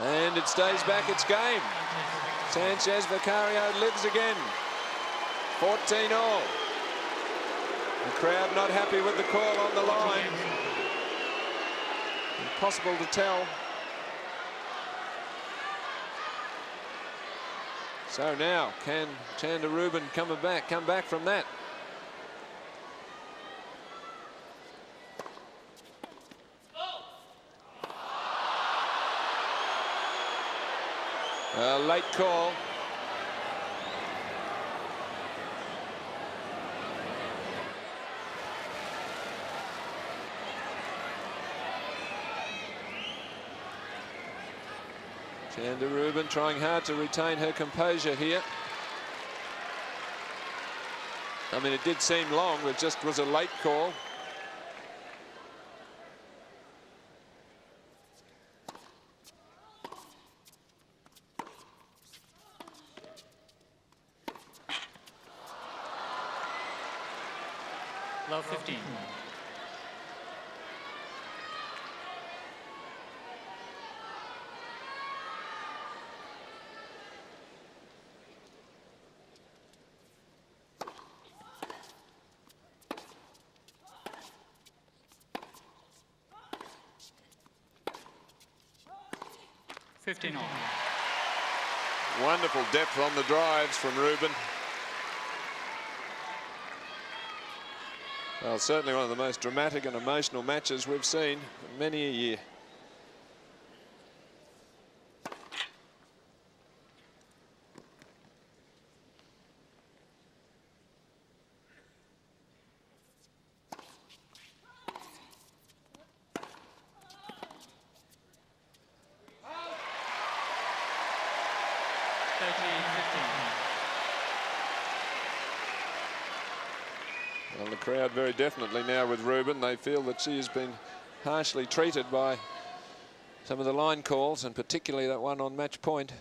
And it stays back, it's game. Sanchez Vicario lives again. 14 all. The crowd not happy with the call on the line. Impossible to tell. So now, can Chanda Rubin come back from that? A late call. Chanda Rubin trying hard to retain her composure here. I mean, it did seem long, but it just was a late call. Love 15. Wonderful depth on the drives from Rubin. Well, certainly one of the most dramatic and emotional matches we've seen in many a year. Well, the crowd very definitely now with Rubin. They feel that she has been harshly treated by some of the line calls, and particularly that one on match point.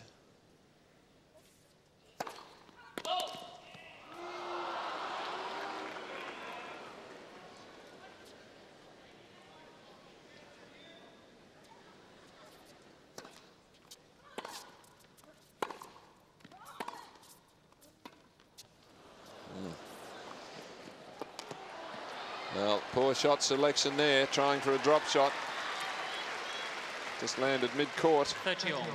Well, poor shot selection there, trying for a drop shot. Just landed mid-court. 30 all.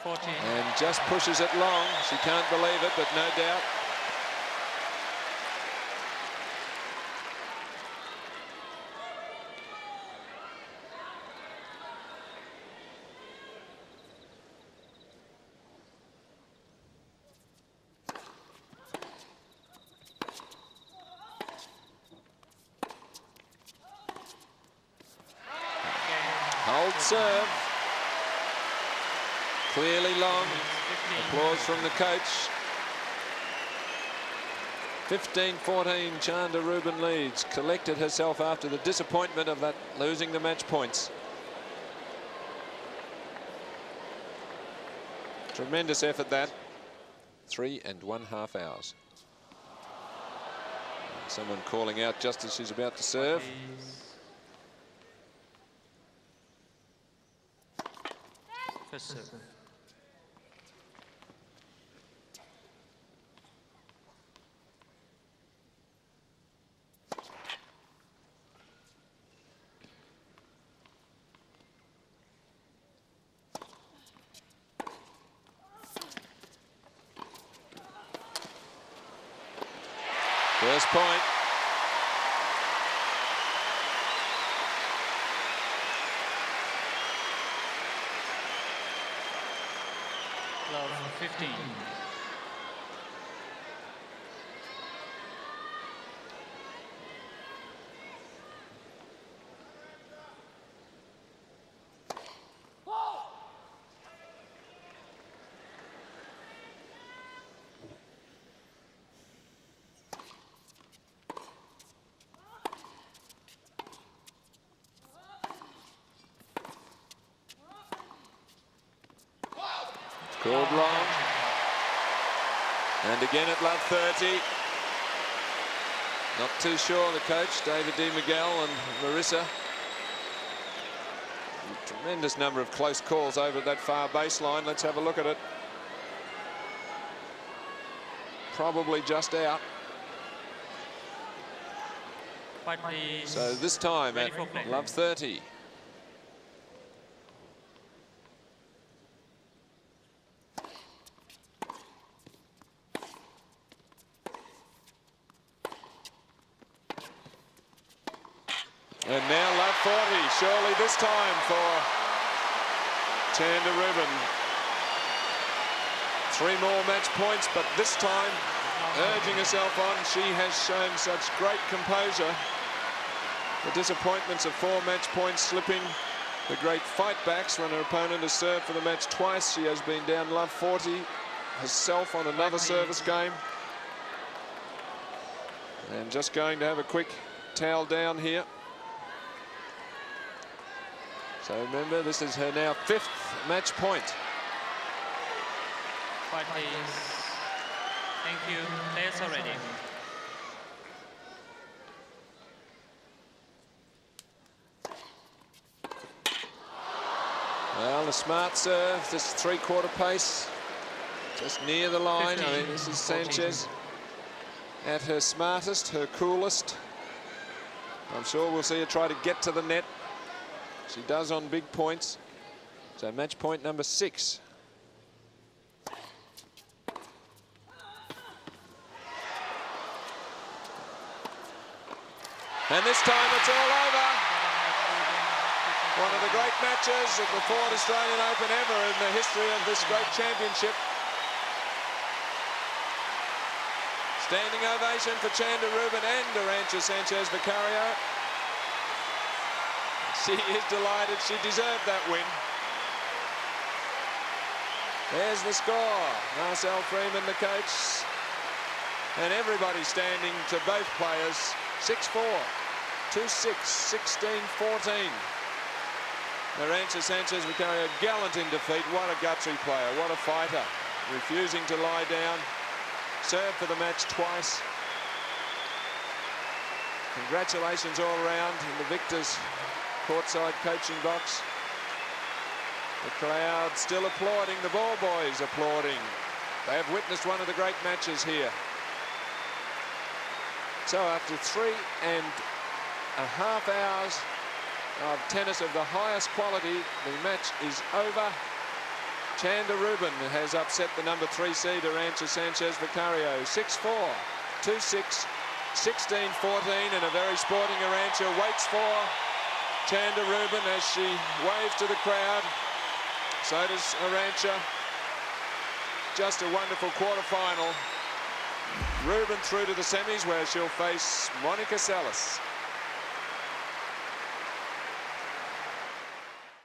And just pushes it long. She can't believe it, but no doubt. Hold serve. Clearly long. Applause from the coach. 15-14, Chanda Rubin leads. Collected herself after the disappointment of that losing the match points. Tremendous effort that. 3.5 hours. Someone calling out just as she's about to serve. First serve. First point. Love 15. Called long. And again at love 30. Not too sure, the coach, David D. Miguel and Marissa. A tremendous number of close calls over that far baseline. Let's have a look at it. Probably just out. So this time at love 30. And now love 40, surely this time for Chanda Rubin. 3 more match points, but this time urging herself on. She has shown such great composure. The disappointments of 4 match points slipping. The great fight backs when her opponent has served for the match twice. She has been down love 40 herself on another service game. And just going to have a quick towel down here. So remember, this is her now 5th match point. Fight, please. Thank you. Players are ready. Well, a smart serve, just 3/4 pace, just near the line. 15, I mean, this is Sanchez at her smartest, her coolest. I'm sure we'll see her try to get to the net. She does on big points. So match point number 6. And this time it's all over. One of the great matches at the 4th Australian Open ever in the history of this great championship. Standing ovation for Chanda Rubin and Arantxa Sanchez Vicario. She is delighted. She deserved that win. There's the score. Marcel Freeman, the coach, and everybody standing to both players. 6-4, 2-6, 16-14. Arantxa Sanchez Vicario gallant in defeat. What a gutsy player, what a fighter. Refusing to lie down. Served for the match twice. Congratulations all around in the victors' courtside coaching box. The crowd still applauding, the ball boys applauding. They have witnessed one of the great matches here. So after 3.5 hours of tennis of the highest quality, the match is over. Chanda Rubin has upset the number 3 seed Arantxa Sanchez Vicario. 6-4, 2-6, 16-14, and a very sporting Arantxa waits for Chanda Rubin as she waves to the crowd. So does Arantxa. Just a wonderful quarterfinal. Rubin through to the semis where she'll face Monica Seles.